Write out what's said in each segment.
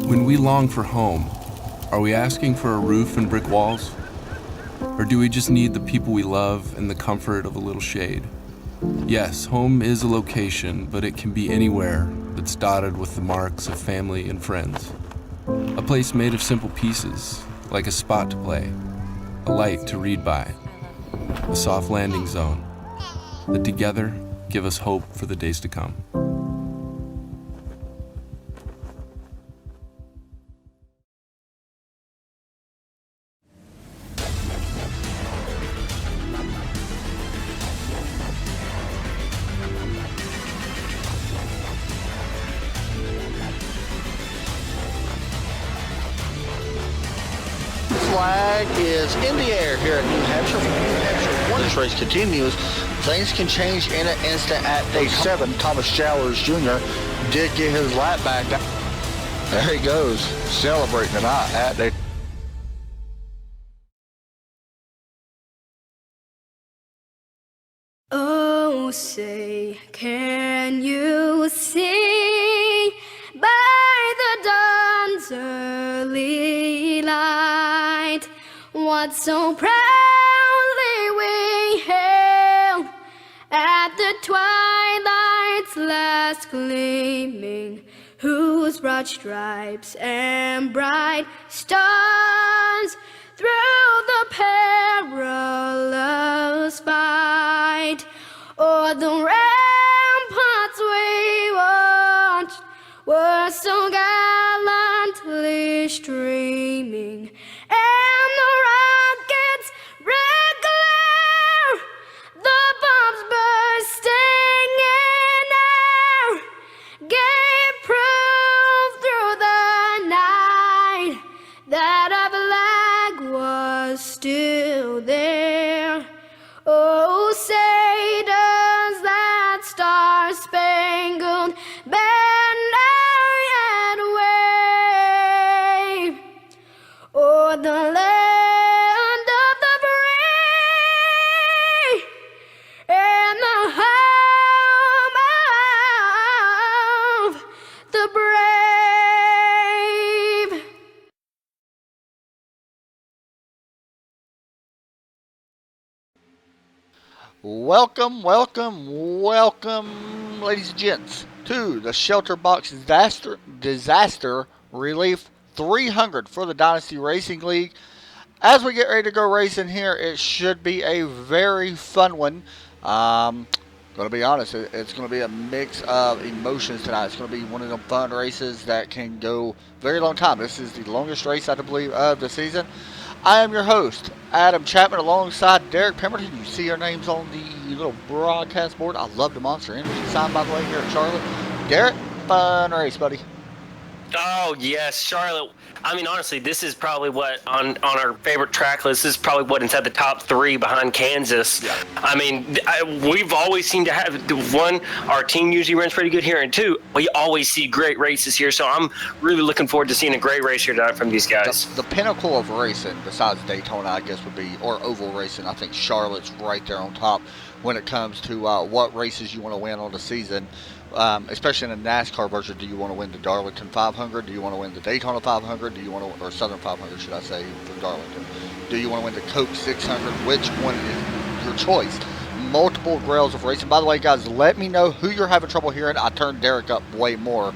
When we long for home, are we asking for a roof and brick walls? Or do we just need the people we love and the comfort of a little shade? Yes, home is a location, but it can be anywhere that's dotted with the marks of family and friends. A place made of simple pieces, like a spot to play, a light to read by, a soft landing zone, that together give us hope for the days to come. Flag is in the air here at New Hampshire. When this race continues, things can change in an instant at day 7. Thomas Jowers Jr. did get his lap back. There he goes, celebrating tonight at day. Oh, say, can you see by the dawn's early light what so proudly we hailed at the twilight's last gleaming, whose broad stripes and bright stars through the perilous fight o'er the ramparts we watched were so gallantly streaming, and the rockets' red glare, the bombs bursting in air, gave proof through the night that our flag was still there. Oh, say does that star-spangled banner yet wave o'er the land of the free and the home of the brave. Welcome, ladies and gents, to the ShelterBox Disaster Relief 300 for the Dynasty Racing League. As we get ready to go racing here, it should be a very fun one. Going to be honest, it's going to be a mix of emotions tonight. It's going to be one of them fun races that can go very long time. This is the longest race, I believe, of the season. I am your host, Adam Chapman, alongside Derek Pemberton. You see our names on the little broadcast board. I love the Monster Energy sign, by the way, here at Charlotte. Derek, fun race, buddy. Oh, yes, Charlotte. I mean, honestly, this is probably what, on our favorite track list, this is probably what inside the top 3 behind Kansas. Yeah. I mean, we've always seemed to have, one, our team usually runs pretty good here, and two, we always see great races here, so I'm really looking forward to seeing a great race here tonight from these guys. The pinnacle of racing, besides Daytona, I guess, would be, or oval racing, I think Charlotte's right there on top when it comes to what races you want to win on the season. Especially in a NASCAR version, do you want to win the Darlington 500? Do you want to win the Daytona 500? Do you want to, or Southern 500, should I say, for Darlington? Do you want to win the Coke 600? Which one is your choice? Multiple grails of racing. By the way, guys, let me know who you're having trouble hearing. I turned Derek up way more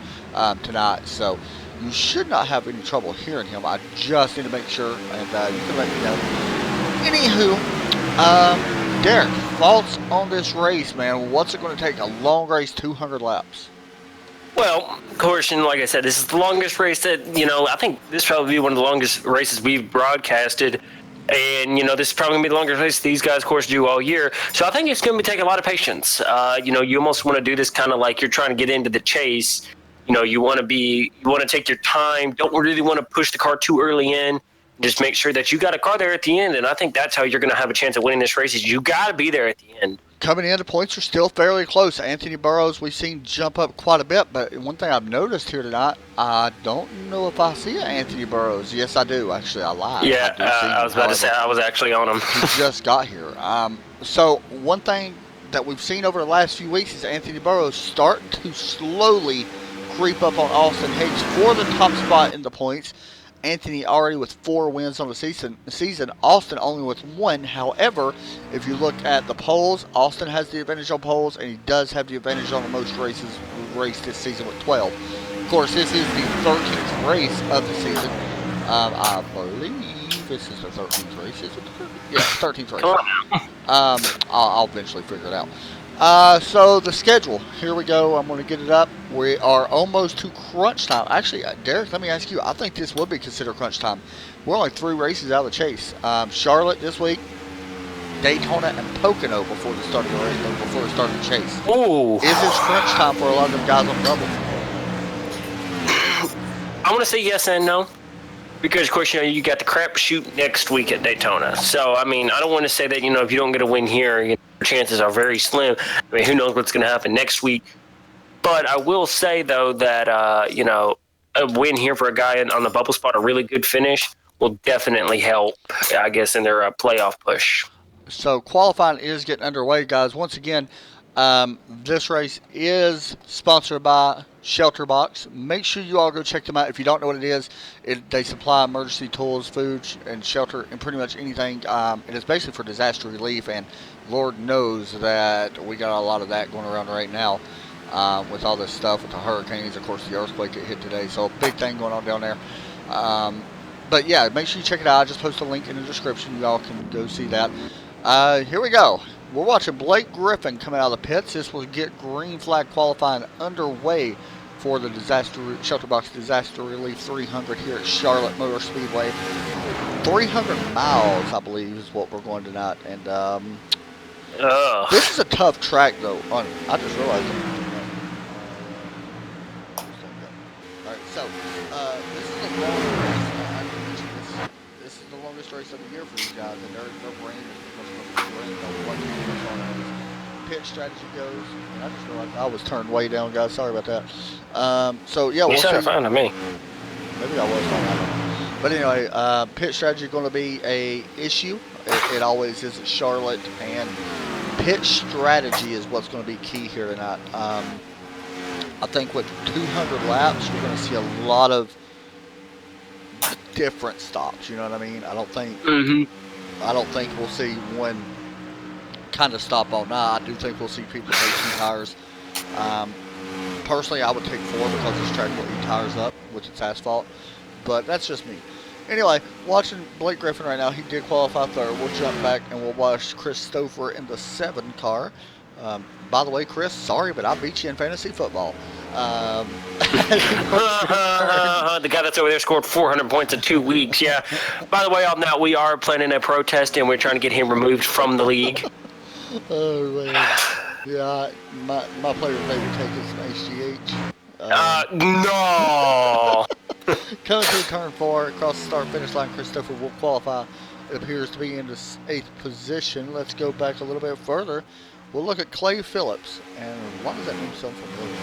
tonight, so you should not have any trouble hearing him. I just need to make sure, and you can let me know. Anywho, Derek, thoughts on this race, man? What's it going to take? A long race, 200 laps. Well, of course, and like I said, this is the longest race that, I think this will probably be one of the longest races we've broadcasted. And, this is probably going to be the longest race these guys, of course, do all year. So I think it's going to be taking a lot of patience. You almost want to do this kind of like you're trying to get into the chase. You want to take your time. Don't really want to push the car too early in. Just make sure that you got a car there at the end, and I think that's how you're going to have a chance of winning this race. Is you got to be there at the end. Coming in, the points are still fairly close. Anthony Burrows, we've seen jump up quite a bit, but one thing I've noticed here tonight, I don't know if I see Anthony Burrows. Yes, I do. Actually, I lied. Yeah, I was about to say I was actually on him. He just got here. So one thing that we've seen over the last few weeks is Anthony Burrows starting to slowly creep up on Austin Hayes for the top spot in the points. Anthony already with 4 wins on the season. Austin only with 1. However, if you look at the polls, Austin has the advantage on polls, and he does have the advantage on the most races raced this season with 12. Of course, this is the 13th race of the season. I believe this is the 13th race. Is it the 13th? Yeah, 13th race. I'll eventually figure it out. So the schedule, here we go. I'm going to get it up. We are almost to crunch time. Actually, Derek, let me ask you. I think this would be considered crunch time. We're only 3 races out of the chase. Charlotte this week, Daytona, and Pocono before the start of the race, before the start of the chase. Ooh. Is this crunch time for a lot of them guys on the double? I want to say yes and no. Because, of course, you got the crapshoot next week at Daytona. So, I mean, I don't want to say that, if you don't get a win here, your chances are very slim. I mean, who knows what's going to happen next week. But I will say, though, that, a win here for a guy on the bubble spot, a really good finish, will definitely help, I guess, in their playoff push. So, qualifying is getting underway, guys. Once again, this race is sponsored by ShelterBox. Make sure you all go check them out. If you don't know what it is, they supply emergency tools, food, and shelter, and pretty much anything. It is basically for disaster relief, and Lord knows that we got a lot of that going around right now with all this stuff, with the hurricanes. Of course, the earthquake that hit today, so a big thing going on down there. But yeah, make sure you check it out. I just post a link in the description. You all can go see that. Here we go. We're watching Blake Griffin coming out of the pits. This will get green flag qualifying underway for the ShelterBox Disaster Relief 300 here at Charlotte Motor Speedway. 300 miles, I believe, is what we're going tonight. And this is a tough track, though. I just realized it. All right, so this is a long race. I didn't mention this is the longest race of the year for these guys, and their brain pit strategy goes. And I just realized I was turned way down, guys. Sorry about that. So yeah, we'll see. You sound fine to me. Maybe I was fine. I don't know. But anyway, pit strategy is going to be a issue. It always is at Charlotte, and pit strategy is what's going to be key here tonight. I think with 200 laps, we're going to see a lot of different stops. You know what I mean? I don't think we'll see one kind of stop all night. I do think we'll see people take 2 tires. Personally, I would take 4 because this track will eat tires up with its asphalt. But that's just me. Anyway, watching Blake Griffin right now, he did qualify 3rd. We'll jump back and we'll watch Chris Stouffer in the 7 car. By the way, Chris, sorry, but I beat you in fantasy football. The guy that's over there scored 400 points in 2 weeks. Yeah. By the way, on that, we are planning a protest, and we're trying to get him removed from the league. Oh, man. Yeah, my player name would take is an HGH. No! Coming to turn 4, across the start-finish line, Christopher will qualify. It appears to be in the 8th position. Let's go back a little bit further. We'll look at Clay Phillips. And why does that mean so familiar?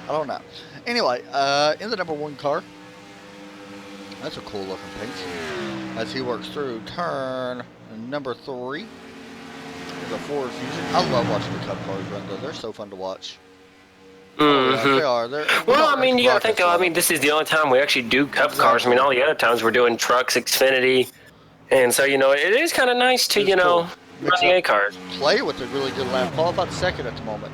I don't know. Anyway, in the number 1 car. That's a cool looking paint. As he works through turn number 3. There's a Ford Fusion. I love watching the Cup cars run, though. They're so fun to watch. Oh, yeah, they are. Well, I mean, you got to think, though, I mean, this is the only time we actually do Cup cars. I mean, all the other times we're doing trucks, Xfinity. And so, it is kind of nice to, run the A cars. Play with a really good lap. Qualified 2nd at the moment.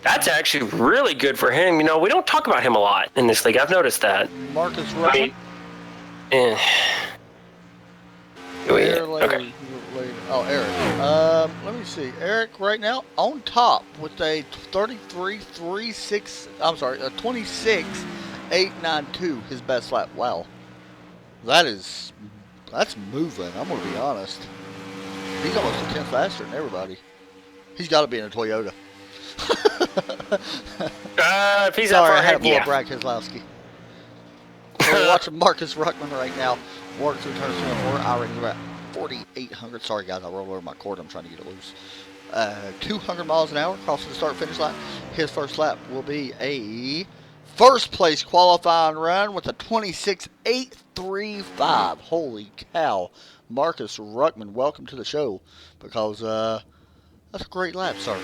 That's actually really good for him. We don't talk about him a lot in this league. I've noticed that. Marcus Russell. Okay. Oh, Eric. Let me see. Eric right now on top with a 26.892, his best lap. Wow. That's moving. I'm going to be honest. He's almost a 10th faster than everybody. He's got to be in a Toyota. If he's Sorry, up for I had to pull yeah. up Brad Keselowski. We're watching Marcus Ruckman right now work through turn 4. I already got 4,800. Sorry, guys, I rolled over my cord. I'm trying to get it loose. 200 miles an hour across the start-finish line. His first lap will be a first-place qualifying run with a 26.835. Holy cow. Marcus Ruckman, welcome to the show. Because, That's a great lap, sir.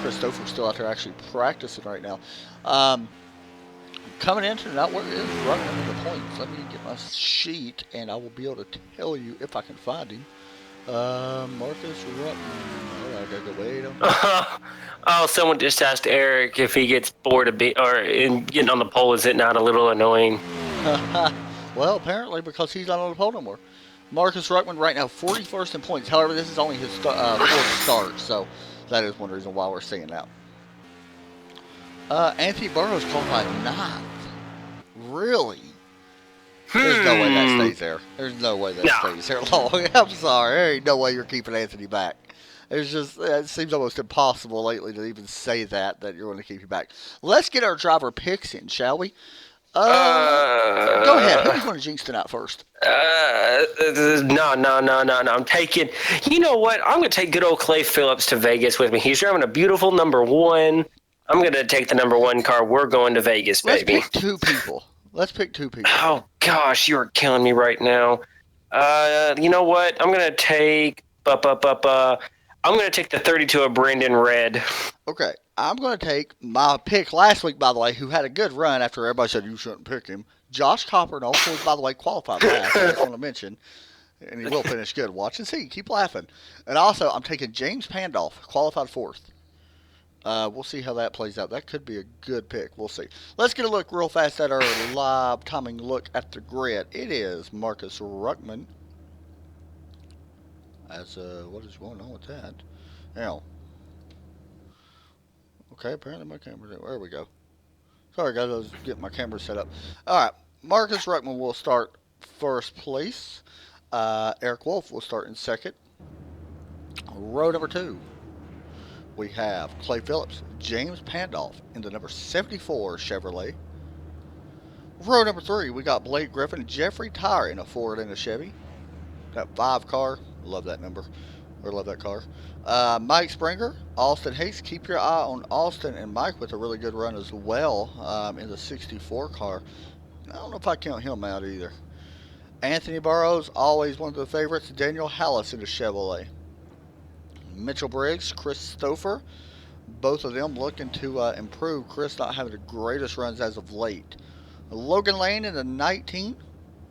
Christopher's still out there actually practicing right now. Coming into tonight, where is running into the points? Let me get my sheet, and I will be able to tell you if I can find him. Marcus Ruttman. Oh, I gotta go wait on. Oh, someone just asked Eric if he gets bored of getting on the pole. Is it not a little annoying? Well, apparently because he's not on the pole no more. Marcus Ruttman right now 41st in points. However, this is only his fourth start, so that is one reason why we're seeing that. Anthony Burroughs qualified 9th. Really? There's no way that stays there. There's no way that stays there long. I'm sorry. There ain't no way you're keeping Anthony back. It seems almost impossible lately to even say that you're going to keep you back. Let's get our driver picks in, shall we? Go ahead. Who's going to jinx tonight first? No. I'm taking. You know what? I'm going to take good old Clay Phillips to Vegas with me. He's driving a beautiful number 1. I'm going to take the number 1 car. We're going to Vegas, baby. Let's pick two people. Oh gosh, you're killing me right now. You know what? I'm going to take. I'm going to take the 32 of Brandon Red. Okay. I'm going to take my pick last week, by the way, who had a good run after everybody said you shouldn't pick him. Josh Coppernall, who, by the way, qualified last. I just want to mention. And he will finish good. Watch and see. Keep laughing. And also, I'm taking James Pandolf, qualified 4th. We'll see how that plays out. That could be a good pick. We'll see. Let's get a look real fast at our live timing look at the grid. It is Marcus Ruttman. What is going on with that? Now. Okay, apparently my camera. There we go. Sorry, guys. I was getting my camera set up. All right. Marcus Ruttman will start first place. Eric Wolf will start in second. Row number 2. We have Clay Phillips, James Pandolf in the number 74 Chevrolet. Row number 3, we got Blake Griffin, Jeffrey Tyre in a Ford and a Chevy. That 5 car, love that number, or love that car. Mike Springer, Austin Hayes. Keep your eye on Austin and Mike with a really good run as well in the 64 car. I don't know if I count him out either. Anthony Burroughs, always one of the favorites. Daniel Hallis in the Chevrolet. Mitchell Briggs, Christopher, both of them looking to improve. Chris not having the greatest runs as of late. Logan Lane in the 19.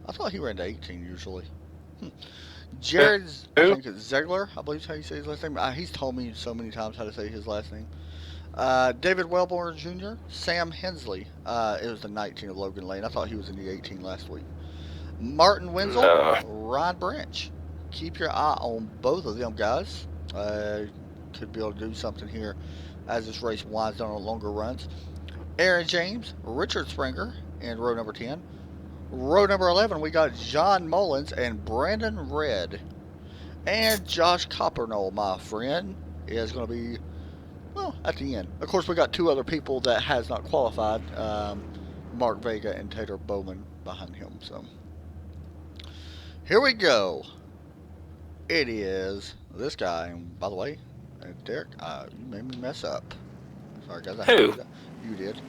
I thought he ran to 18 usually. Jared, I think it's Zegler, I believe is how you say his last name. He's told me so many times how to say his last name. David Wellborn Jr., Sam Hensley. It was the 19 of Logan Lane. I thought he was in the 18 last week. Martin Wenzel, Ryan Branch. Keep your eye on both of them guys. Could be able to do something here as this race winds down on longer runs. Aaron James, Richard Springer in row number 10. Row number 11, we got John Mullins and Brandon Red. And Josh Coppernall, my friend, is going to be, well, at the end. Of course, we got 2 other people that has not qualified. Mark Vega and Taylor Bowman behind him. So, here we go. It is this guy, and by the way, Derek, you made me mess up. Sorry, guys. Who? You did.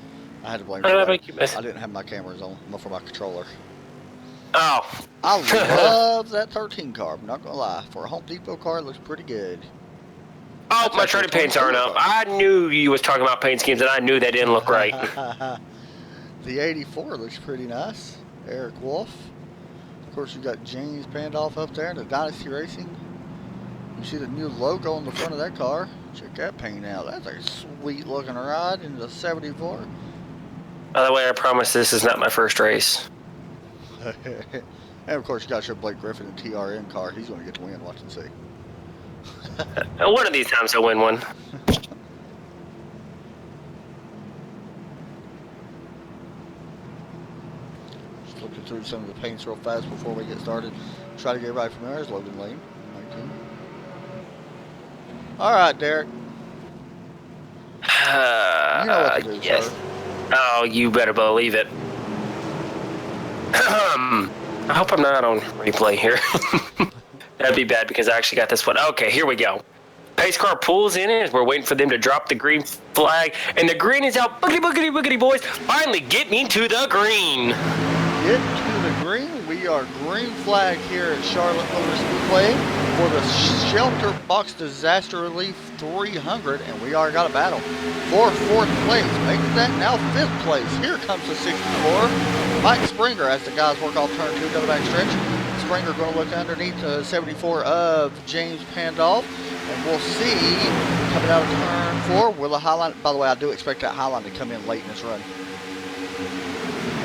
I had to blame How did I you. make you mess? I didn't have my cameras on for my controller. Oh. I love that 13 car. I'm not going to lie. For a Home Depot car, it looks pretty good. Oh, That's my actually Trinity paints aren't up. 22. I knew you was talking about paint schemes, and I knew they didn't look right. The 84 looks pretty nice. Eric Wolf. Of course, you got James Pandolf up there in the Dynasty Racing. You see the new logo on the front of that car. Check that paint out. That's a sweet looking ride in the 74. By the way, I promise this is not my first race. And of course, you got your Blake Griffin and TRN car. He's going to get the win. Watch and see. One of these times I'll win one. Just looking through some of the paints real fast before we get started. Try to get right from there. Is Logan Lane, 19. All right, Derek. You know what to do, Yes. sir. Oh, you better believe it. I hope I'm not on replay here. That'd be bad because I actually got this one. Okay, here we go. Pace car pulls in as we're waiting for them to drop the green flag, and the green is out. Boogity, boogity, boogity, boys. Finally get me to the green. get to the green. We are green flag here at Charlotte Motor Speedway for the ShelterBox Disaster Relief 300, and we already got a battle for 4th place. Making that now 5th place. Here comes the 64. Mike Springer as the guys work off turn 2 double back stretch. Springer going to look underneath the 74 of James Pandolf, and we'll see coming out of turn 4. Will the highline? By the way, I do expect that highline to come in late in this run.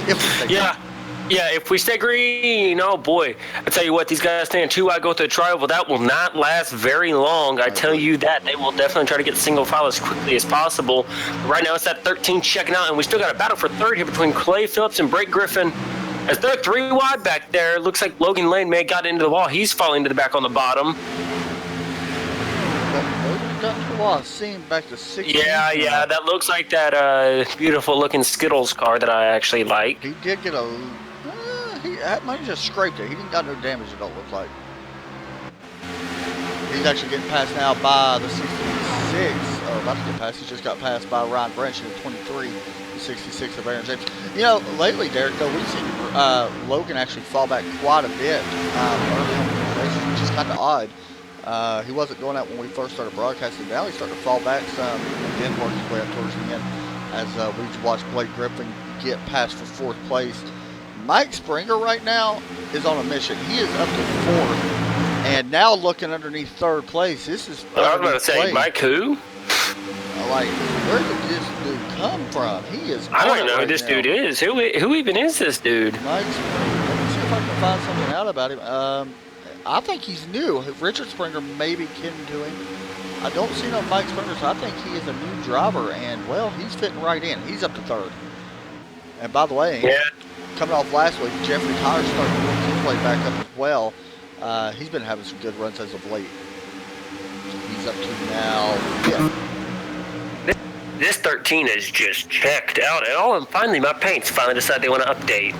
If we stay green. Yeah, if we stay green, oh boy. I tell you what, these guys stand 2 wide, go through the tri-oval. That will not last very long. I tell you that. They will definitely try to get single file as quickly as possible. Right now it's that 13 checking out, and we still got a battle for 3rd here between Clay Phillips and Blake Griffin. As they're 3 wide back there, looks like Logan Lane may have got into the wall. He's falling to the back on the bottom. Got to the wall. Seeing back to 60. Yeah, that looks like that beautiful looking Skittles car that I actually like. He did get a. He might have just scraped it. He didn't got no damage. It don't look like. He's actually getting passed now by the 66. Or about to get passed. He just got passed by Ryan Branch in the 23. The 66 of Aaron James. You know, lately, Derek, though, we've seen Logan actually fall back quite a bit early on in the race, which is kind of odd. He wasn't doing that when we first started broadcasting. Now he's starting to fall back some and then work his way up towards the end as we've watched Blake Griffin get passed for 4th place. Mike Springer right now is on a mission. He is up to 4th and now looking underneath 3rd place. This is I was about to say, Mike who? Like, where did this dude come from? He is. I don't know who this dude is. Who even is this dude? Mike Springer. Let me see if I can find something out about him. I think he's new. Richard Springer may be kidding to him. I don't see no Mike Springer, so I think he is a new driver, and, well, he's fitting right in. He's up to 3rd. And by the way, coming off last week, Jeffrey Tyler's starting to work his way back up as well. He's been having some good runs as of late. He's up to now 5th. This 13 is just checked out. Oh, and finally, my paints finally decided they want to update.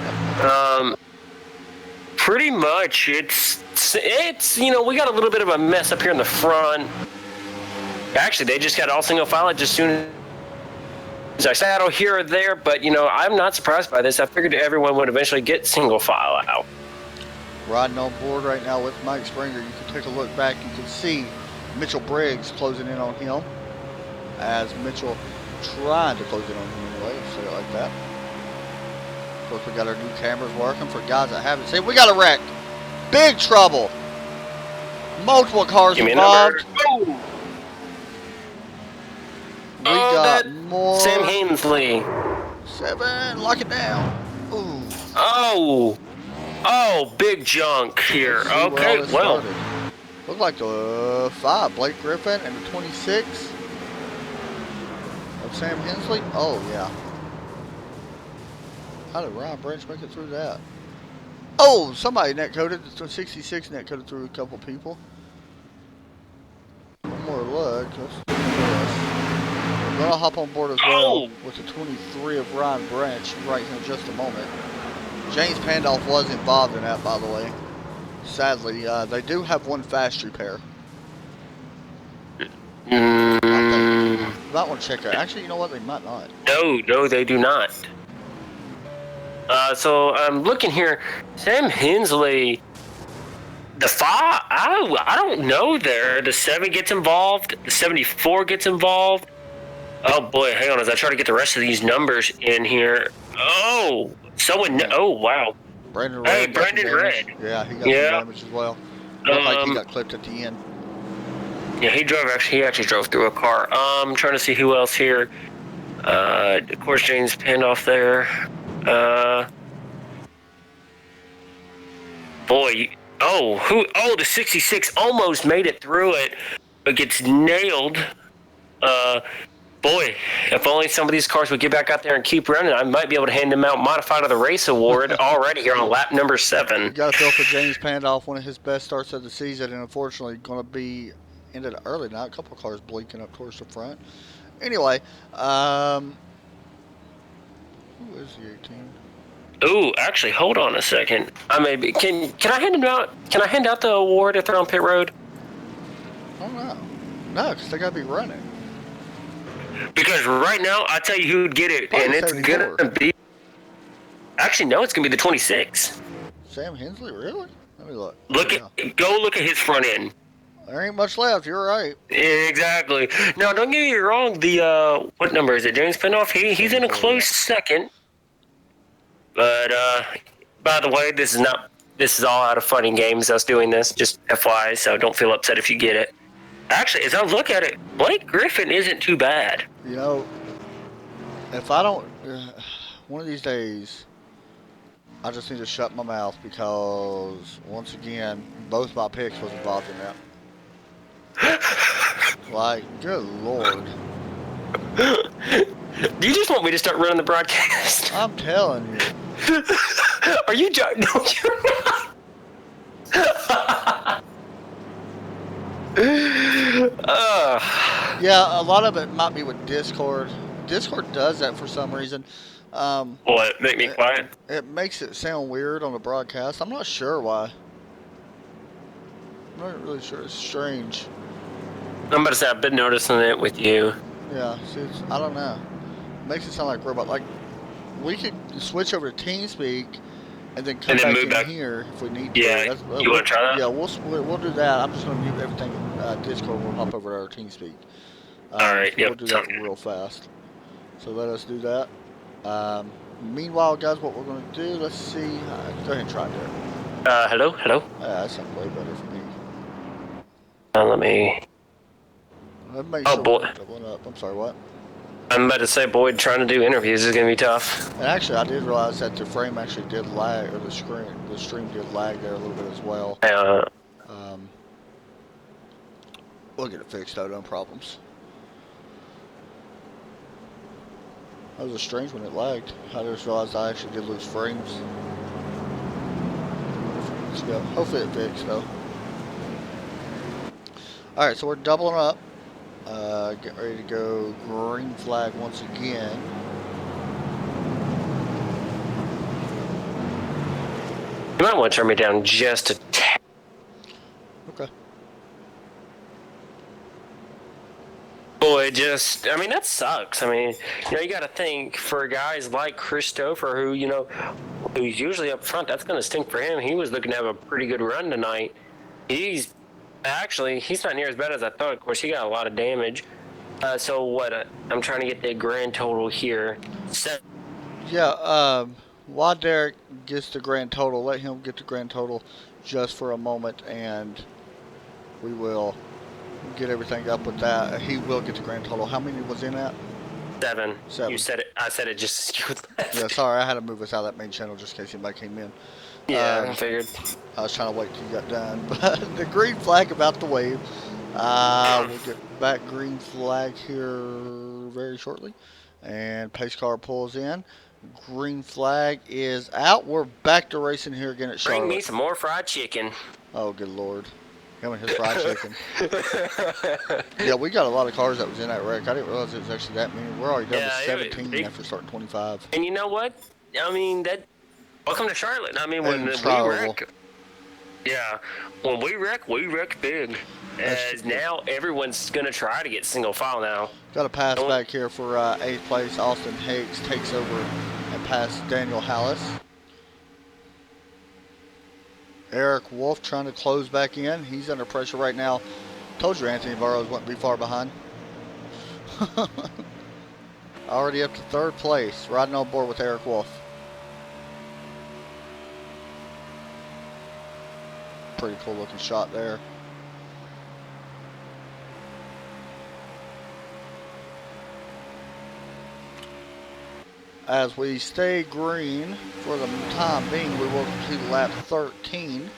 Pretty much, it's we got a little bit of a mess up here in the front. Actually, they just got all single file just as soon as I saddle here or there, but, I'm not surprised by this. I figured everyone would eventually get single file out. Riding on board right now with Mike Springer. You can take a look back. You can see Mitchell Briggs closing in on him as Mitchell trying to close in on him anyway. Let's say it like that. Of course, we got our new cameras working for guys that haven't seen. We got a wreck. Big trouble. Multiple cars involved. We got more. Sam Hensley. 7. Lock it down. Ooh. Oh, big junk here. Okay, well. Looked like the 5. Blake Griffin and the 26 of Sam Hensley. Oh, yeah. How did Ryan Branch make it through that? Oh, somebody net-coded. The 66 net-coded through a couple people. One more look. Let's do this. We're going to hop on board as well with the 23 of Ryan Branch right here in just a moment. James Pandolf was involved in that, by the way. Sadly, they do have one fast repair. I might want to check that. Actually, you know what? They might not. No, they do not. So I'm looking here. Sam Hensley, the 5, I don't know there. The 7 gets involved. The 74 gets involved. Oh boy, hang on as I try to get the rest of these numbers in here. Oh, oh wow. Brandon Red. Hey, Brandon Red. Yeah, he got some damage as well. Looked like he got clipped at the end. Yeah, he actually drove through a car. I'm trying to see who else here. Of course, James Pandolf there. The 66 almost made it through it, but gets nailed. Boy, if only some of these cars would get back out there and keep running, I might be able to hand them out Modified of the Race Award already here on lap number 7. You got to feel for James Pandolf, one of his best starts of the season, and unfortunately going to be ended early now. A couple of cars blinking up towards the front. Anyway, who is the 18? Ooh, actually, hold on a second. I maybe can I hand them out? Can I hand out the award if they're on pit road? I don't know. No, because they got to be running. Because right now, I tell you who'd get it, Probably and it's 74. gonna be. Actually, no, it's gonna be the 26. Sam Hensley, really? Let me look. Go look at his front end. There ain't much left. You're right. Exactly. No, don't get me wrong. The what number is it? James Pinoff. He's in a close second. But by the way, this is all out of fun and games. Us doing this, just FYI. So don't feel upset if you get it. Actually, as I look at it, Blake Griffin isn't too bad. You know, if I don't, one of these days, I just need to shut my mouth because once again, both my picks was involved in that. Like, good lord. Do you just want me to start running the broadcast? I'm telling you. Are you joking? No, you're not. Yeah, a lot of it might be with Discord. Discord does that for some reason. What? Make me quiet? It makes it sound weird on the broadcast. I'm not sure why. I'm not really sure. It's strange. I'm about to say I've been noticing it with you. Yeah, see, I don't know. It makes it sound like robot. Like, we could switch over to TeamSpeak and then come back in here if we need to. Yeah, you want to try that? Yeah, we'll do that. I'm just going to mute everything in Discord. We'll hop over to our TeamSpeak. All right, We'll do that real fast. So let us do that. Meanwhile, guys, what we're going to do, let's see. Go ahead and try it there. Hello? Yeah, that sounds way better for me. Let me... Make sure boy. we're doubling up. I'm sorry, what? I'm about to say, Boyd, trying to do interviews is going to be tough. And actually, I did realize that the frame actually did lag, or the stream did lag there a little bit as well. We'll get it fixed though, no problems. That was a strange when it lagged. I just realized I actually did lose frames. Let's go. Hopefully it fixed though. Alright, so we're doubling up. Get ready to go green flag once again. You might want to turn me down just a tad. Okay. Boy, I mean, that sucks. I mean, you got to think for guys like Christopher, who's usually up front, that's going to stink for him. He was looking to have a pretty good run tonight. He's not near as bad as I thought. Of course, he got a lot of damage. So what? I'm trying to get the grand total here. Yeah, while Derek gets the grand total, let him get the grand total just for a moment, and we will get everything up with that. He will get the grand total. How many was in that? 7. 7. You said it. I said it just as you left. Yeah, sorry, I had to move us out of that main channel just in case anybody came in. Yeah, I figured. I was trying to wait till you got done, but the green flag about to wave. We'll get back green flag here very shortly, and pace car pulls in. Green flag is out. We're back to racing here again at Charlotte. Bring me some more fried chicken. Oh, good lord. Him and his fried chicken. Yeah, we got a lot of cars that was in that wreck. I didn't realize it was actually that many. We're already done with 17 after starting 25. And you know what? I mean, welcome to Charlotte. I mean, when we wreck, we wreck big. As now, everyone's going to try to get single file now. Got a pass back here for 8th place. Austin Hicks takes over and passes Daniel Hallis. Eric Wolf trying to close back in. He's under pressure right now. Told you Anthony Burrows wouldn't be far behind. Already up to 3rd place. Riding on board with Eric Wolf. Pretty cool looking shot there. As we stay green for the time being, we will complete lap 13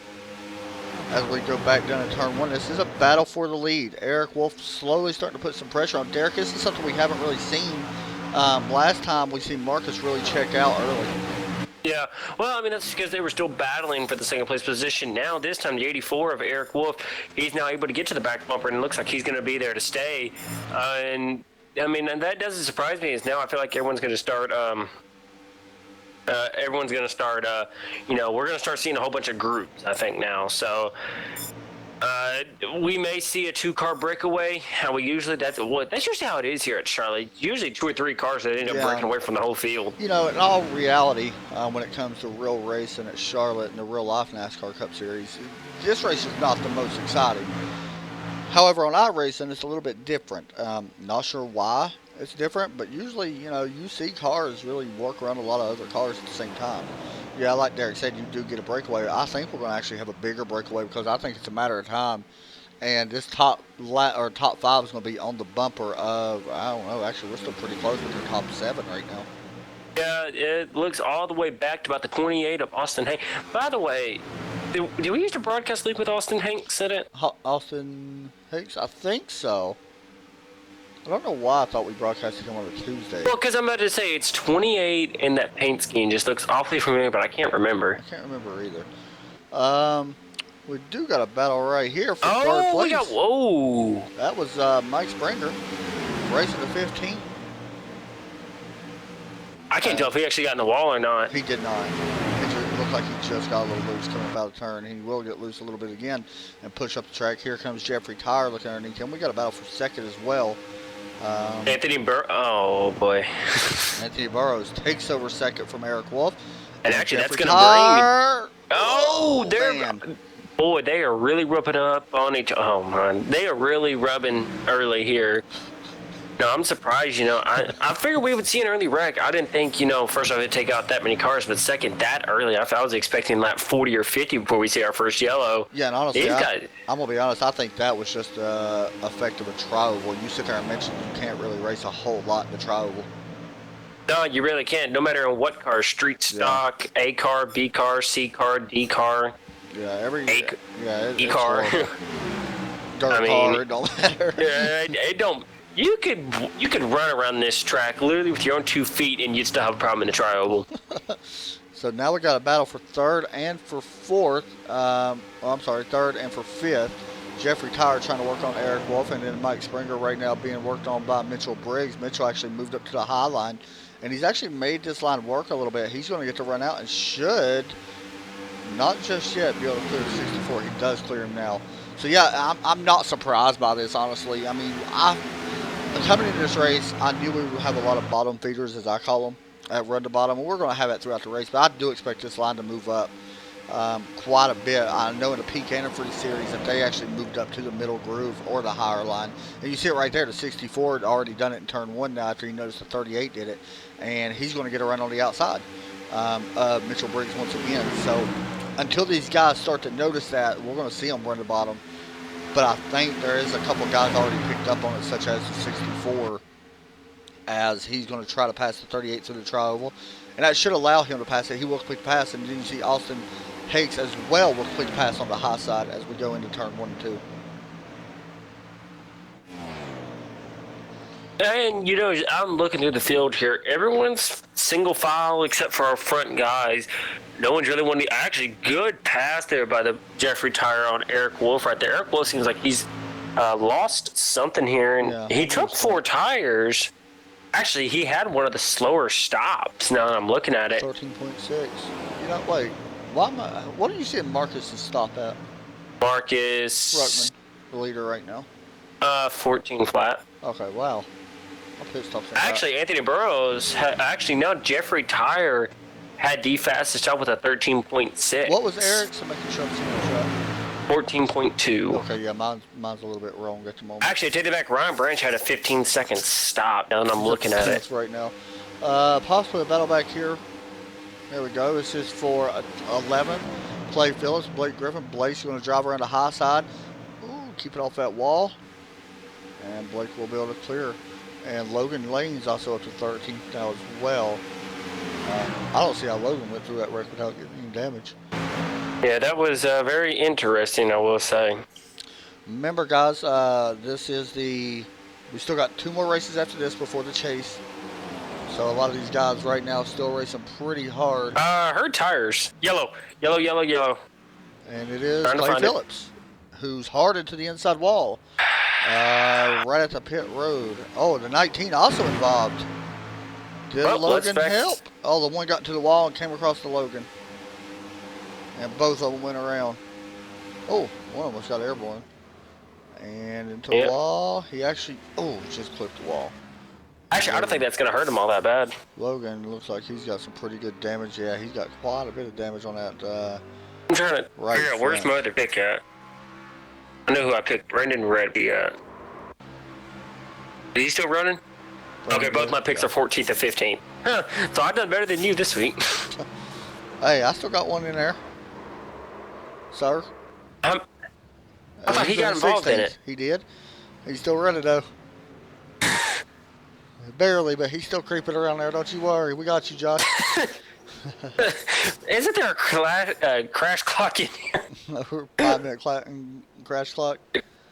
as we go back down to turn 1. This is a battle for the lead. Eric Wolf slowly starting to put some pressure on Derek. This is something we haven't really seen. Last time we seen Marcus really check out early. Yeah, well, I mean, that's because they were still battling for the 2nd place position. Now, this time, the 84 of Eric Wolf, he's now able to get to the back bumper, and it looks like he's going to be there to stay. And I mean, and that doesn't surprise me. Is now I feel like everyone's going to start. We're going to start seeing a whole bunch of groups. I think now. So, we may see a 2-car breakaway. How we usually that's usually how it is here at Charlotte. Usually 2 or 3 cars that end up Yeah. breaking away from the whole field. You know, in all reality, when it comes to real racing at Charlotte and the real life NASCAR Cup Series, this race is not the most exciting. However, on iRacing, it's a little bit different. Not sure why it's different, but usually, you know, you see cars really work around a lot of other cars at the same time. Yeah, like Derek said, you do get a breakaway. I think we're going to actually have a bigger breakaway because I think it's a matter of time. And this top 5 is going to be on the bumper of, I don't know, actually we're still pretty close with the top 7 right now. Yeah, it looks all the way back to about the 28 of Austin Hanks. By the way, did we used to broadcast league with Austin Hanks in it? Austin Hicks? I think so. I don't know why I thought we broadcasted him on a Tuesday. Well, because I'm about to say it's 28 and that paint scheme just looks awfully familiar, but I can't remember. I can't remember either. We do got a battle right here for third place. Whoa! That was Mike Springer racing the 15. I can't tell if he actually got in the wall or not. He did not. It looked like he just got a little loose coming up out of turn. He will get loose a little bit again and push up the track. Here comes Jeffrey Tyre looking underneath him. We got a battle for second as well. Anthony Oh boy. Anthony Burrows takes over second from Eric Wolf. And actually, Jeffrey that's going to Tyre, Oh, man. Boy, they are really rubbing up on each. Oh man, they are really rubbing early here. No, I'm surprised. You know, I figured we would see an early wreck. I didn't think, you know, first off it'd take out that many cars, but second, that early. I was expecting lap 40 or 50 before we see our first yellow. Yeah, and honestly, I'm gonna be honest. I think that was just effect of a tri-oval. You sit there and mention you can't really race a whole lot in the tri-oval. No, you really can't. No matter in what car, street stock, A car, B car, C car, D car. Yeah, E car. Dirt car, it don't matter. Yeah, it don't. You could run around this track literally with your own 2 feet, and you'd still have a problem in the tri-oval. So now we got a battle for third and for fourth. Third and for fifth. Jeffrey Tyre trying to work on Eric Wolf, and then Mike Springer right now being worked on by Mitchell Briggs. Mitchell actually moved up to the high line, and he's actually made this line work a little bit. He's going to get to run out and should, not just yet, be able to clear the 64. He does clear him now. So yeah, I'm not surprised by this, honestly. I mean, coming into this race, I knew we would have a lot of bottom feeders, as I call them, at run to bottom, and we're going to have that throughout the race. But I do expect this line to move up quite a bit. I know in the Peak Antifreeze series that they actually moved up to the middle groove or the higher line. And you see it right there. The 64 had already done it in turn 1 now after he noticed the 38 did it. And he's going to get a run on the outside of Mitchell Briggs once again. So until these guys start to notice that, we're going to see them run to bottom. But I think there is a couple guys already picked up on it, such as the 64, as he's going to try to pass the 38 through the tri-oval. And that should allow him to pass it. He will complete the pass. And then you see Austin Hakes as well will complete the pass on the high side as we go into turn 1 and 2. And, you know, I'm looking through the field here. Everyone's single file except for our front guys. No one's really wanting to. Actually, good pass there by the Jeffrey Tyre on Eric Wolf right there. Eric Wolf seems like he's lost something here. And he took 4 tires. Actually, he had one of the slower stops now that I'm looking at it. 13.6. You know, wait. What are you seeing Marcus's stop at? Marcus Ruckman, the leader right now. 14 flat. Okay, wow. My pit stop's Actually, Anthony Burrows, now Jeffrey Tyre had the fastest stop with a 13.6. What was Eric's? I'm making sure I'm seeing the shot. 14.2. Okay, yeah, mine's a little bit wrong at the moment. Actually, I take it back. Ryan Branch had a 15-second stop. Now that I'm looking at it. Right now. Possibly a battle back here. There we go. This is for 11. Clay Phillips, Blake Griffin. Blake's going to drive around the high side. Ooh, keep it off that wall. And Blake will be able to clear. And Logan Lane's also up to 13th now as well. I don't see how Logan went through that wreck without getting any damage. Yeah, that was very interesting, I will say. Remember, guys, this is we still got 2 more races after this before the chase. So a lot of these guys right now still racing pretty hard. Her tires. Yellow. And it is Clay Phillips, who's hard into the inside wall. Right at the pit road. Oh, the 19 also involved. Did Logan help? Oh, the one got to the wall and came across the Logan. And both of them went around. Oh, one almost got airborne. And into the wall. He actually, just clipped the wall. Actually, I don't think that's going to hurt him all that bad. Logan looks like he's got some pretty good damage. Yeah, he's got quite a bit of damage on that. I'm trying to right figure out where's my other pick at. I know who I picked. Brendan Redby at. Is he still running? Okay, both my picks are 14th and 15th. Huh, so I've done better than you this week. Hey, I still got one in there. Sir? I thought he got involved in it. He did. He's still running, though. Barely, but he's still creeping around there. Don't you worry. We got you, Josh. Isn't there a crash clock in here? 5-minute crash clock.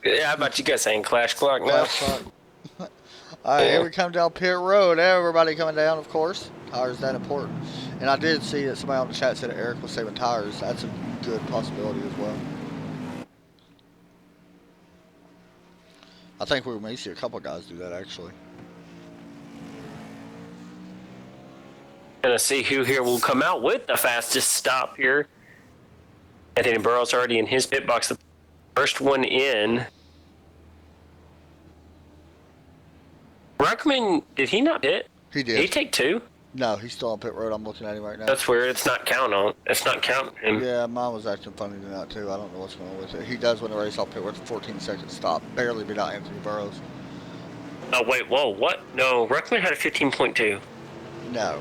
Yeah, how about you guys saying clash clock now? Crash clock. All right, here we come down pit road. Everybody coming down, of course. Tires that important. And I did see that somebody on the chat said that Eric was saving tires. That's a good possibility as well. I think we may see a couple guys do that, actually. Gonna see who here will come out with the fastest stop here. Anthony Burrow's already in his pit box. The first one in. Ruckman, did he not pit? He did. Did he take two? No, he's still on pit road. I'm looking at him right now. That's weird. It's not counting him. Yeah, mine was acting funny tonight too. I don't know what's going on with it. He does win the race off pit road. 14-second stop. Barely beat out Anthony Burrows. Oh wait, whoa, what? No, Ruckman had a 15.2. No.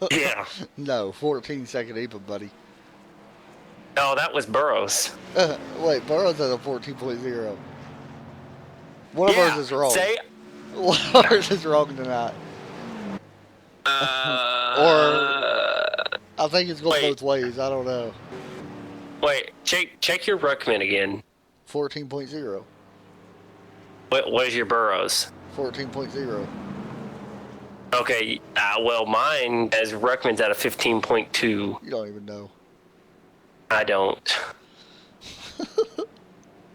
Yeah. No, 14-second even, buddy. No, that was Burrows. Wait, Burrows has a 14.0. One of ours is wrong. One of ours is wrong tonight. Or I think it's going both ways. I don't know. Wait, check your Ruckman again. 14.0. What is your Burrows? 14.0. Okay, well, mine as Ruckman's at a 15.2. You don't even know. I don't.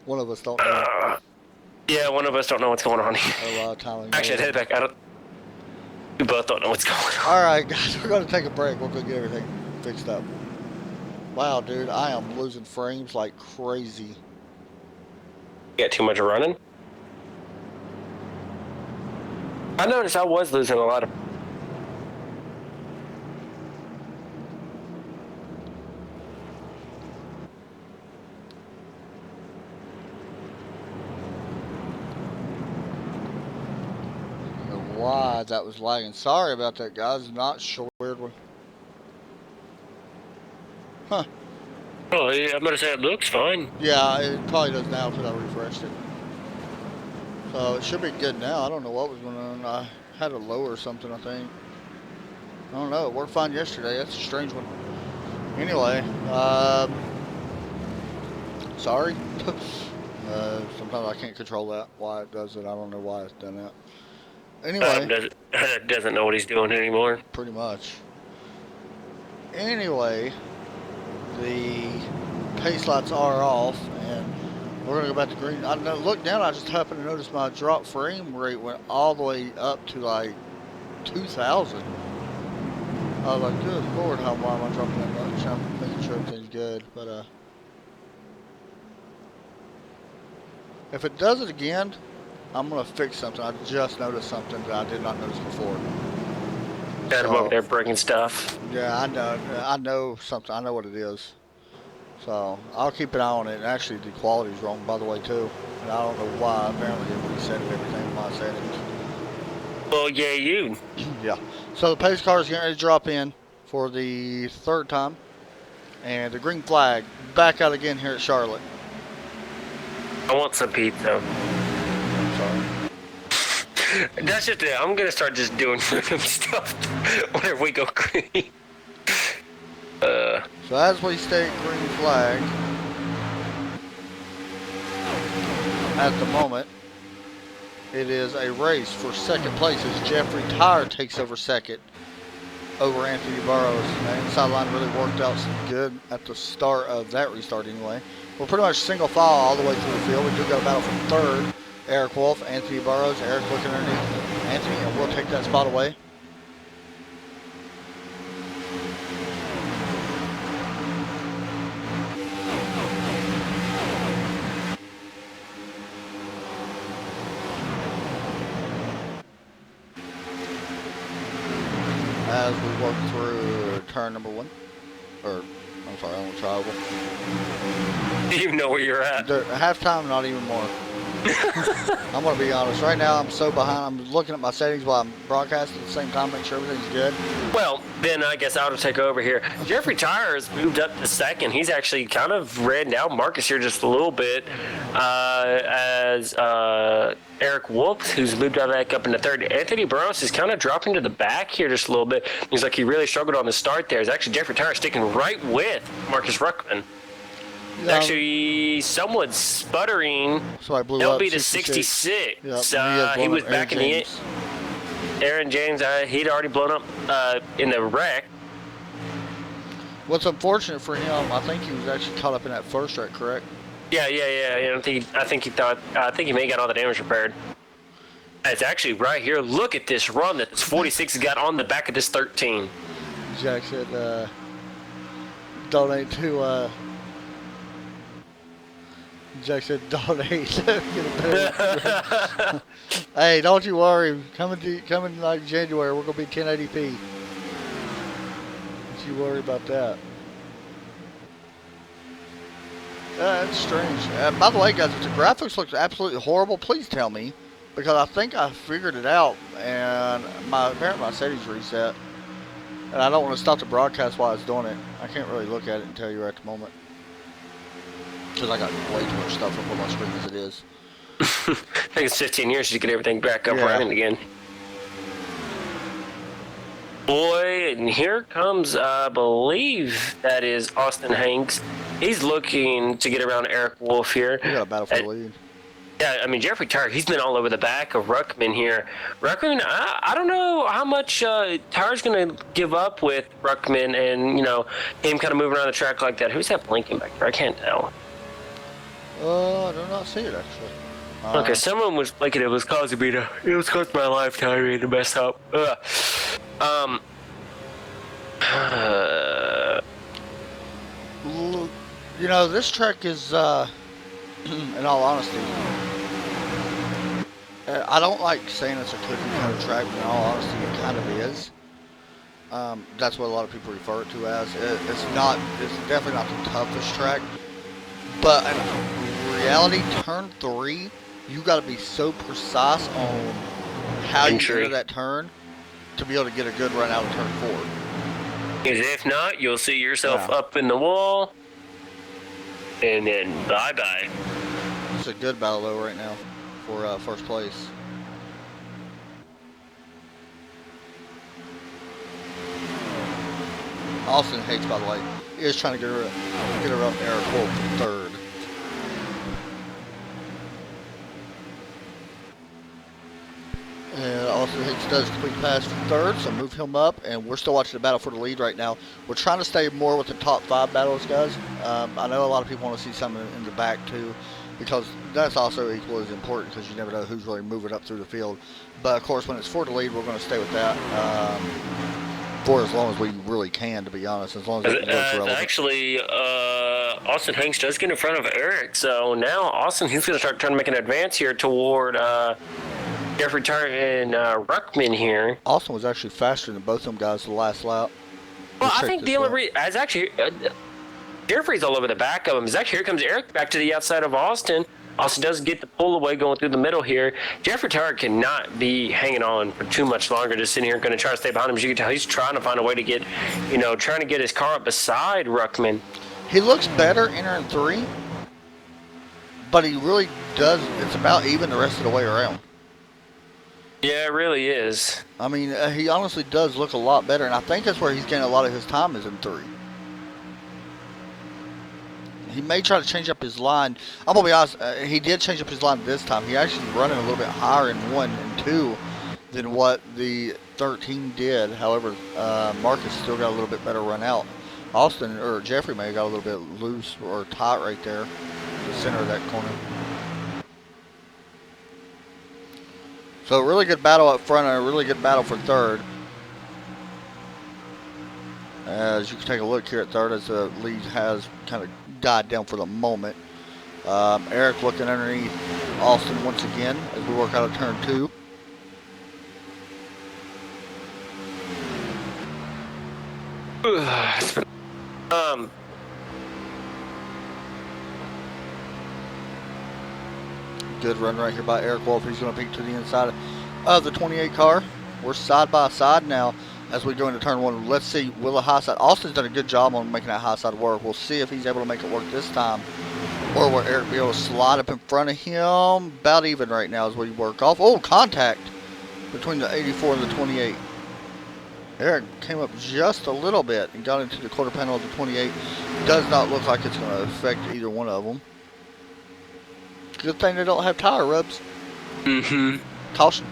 One of us don't know. Yeah, one of us don't know what's going on here. A lot of time. Actually, I'd head back. We both don't know what's going on. All right, guys, we're going to take a break. We'll go get everything fixed up. Wow, dude, I am losing frames like crazy. You got too much running? I noticed I was losing a lot of... Why that was lagging. Sorry about that, guys. Not sure. Weird one. Huh. Oh, yeah, I'm going to say it looks fine. Yeah, it probably does now because I refreshed it. So it should be good now. I don't know what was going on. I had it low or something, I think. I don't know. It worked fine yesterday. That's a strange one. Anyway, sorry. Sometimes I can't control that. Why it does it, I don't know why it's done that. Anyway. Doesn't know what he's doing anymore. Pretty much. Anyway, the pace lights are off, and we're going to go back to green. I know, look down, I just happened to notice my drop frame rate went all the way up to like 2,000. I was like, good Lord, why am I dropping that much? I'm making sure everything's good, but if it does it again, I'm going to fix something. I just noticed something that I did not notice before. Got him over there breaking stuff. Yeah, I know something. I know what it is. So I'll keep an eye on it. And actually, the quality's wrong, by the way, too. And I don't know why. Apparently, it reset everything in my settings. Well, yeah, you. Yeah. So the pace car is getting ready to drop in for the third time. And the green flag back out again here at Charlotte. I want some pizza. I'm sorry. That's just it. I'm gonna start just doing random stuff whenever we go green. So as we state green flag, at the moment, it is a race for second place as Jeffrey Tyre takes over second over Anthony Burrows. The inside line really worked out some good at the start of that restart anyway. We're pretty much single file all the way through the field. We do got a battle for third. Eric Wolf, Anthony Burrows. Eric looking underneath Anthony, and we'll take that spot away. as we work through turn number 1. Or, I'm sorry, on travel. Do you know where you're at? Halftime, not even more. I'm going to be honest. Right now, I'm so behind. I'm looking at my settings while I'm broadcasting at the same time, make sure everything's good. Well, then I guess I'll take over here. Jeffrey Tyers moved up to second. He's actually kind of ran down Marcus here just a little bit. As Eric Wolf, who's moved back up into third. Anthony Burrows is kind of dropping to the back here just a little bit. He's like he really struggled on the start there. It's actually Jeffrey Tyers sticking right with Marcus Ruckman. Actually, somewhat sputtering. So I blew LB up to 66. Yep. He was back in the Aaron James. He'd already blown up in the wreck. What's unfortunate for him, I think he was actually caught up in that first wreck, correct? Yeah. I think he may have got all the damage repaired. It's actually right here. Look at this run that this 46 got on the back of this 13. Jack said, donate to. Jack said, donate. Hey, don't you worry. Coming like January, we're gonna be 1080p. Don't you worry about that. That's strange. By the way, guys, if the graphics look absolutely horrible, please tell me, because I think I figured it out, and apparently my settings reset, and I don't want to stop the broadcast while I was doing it. I can't really look at it and tell you at the moment, because I got way too much stuff up on my screen as it is. I think it's 15 years to get everything back up running again. Boy, and here comes, I believe that is Austin Hanks. He's looking to get around Eric Wolf here. We got a battle for the lead. Yeah, I mean, Jeffrey Tyre, he's been all over the back of Ruckman here. Ruckman, I don't know how much Tyre's going to give up with Ruckman and, him kind of moving around the track like that. Who's that blinking back there? I can't tell. I do not see it, actually. Okay, someone was blinking. It was causing my lifetime to mess up. This track is, in all honesty, I don't like saying it's a cookie cutter track, but in all honesty, it kind of is. That's what a lot of people refer it to as. It's definitely not the toughest track, but in reality, turn 3, you got to be so precise on how you enter that turn to be able to get a good run out of turn 4. Because if not, you'll see yourself up in the wall, and then bye-bye. It's a good battle, though, right now for first place. Austin Hates, by the way, is trying to get her up Eric Wolf in third. And Austin Hicks does complete pass for third, so move him up, and we're still watching the battle for the lead right now. We're trying to stay more with the top 5 battles, guys. I know a lot of people want to see something in the back, too, because that's also equally as important, because you never know who's really moving up through the field. But, of course, when it's for the lead, we're going to stay with that for as long as we really can, to be honest, as long as it looks relevant. Actually, Austin Hanks does get in front of Eric, so now Austin, he's going to start trying to make an advance here toward Jeffrey Tyre and Ruckman here. Austin was actually faster than both of them guys the last lap. Well, I think the only reason is actually Jeffrey's all over the back of him. Is actually here comes Eric back to the outside of Austin. Austin does get the pull away going through the middle here. Jeffrey Tyre cannot be hanging on for too much longer, just sitting here going to try to stay behind him. As you can tell, he's trying to find a way to get, trying to get his car up beside Ruckman. He looks better entering 3, but he really does. It's about even the rest of the way around. Yeah, it really is. I mean, he honestly does look a lot better, and I think that's where he's getting a lot of his time is in 3. He may try to change up his line. I'm going to be honest, he did change up his line this time. He actually running a little bit higher in 1 and 2 than what the 13 did. However, Marcus still got a little bit better run out. Jeffrey may have got a little bit loose or tight right there in the center of that corner. So a really good battle up front and a really good battle for third. As you can take a look here at third, as the lead has kind of died down for the moment. Eric looking underneath Austin once again as we work out of turn 2. Um, Good run right here by Eric Wolf. He's going to peek to the inside of the 28 car. We're side by side now as we go into turn one. Let's see, will the high side... Austin's done a good job on making that high side work. We'll see if he's able to make it work this time. Or will Eric be able to slide up in front of him? About even right now as we work off. Oh, contact between the 84 and the 28. Eric came up just a little bit and got into the quarter panel of the 28. Does not look like it's going to affect either one of them. Good thing they don't have tire rubs. mm-hmm. Caution.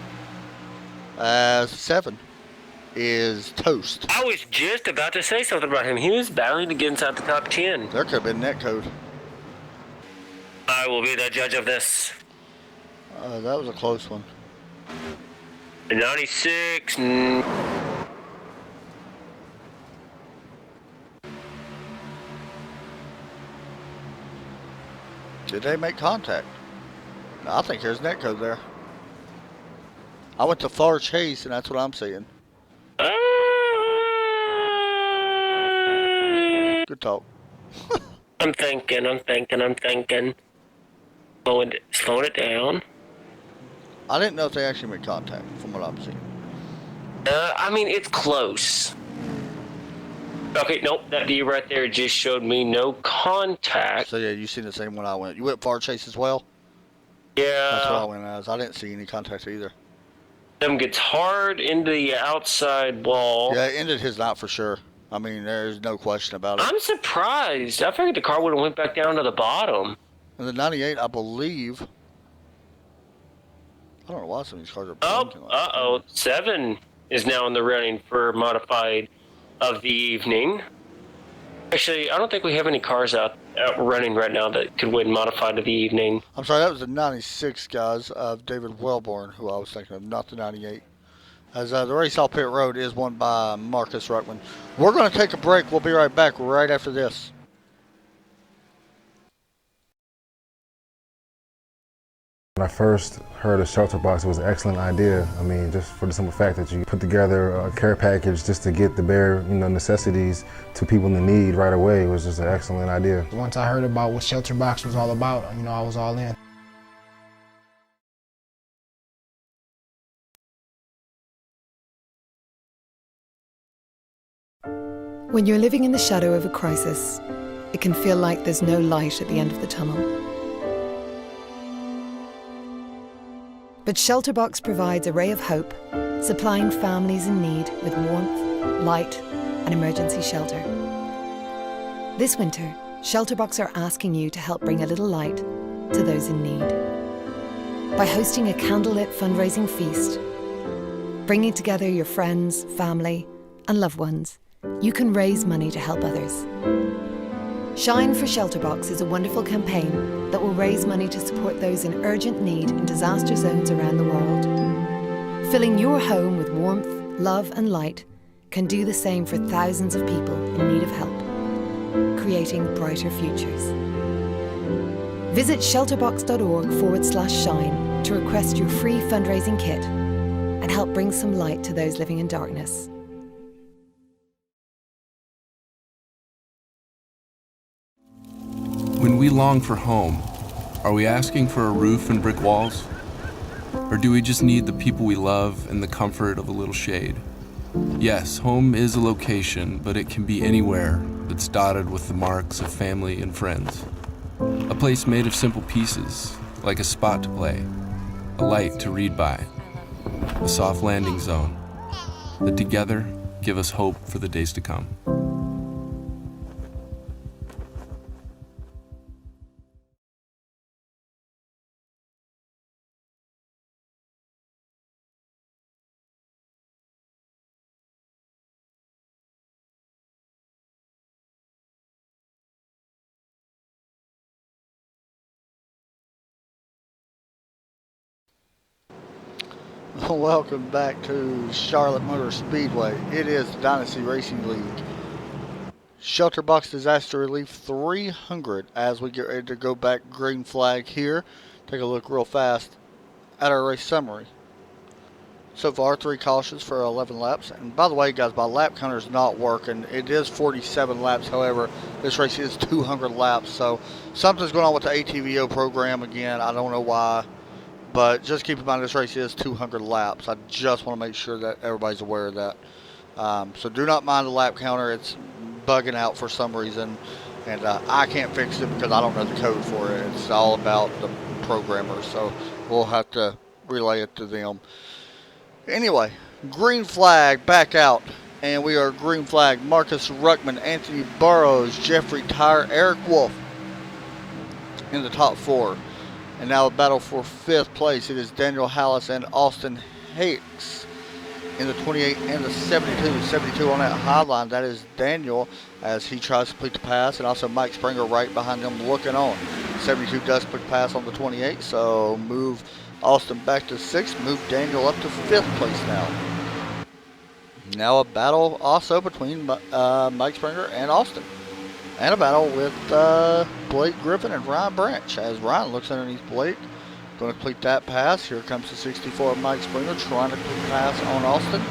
7 is toast. I was just about to say something about him. He was battling to get inside the top 10. There could have been net code. I will be the judge of this. That was a close one. 96. Did they make contact? No, I think there's net code there. I went to far chase, and that's what I'm seeing. Good talk. I'm thinking. Slowing it down. I didn't know if they actually made contact, from what I'm seeing. I mean, it's close. Okay, nope, that D right there just showed me no contact. So yeah, you seen the same one I went. You went far chase as well? Yeah. That's what I went as. I didn't see any contact either. Them gets hard into the outside wall. Yeah, it ended his night for sure. I mean, there's no question about it. I'm surprised. I figured the car would have went back down to the bottom. And the 98, I believe. I don't know why some of these cars are Oh, blinking like that. 7 is now in the running for modified of the evening. Actually, I don't think we have any cars out running right now that could win modified of the evening. I'm sorry, that was the 96, guys, of David Wellborn, who I was thinking of, not the 98. As the race off pit road is won by Marcus Ruckman. We're going to take a break. We'll be right back right after this. When I first heard of ShelterBox, it was an excellent idea. I mean, just for the simple fact that you put together a care package just to get the bare, necessities to people in need right away was just an excellent idea. Once I heard about what ShelterBox was all about, I was all in. When you're living in the shadow of a crisis, it can feel like there's no light at the end of the tunnel. But ShelterBox provides a ray of hope, supplying families in need with warmth, light, and emergency shelter. This winter, ShelterBox are asking you to help bring a little light to those in need. By hosting a candlelit fundraising feast, bringing together your friends, family, and loved ones, you can raise money to help others. Shine for ShelterBox is a wonderful campaign that will raise money to support those in urgent need in disaster zones around the world. Filling your home with warmth, love, and light can do the same for thousands of people in need of help, creating brighter futures. Visit shelterbox.org/shine to request your free fundraising kit and help bring some light to those living in darkness. When we long for home, are we asking for a roof and brick walls? Or do we just need the people we love and the comfort of a little shade? Yes, home is a location, but it can be anywhere that's dotted with the marks of family and friends. A place made of simple pieces, like a spot to play, a light to read by, a soft landing zone, that together give us hope for the days to come. Welcome back to Charlotte Motor Speedway. It is the Dynasty Racing League. ShelterBox Disaster Relief 300 as we get ready to go back green flag here. Take a look real fast at our race summary. So far, 3 cautions for 11 laps. And by the way, guys, my lap counter is not working. It is 47 laps. However, this race is 200 laps. So something's going on with the ATVO program again. I don't know why. But just keep in mind, this race is 200 laps. I just want to make sure that everybody's aware of that. So do not mind the lap counter. It's bugging out for some reason. And I can't fix it because I don't know the code for it. It's all about the programmers. So we'll have to relay it to them. Anyway, green flag back out. And we are green flag Marcus Ruckman, Anthony Burrows, Jeffrey Tyre, Eric Wolf in the top 4. And now a battle for 5th place. It is Daniel Hallis and Austin Hicks in the 28 and the 72. 72 on that high line. That is Daniel as he tries to complete the pass. And also Mike Springer right behind him looking on. 72 does complete the pass on the 28. So move Austin back to 6th. Move Daniel up to 5th place now. Now a battle also between Mike Springer and Austin. And a battle with Blake Griffin and Ryan Branch as Ryan looks underneath Blake. Going to complete that pass. Here comes the 64 Mike Springer trying to complete the pass on Austin.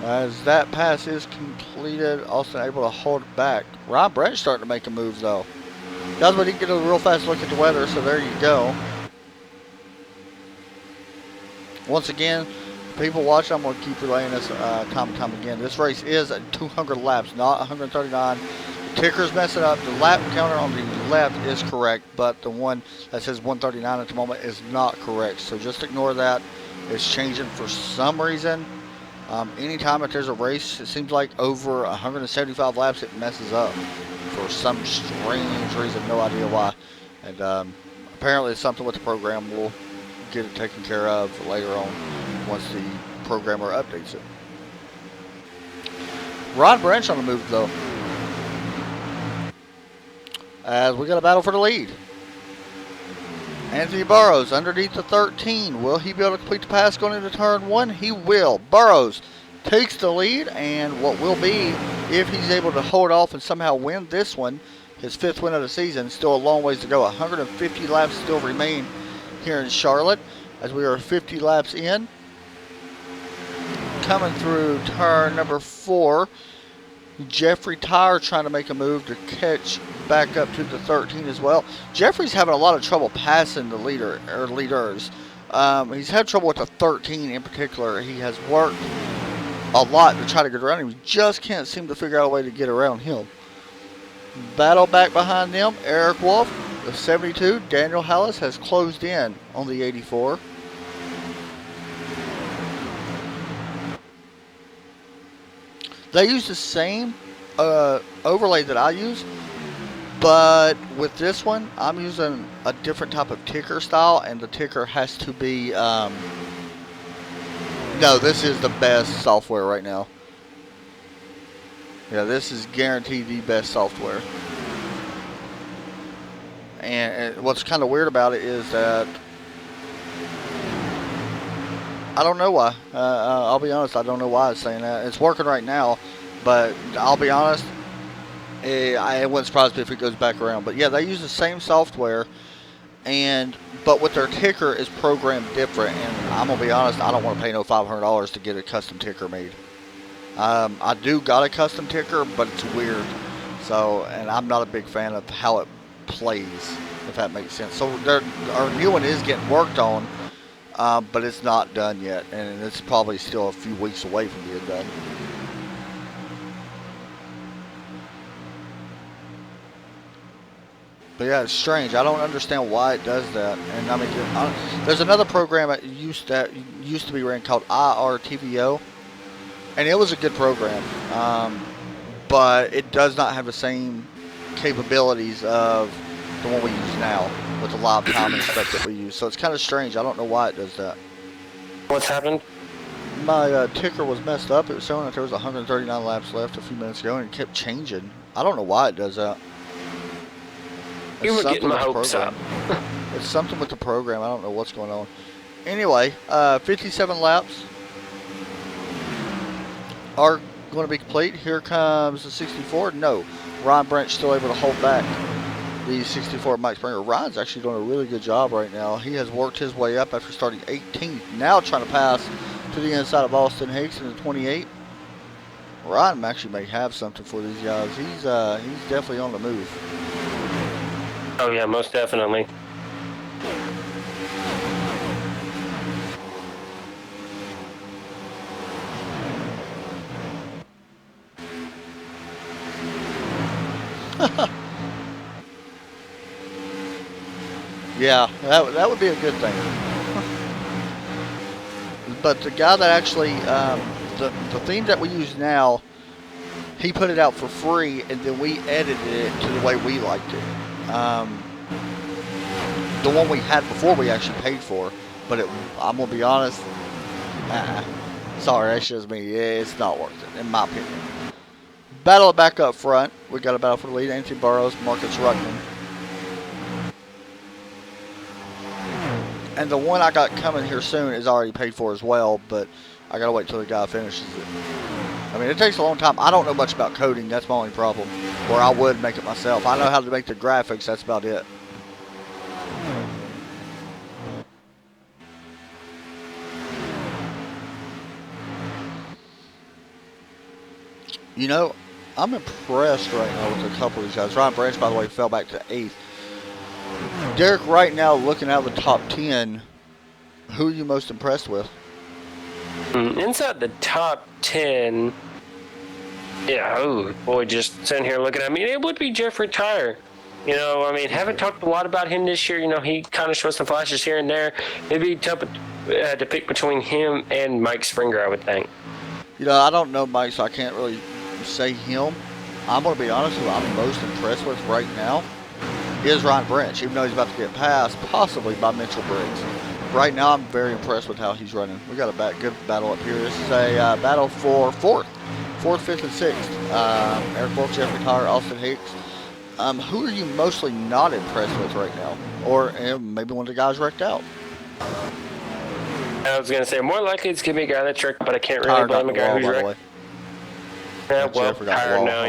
As that pass is completed, Austin able to hold it back. Ryan Branch starting to make a move though. Guys, we didn't get a real fast look at the weather, so there you go. Once again, people watching, I'm going to keep relaying this time and time again. This race is at 200 laps, not 139. The ticker's messing up. The lap counter on the left is correct, but the one that says 139 at the moment is not correct. So just ignore that. It's changing for some reason. Anytime that there's a race, it seems like over 175 laps, it messes up for some strange reason. No idea why. And apparently it's something with the program. We'll get it taken care of later on once the programmer updates it. Rod Branch on the move though, as we got a battle for the lead. Anthony Burrows underneath the 13. Will he be able to complete the pass going into turn 1? He will. Burrows takes the lead, and what will be, if he's able to hold off and somehow win this one, his 5th win of the season, still a long ways to go. 150 laps still remain here in Charlotte as we are 50 laps in. Coming through turn number 4, Jeffrey Tyre trying to make a move to catch back up to the 13 as well. Jeffrey's having a lot of trouble passing the leader or leaders. He's had trouble with the 13 in particular. He has worked a lot to try to get around him. He just can't seem to figure out a way to get around him. Battle back behind them. Eric Wolf, the 72. Daniel Hallis has closed in on the 84. They use the same overlay that I use, but with this one, I'm using a different type of ticker style, and the ticker has to be, no, this is the best software right now. Yeah, this is guaranteed the best software. And what's kind of weird about it is that I don't know why. I'll be honest, I don't know why it's saying that. It's working right now, but I'll be honest, it wouldn't surprise me if it goes back around. But yeah, they use the same software, but with their ticker is programmed different. And I'm gonna be honest, I don't want to pay no $500 to get a custom ticker made. I do got a custom ticker, but it's weird. So, and I'm not a big fan of how it plays, if that makes sense. So our new one is getting worked on. But it's not done yet, and it's probably still a few weeks away from being done. But yeah, it's strange. I don't understand why it does that. And I mean, there's another program that used to be ran called IRTVO, and it was a good program, but it does not have the same capabilities of the one we use now with the live time and stuff that we use. So it's kind of strange. I don't know why it does that. What's happened? My ticker was messed up. It was showing that there was 139 laps left a few minutes ago, and it kept changing. I don't know why it does that. You were It's getting my something with the hopes up. program. It's something with the program. I don't know what's going on. Anyway, 57 laps are going to be complete. Here comes the 64. No, Ryan Branch still able to hold back the 64 Mike Springer. Ryan's actually doing a really good job right now. He has worked his way up after starting 18th. Now trying to pass to the inside of Austin Hicks in the 28. Ryan actually may have something for these guys. He's definitely on the move. Oh yeah, most definitely. Yeah, that would be a good thing. But the guy that actually, the theme that we use now, he put it out for free, and then we edited it to the way we liked it. The one we had before we actually paid for, but I'm gonna be honest. Sorry, that's just me. It's not worth it, in my opinion. Battle it back up front. We got a battle for the lead. Anthony Burrows, Marcus Ruckman. And the one I got coming here soon is already paid for as well, but I gotta wait till the guy finishes it. I mean, it takes a long time. I don't know much about coding. That's my only problem. Or I would make it myself. I know how to make the graphics. That's about it. You know, I'm impressed right now with a couple of these guys. Ryan Branch, by the way, fell back to 8th. Derek, right now, looking at the top 10, who are you most impressed with? Inside the top 10, yeah, oh boy, just sitting here looking at me, it would be Jeffrey Tyre. You know, I mean, haven't talked a lot about him this year. You know, he kind of shows some flashes here and there. It'd be tough to pick between him and Mike Springer, I would think. You know, I don't know Mike, so I can't really say him. I'm going to be honest with you, I'm most impressed with right now is Ryan Branch, even though he's about to get passed, possibly by Mitchell Briggs. Right now, I'm very impressed with how he's running. We got a good battle up here. This is a battle for 4th, 5th, and 6th. Eric Wolf, Jeffrey Tyre, Austin Hicks. Who are you mostly not impressed with right now? Or maybe one of the guys wrecked out? I was going to say, more likely it's going to be a guy that's wrecked, but I can't really blame a guy who's wrecked. Yeah, well, Tyre, now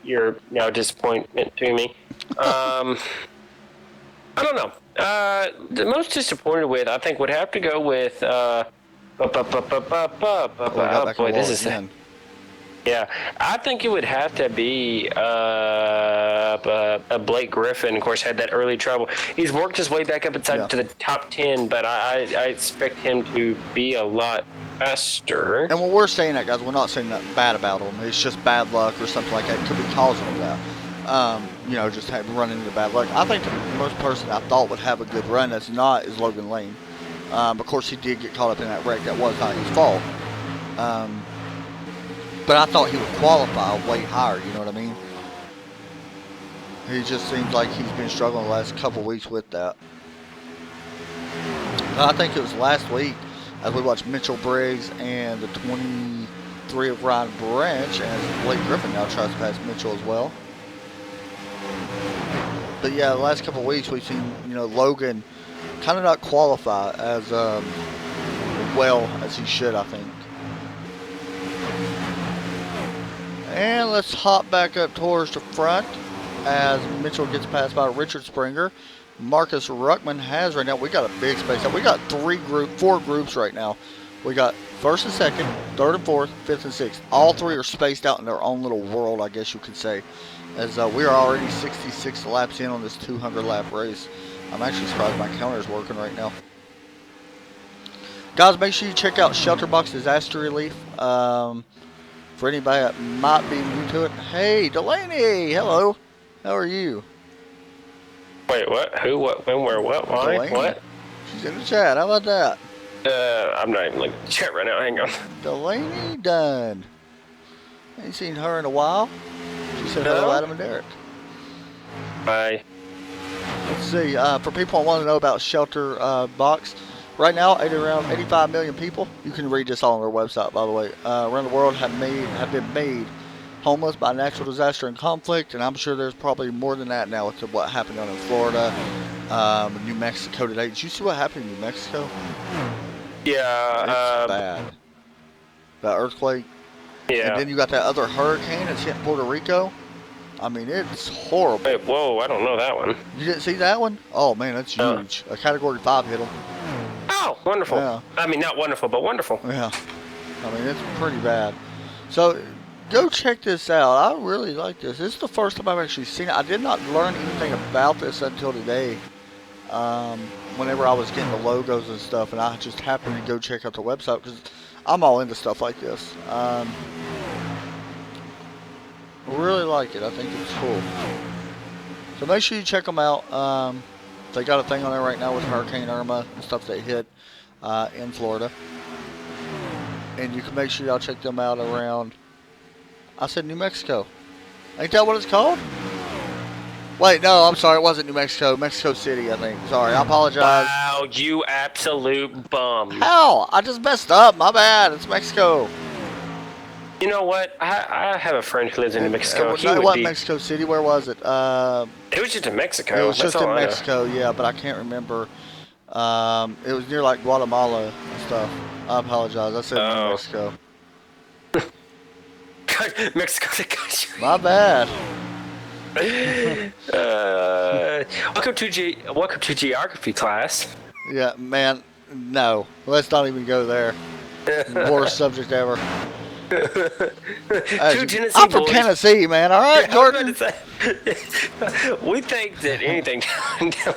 you're now disappointment to me. I don't know. The most disappointed with, I think, would have to go with. Oh boy, this is. Yeah, I think it would have to be Blake Griffin. Of course, had that early trouble. He's worked his way back up inside to the top 10, but I expect him to be a lot faster. And when we're saying that, guys, we're not saying nothing bad about him. It's just bad luck or something like that. It could be causing him that. You know, just running into bad luck. I think the most person I thought would have a good run that's not is Logan Lane. Of course, he did get caught up in that wreck. That was not his fault. But I thought he would qualify way higher, you know what I mean? He just seems like he's been struggling the last couple weeks with that. I think it was last week as we watched Mitchell Briggs and the 23 of Ryan Branch, and Blake Griffin now tries to pass Mitchell as well. But yeah, the last couple of weeks we've seen, you know, Logan kind of not qualify as well as he should, I think. And let's hop back up towards the front as Mitchell gets passed by Richard Springer. Marcus Ruckman has right now. We got a big space. We got 4 groups right now. We got 1st and 2nd, 3rd and 4th, 5th and 6th. All 3 are spaced out in their own little world, I guess you could say. As we are already 66 laps in on this 200 lap race. I'm actually surprised my counter is working right now. Guys, make sure you check out ShelterBox Disaster Relief. For anybody that might be new to it. Hey, Delaney! Hello. How are you? Wait, what? Who? What? When? Where? What? Why? Delaney. What? She's in the chat. How about that? I'm not even looking at the chat right now. Hang on. Delaney Dunn. Ain't seen her in a while. She said hello, Adam and Derek. Bye. Let's see. For people who want to know about ShelterBox, right now, around 85 million people. You can read this all on their website, by the way. Around the world have been made homeless by natural disaster and conflict, and I'm sure there's probably more than that now with what happened down in Florida New Mexico today. Did you see what happened in New Mexico? Yeah. It's bad. That earthquake. Yeah. And then you got that other hurricane that's hit Puerto Rico. I mean, it's horrible. Wait, whoa, I don't know that one. You didn't see that one? Oh, man, that's huge. A Category 5 hit them. Oh, wonderful. Yeah. I mean, not wonderful, but wonderful. Yeah. I mean, it's pretty bad. So, go check this out. I really like this. This is the first time I've actually seen it. I did not learn anything about this until today. Whenever I was getting the logos and stuff, and I just happened to go check out the website because I'm all into stuff like this. Really like it. I think it's cool. So make sure you check them out. They got a thing on there right now with Hurricane Irma and stuff that hit in Florida. And you can make sure y'all check them out around, I said New Mexico. Ain't that what it's called? Wait, no, I'm sorry. It wasn't New Mexico. Mexico City, I think. Sorry, I apologize. Wow, you absolute bum. How? I just messed up. My bad. It's Mexico. You know what? I have a friend who lives in Mexico. It wasn't Mexico City. Where was it? It was just in Mexico. It was That's just in all I know. Mexico, yeah, but I can't remember. It was near like Guatemala and stuff. I apologize. I said New Mexico. Mexico, the country. My bad. Welcome to geography class. Yeah, man. No, let's not even go there. Worst subject ever. I'm from Tennessee, man. All right, Jordan. We think that anything.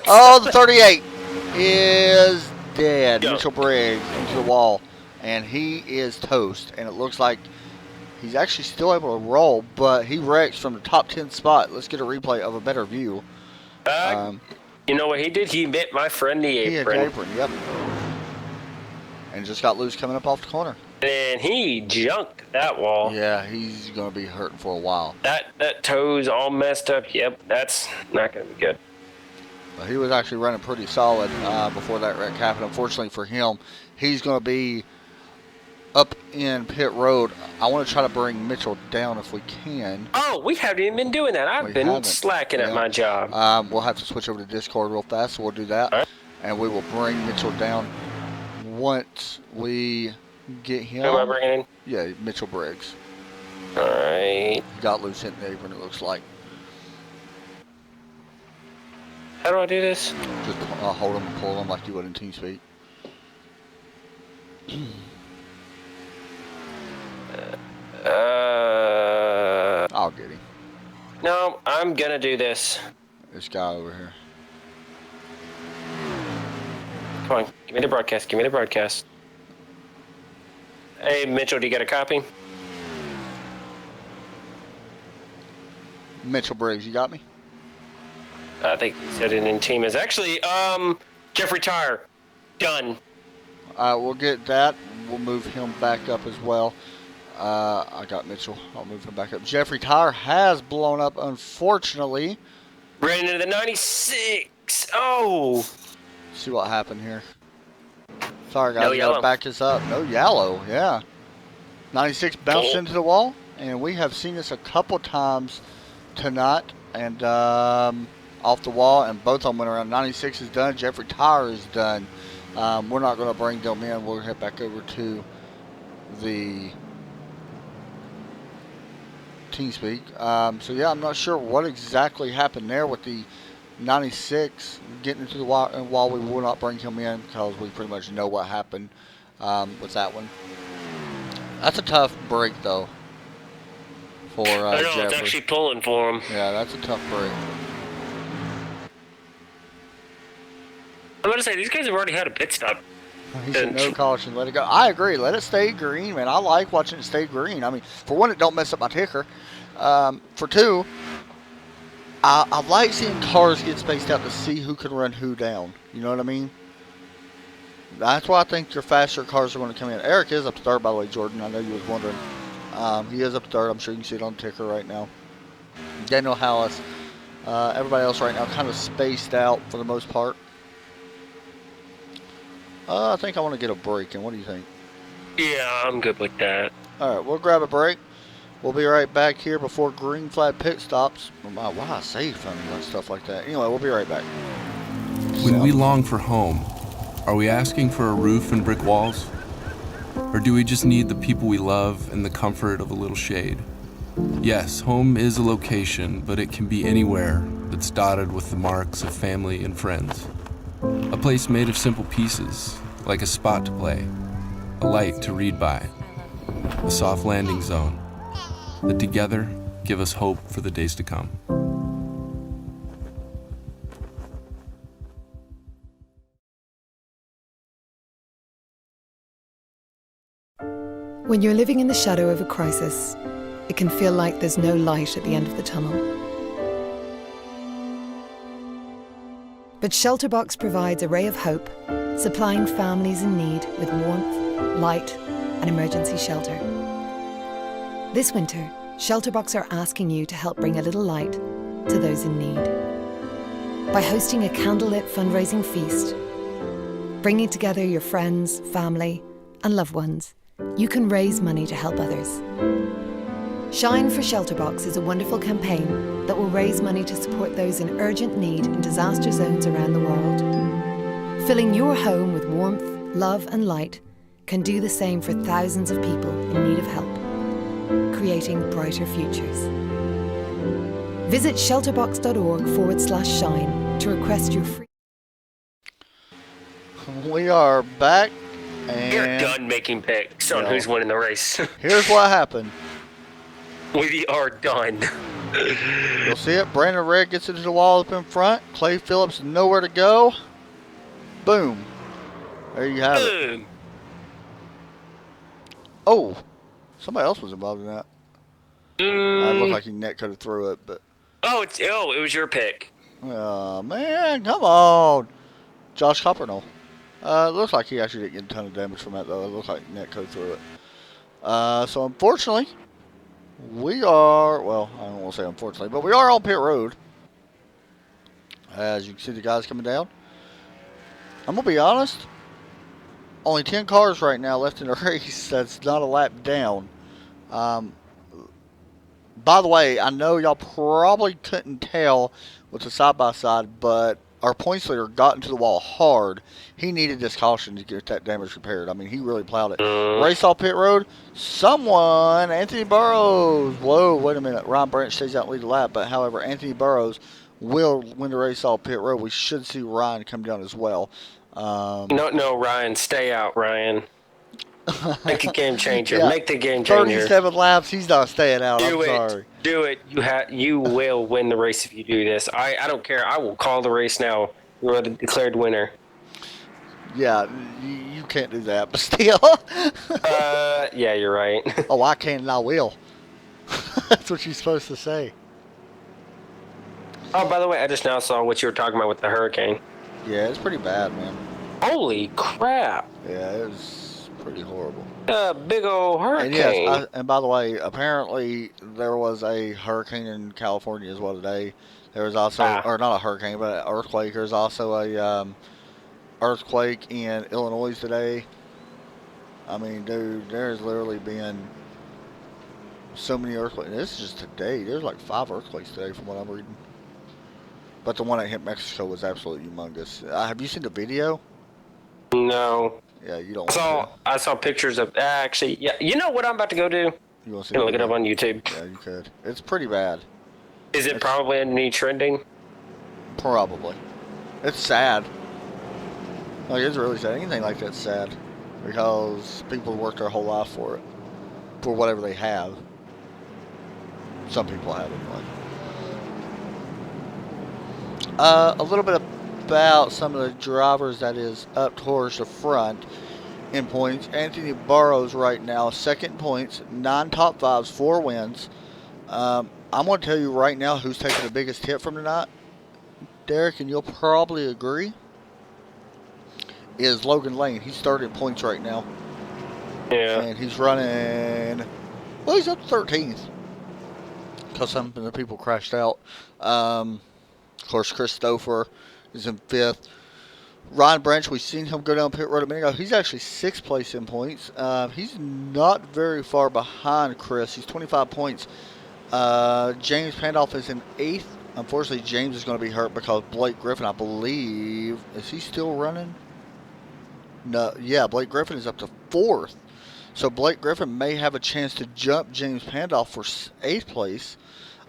Oh, the 38 is dead. Go. Mitchell Briggs into the wall, and he is toast. And it looks like he's actually still able to roll, but he wrecks from the top 10 spot. Let's get a replay of a better view. You know what he did? He bit my friend the apron. He had the apron, yep. And just got loose coming up off the corner. And he junked that wall. Yeah, he's going to be hurting for a while. That toe's all messed up. Yep, that's not going to be good. But he was actually running pretty solid before that wreck happened. Unfortunately for him, he's going to be up in pit road. I want to try to bring Mitchell down if we can. Oh, we haven't even been doing that. I've been slacking at my job. We'll have to switch over to Discord real fast, so we'll do that. All right. And we will bring Mitchell down once we get him. Who am I bringing in? Yeah, Mitchell Briggs. All right. He got loose hitting the apron, it looks like. How do I do this? Just hold him and pull him like you would in TeamSpeak. I'll get him. No, I'm gonna do this. This guy over here. Come on, give me the broadcast. Give me the broadcast. Hey, Mitchell, do you get a copy? Mitchell Briggs, you got me? I think he said it in team is actually Jeffrey Tire. Done. We'll get that. We'll move him back up as well. I got Mitchell. I'll move him back up. Jeffrey Tire has blown up, unfortunately. Ran into the 96. Oh. See what happened here. Sorry, guys. No We yellow. gotta back this up. No yellow. Yeah. 96 bounced into the wall, and we have seen this a couple times tonight. And off the wall, and both of them went around. 96 is done. Jeffrey Tire is done. We're not going to bring them in. We'll head back over to the TeamSpeak. So yeah, I'm not sure what exactly happened there with the 96 getting into the wall, and while we will not bring him in because we pretty much know what happened with that one. That's a tough break though for I know, Jeffrey. it's actually pulling for him. Yeah, that's a tough break. I'm going to say, these guys have already had a pit stop. He said no caution, let it go. I agree, let it stay green, man. I like watching it stay green. I mean, for one, it don't mess up my ticker. For two, I like seeing cars get spaced out to see who can run who down. You know what I mean? That's why I think your faster cars are going to come in. Eric is up to third, by the way, Jordan. I know you was wondering. He is up to third. I'm sure you can see it on the ticker right now. Daniel Hallis. Everybody else right now kind of spaced out for the most part. I think I want to get a break in. What do you think? Yeah, I'm good with that. All right, we'll grab a break. We'll be right back here before green flag pit stops. Why I say funny and stuff like that. Anyway, we'll be right back. When we long for home, are we asking for a roof and brick walls? Or do we just need the people we love and the comfort of a little shade? Yes, home is a location, but it can be anywhere that's dotted with the marks of family and friends. A place made of simple pieces, like a spot to play, a light to read by, a soft landing zone, that together give us hope for the days to come. When you're living in the shadow of a crisis, it can feel like there's no light at the end of the tunnel. But ShelterBox provides a ray of hope, supplying families in need with warmth, light, and emergency shelter. This winter, ShelterBox are asking you to help bring a little light to those in need. By hosting a candlelit fundraising feast, bringing together your friends, family, and loved ones, you can raise money to help others. Shine for ShelterBox is a wonderful campaign that will raise money to support those in urgent need in disaster zones around the world. Filling your home with warmth, love, and light can do the same for thousands of people in need of help, creating brighter futures. Visit shelterbox.org/shine to request your free. We are back. And You're done making picks on who's winning the race. Here's what happened. We are done. You'll see it. Brandon Red gets into the wall up in front. Clay Phillips nowhere to go. Boom. There you have it. Boom. Oh, somebody else was involved in that. It looked like he net coded through it, but. It was your pick. Oh man, come on, Josh Coppernell. It looks like he actually didn't get a ton of damage from that, though. It looks like net code through it. So, unfortunately, we are, well, I don't want to say unfortunately, but we are on pit road. As you can see the guys coming down. I'm going to be honest. Only 10 cars right now left in the race. That's not a lap down. By the way, I know y'all probably couldn't tell with the side-by-side, but our points leader got into the wall hard. He needed this caution to get that damage repaired. I mean, he really plowed it. Race off pit road. Someone, Anthony Burrows. Whoa, wait a minute. Ryan Branch stays out and lead the lap. But, however, Anthony Burrows will win the race off pit road. We should see Ryan come down as well. No, Ryan. Stay out, Ryan. Make a game changer. Yeah. Make the game changer. 37 laps. He's not staying out. Sorry. Do it. You will win the race if you do this. I don't care. I will call the race now. You are the declared winner. Yeah, you can't do that, but still. Yeah, you're right. Oh, I can and I will. That's what you're supposed to say. Oh, by the way, I just now saw what you were talking about with the hurricane. Yeah, it's pretty bad, man. Holy crap. Yeah, it was pretty horrible. Big old hurricane. And yes, and by the way, apparently there was a hurricane in California as well today. There was also, or not a hurricane, but an earthquake. There's also a earthquake in Illinois today. I mean, dude, there's literally been so many earthquakes. This is just today. There's like 5 earthquakes today from what I'm reading. But the one that hit Mexico was absolutely humongous. Have you seen the video? No. Yeah, you don't. I saw pictures of actually. Yeah, you know what I'm about to go do? You want to look it up on YouTube? Yeah, you could. It's pretty bad. Is it probably any trending? Probably. It's sad. Like, it's really sad. Anything like that's sad because people work their whole life for it, for whatever they have. Some people have anyway. A little bit about some of the drivers that is up towards the front in points. Anthony Burrows right now, second in points, 9 top 5s, 4 wins. I'm going to tell you right now who's taking the biggest hit from tonight. Derek, and you'll probably agree, is Logan Lane. He's third in points right now. Yeah. And he's running, well, he's up 13th. Because some of the people crashed out. Of course, Chris Stouffer is in 5th. Ryan Branch, we've seen him go down pit road a minute ago. He's actually 6th place in points. He's not very far behind Chris. He's 25 points. James Pandolf is in 8th Unfortunately, James is going to be hurt because Blake Griffin, I believe, is he still running? No, yeah, Blake Griffin is up to 4th. So Blake Griffin may have a chance to jump James Pandoff for 8th place.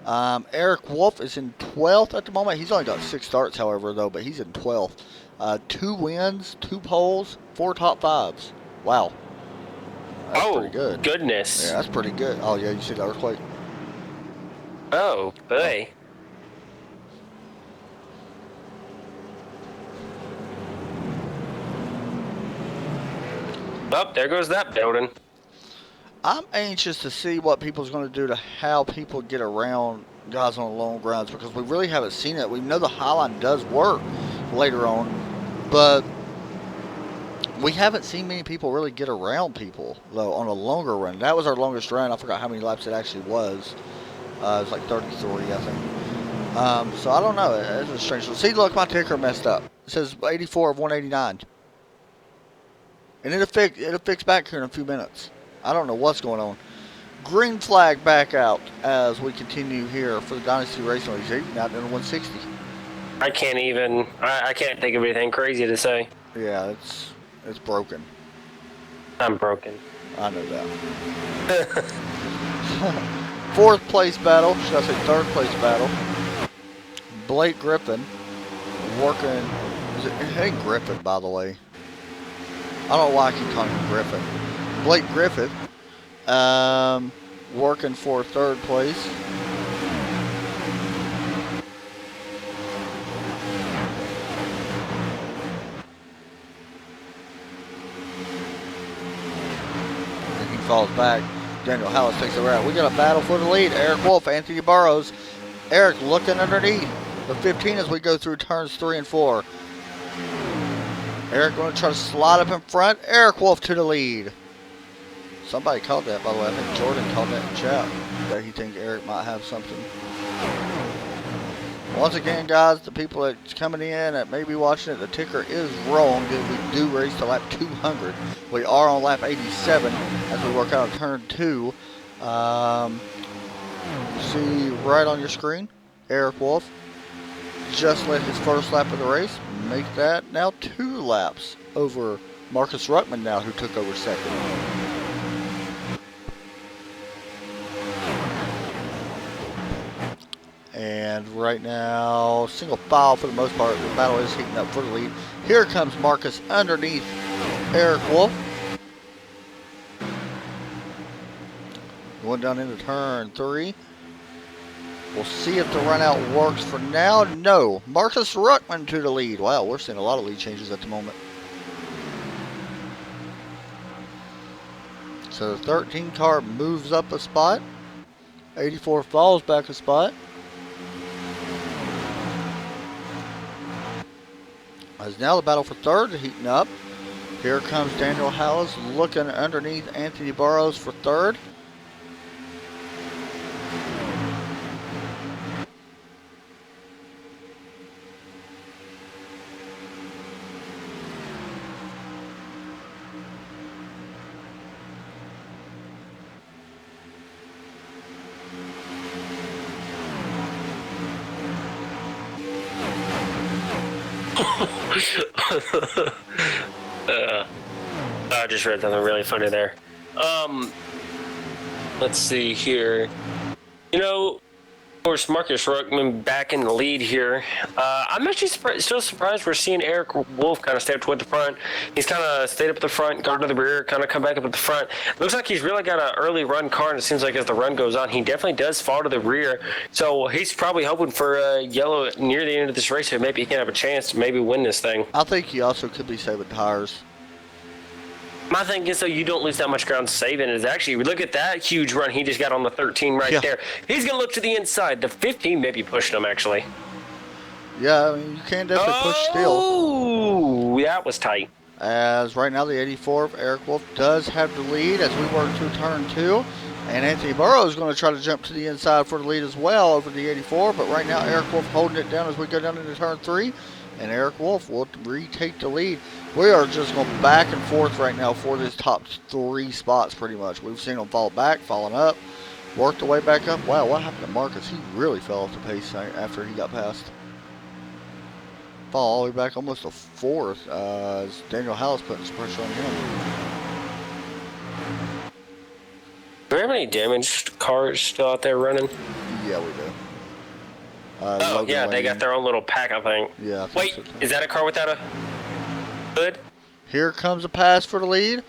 Eric Wolf is in 12th at the moment. He's only got 6 starts, however, though, but he's in 12th. 2 wins, 2 poles, 4 top 5s. Wow. That's pretty good. Goodness. Yeah, that's pretty good. Oh, yeah, you see the earthquake? Oh, boy. Oh, there goes that building. I'm anxious to see what people's going to do to how people get around guys on the long grounds because we really haven't seen it. We know the highline does work later on, but we haven't seen many people really get around people, though, on a longer run. That was our longest run. I forgot how many laps it actually was. It was like 33, I think. So I don't know. It's a strange one. See, look, my ticker messed up. It says 84 of 189. And it'll fix back here in a few minutes. I don't know what's going on. Green flag back out as we continue here for the Dynasty Racing League. Out in the 160. I can't even. I can't think of anything crazy to say. Yeah, it's broken. I'm broken. I know that. 4th place battle. Should I say 3rd place battle? Blake Griffin working. It ain't Griffin, by the way. I don't know why I keep calling him Griffin. Blake Griffith, working for 3rd place. And he falls back. Daniel Hallis takes the route. We got a battle for the lead. Eric Wolf, Anthony Burrows. Eric looking underneath the 15 as we go through turns 3 and 4. Eric going to try to slide up in front. Eric Wolf to the lead. Somebody called that, by the way. I think Jordan called that in chat, that he thinks Eric might have something. Once again, guys, the people that's coming in that may be watching it, the ticker is wrong. We do race to lap 200. We are on lap 87 as we work out of turn 2. See right on your screen, Eric Wolf just led his first lap of the race. Make that now 2 laps over Marcus Ruckman now, who took over 2nd. And right now, single file for the most part. The battle is heating up for the lead. Here comes Marcus underneath Eric Wolf. Going down into turn 3. We'll see if the run out works for now. No. Marcus Ruckman to the lead. Wow, we're seeing a lot of lead changes at the moment. So the 13 car moves up a spot. 84 falls back a spot. As now the battle for 3rd is heating up. Here comes Daniel Hallis looking underneath Anthony Burrows for 3rd. I just read something really funny there. Let's see here. You know, of course, Marcus Ruckman back in the lead here. I'm actually still surprised we're seeing Eric Wolf kind of stay up toward the front. He's kind of stayed up at the front, gone to the rear, kind of come back up at the front. Looks like he's really got an early run car, and it seems like as the run goes on, he definitely does fall to the rear. So he's probably hoping for yellow near the end of this race, so maybe he can have a chance to maybe win this thing. I think he also could be saving tires. My thing is, though, you don't lose that much ground saving. Is actually, look at that huge run he just got on the 13 right there. He's going to look to the inside. The 15 may be pushing him, actually. Yeah, I mean, you can definitely push still. Oh, that was tight. As right now the 84 of Eric Wolf does have the lead as we work through turn 2. And Anthony Burrows is going to try to jump to the inside for the lead as well over the 84. But right now Eric Wolf holding it down as we go down into turn 3. And Eric Wolf will retake the lead. We are just going back and forth right now for this top 3 spots pretty much. We've seen them fall back, falling up. Worked the way back up. Wow, what happened to Marcus? He really fell off the pace after he got past. Fall all the way back almost to fourth. As Daniel House putting some pressure on him. Do we have any damaged cars still out there running? Yeah, we do. Oh, Logan yeah, they Lane. got their own little pack, I think. Yeah. I think Wait, so. is that a car without a hood? Here comes a pass for the lead.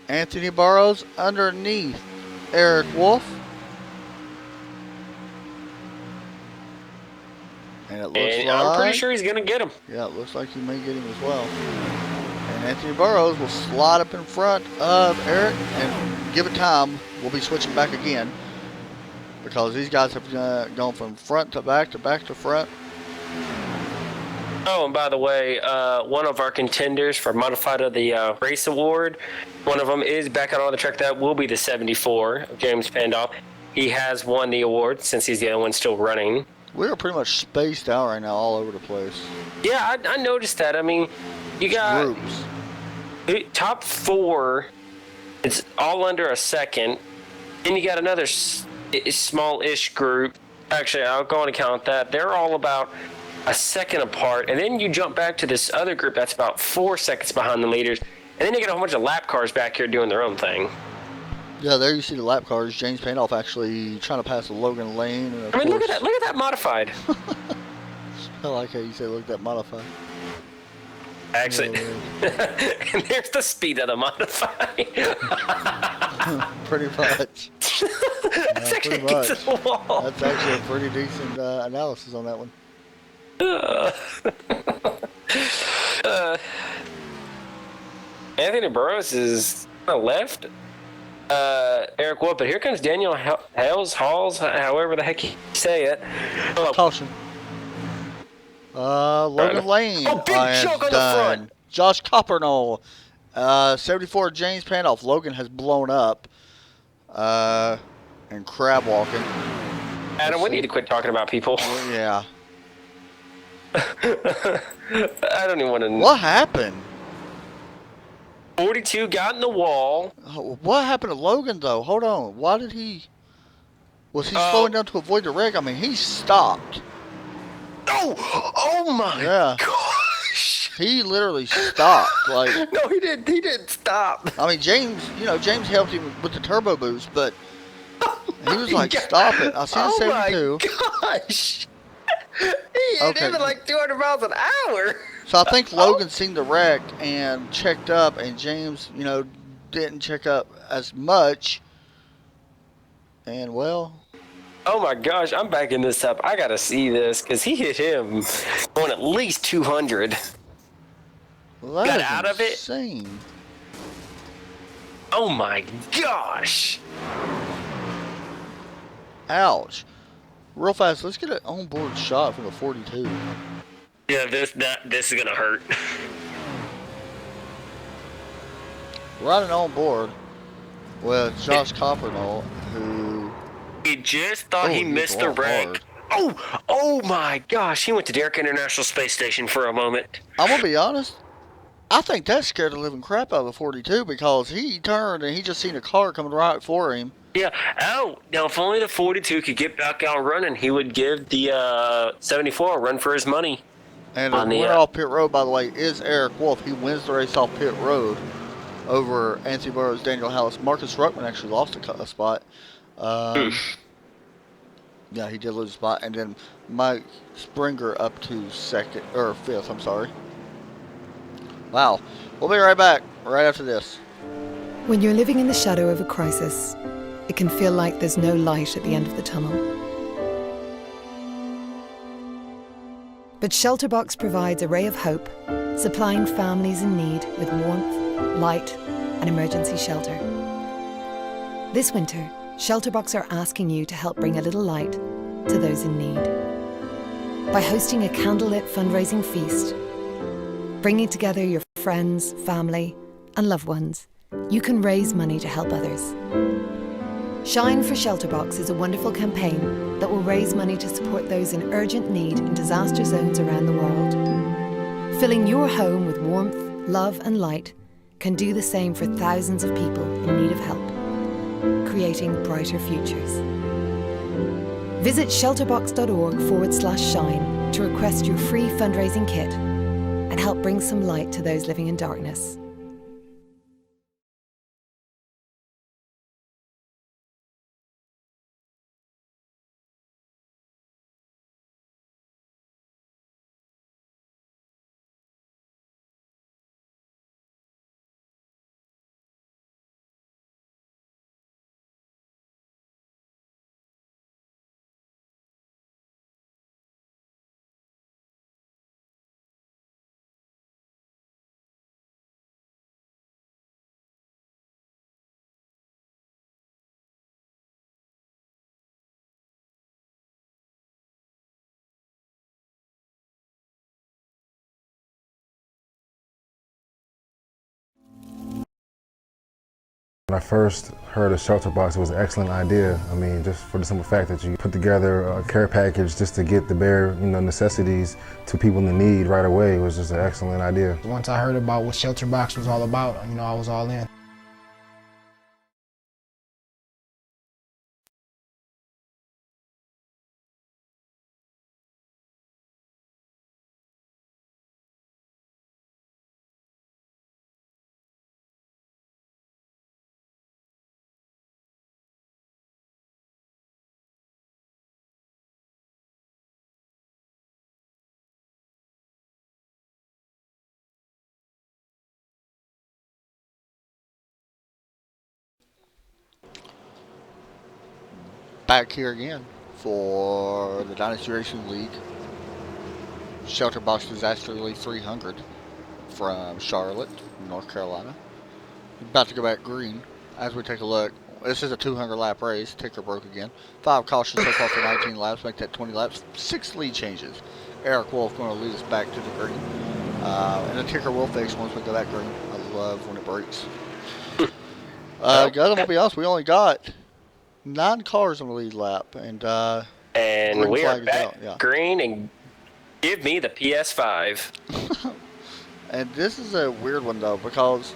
Anthony Burrows underneath Eric Wolf. And it looks And like... I'm pretty sure he's going to get him. Yeah, it looks like he may get him as well. And Anthony Burrows will slide up in front of Eric, and give it time, we'll be switching back again. Because these guys have gone from front to back to front. Oh, and by the way, one of our contenders for Modified of the Race Award, one of them is back out on the track. That will be the 74 of James Pandolf. He has won the award since he's the only one still running. We are pretty much spaced out right now all over the place. Yeah, I noticed that. I mean, you got Groups. top 4, it's all under a second. Then you got another small-ish group. Actually, I'll go on and count that. They're all about a second apart. And then you jump back to this other group that's about 4 seconds behind the leaders. And then you got a whole bunch of lap cars back here doing their own thing. Yeah, there you see the lap cars. James Pandolf actually trying to pass the Logan Lane. And I mean, look at that modified. I like how you say look at that modified. Actually, and there's the speed of the modified. Pretty much. That's actually pretty much. against the wall. That's actually a pretty decent analysis on that one. Anthony Burrows is left. Eric Wood, but here comes Daniel Halls, however the heck you say it. Oh, Caution. Logan Lane. Oh, big is choke on the done. front. Josh Coppernall. 74 James Pandolf. Logan has blown up. And crab walking. Adam, we need to quit talking about people. Yeah. I don't even want to know. What happened? 42 got in the wall. What happened to Logan, though? Hold on. Why did he... Was he slowing down to avoid the wreck? I mean, he stopped. Oh my Yeah. gosh. He literally stopped. Like, No, he didn't stop. I mean, James helped him with the turbo boost, but he was like, stop it. I see the 72. Oh my gosh. He hit him at like 200 miles an hour. So I think Logan seen the wreck and checked up, and James, didn't check up as much. And, well... Oh my gosh, I'm backing this up. I gotta see this, because he hit him going at least 200. Well, Got out of it? insane. Oh my gosh. Ouch. Real fast, let's get an onboard shot from the 42. Yeah, this is gonna hurt. Riding on board with Josh Coppernall, who... He just thought he missed the going wreck. hard. Oh my gosh, he went to Derrick International Space Station for a moment. I'm going to be honest. I think that scared the living crap out of the 42 because he turned and he just seen a car coming right for him. Yeah. Oh, now if only the 42 could get back out running, he would give the 74 a run for his money. And the On the, winner off pit road, by the way, is Eric Wolf. He wins the race off pit road over Anthony Burrows, Daniel Hallis. Marcus Ruckman actually lost a spot. Yeah, he did lose a spot. And then Mike Springer up to fifth, I'm sorry. Wow. We'll be right back right after this. When you're living in the shadow of a crisis, it can feel like there's no light at the end of the tunnel. But ShelterBox provides a ray of hope, supplying families in need with warmth, light, and emergency shelter. This winter, ShelterBox are asking you to help bring a little light to those in need. By hosting a candlelit fundraising feast, bringing together your friends, family, and loved ones, you can raise money to help others. Shine for ShelterBox is a wonderful campaign that will raise money to support those in urgent need in disaster zones around the world. Filling your home with warmth, love, and light can do the same for thousands of people in need of help. creating brighter futures. Visit shelterbox.org/shine to request your free fundraising kit and help bring some light to those living in darkness. When I first heard of ShelterBox, it was an excellent idea. I mean, just for the simple fact that you put together a care package just to get the bare, necessities to people in need right away was just an excellent idea. Once I heard about what ShelterBox was all about, I was all in. Back here again for the Dynasty Racing League ShelterBox Disaster Relief 300 from Charlotte, North Carolina. About to go back green as we take a look. This is a 200 lap race. Ticker broke again. 5 cautions so far for 19 laps. Make that 20 laps. 6 lead changes. Eric Wolf going to lead us back to the green. And the ticker will fix once we go back green. I love when it breaks. Guys, I'm going to be honest. We only got 9 cars on the lead lap, and we are back out, yeah. green, and give me the PS5. And this is a weird one though, because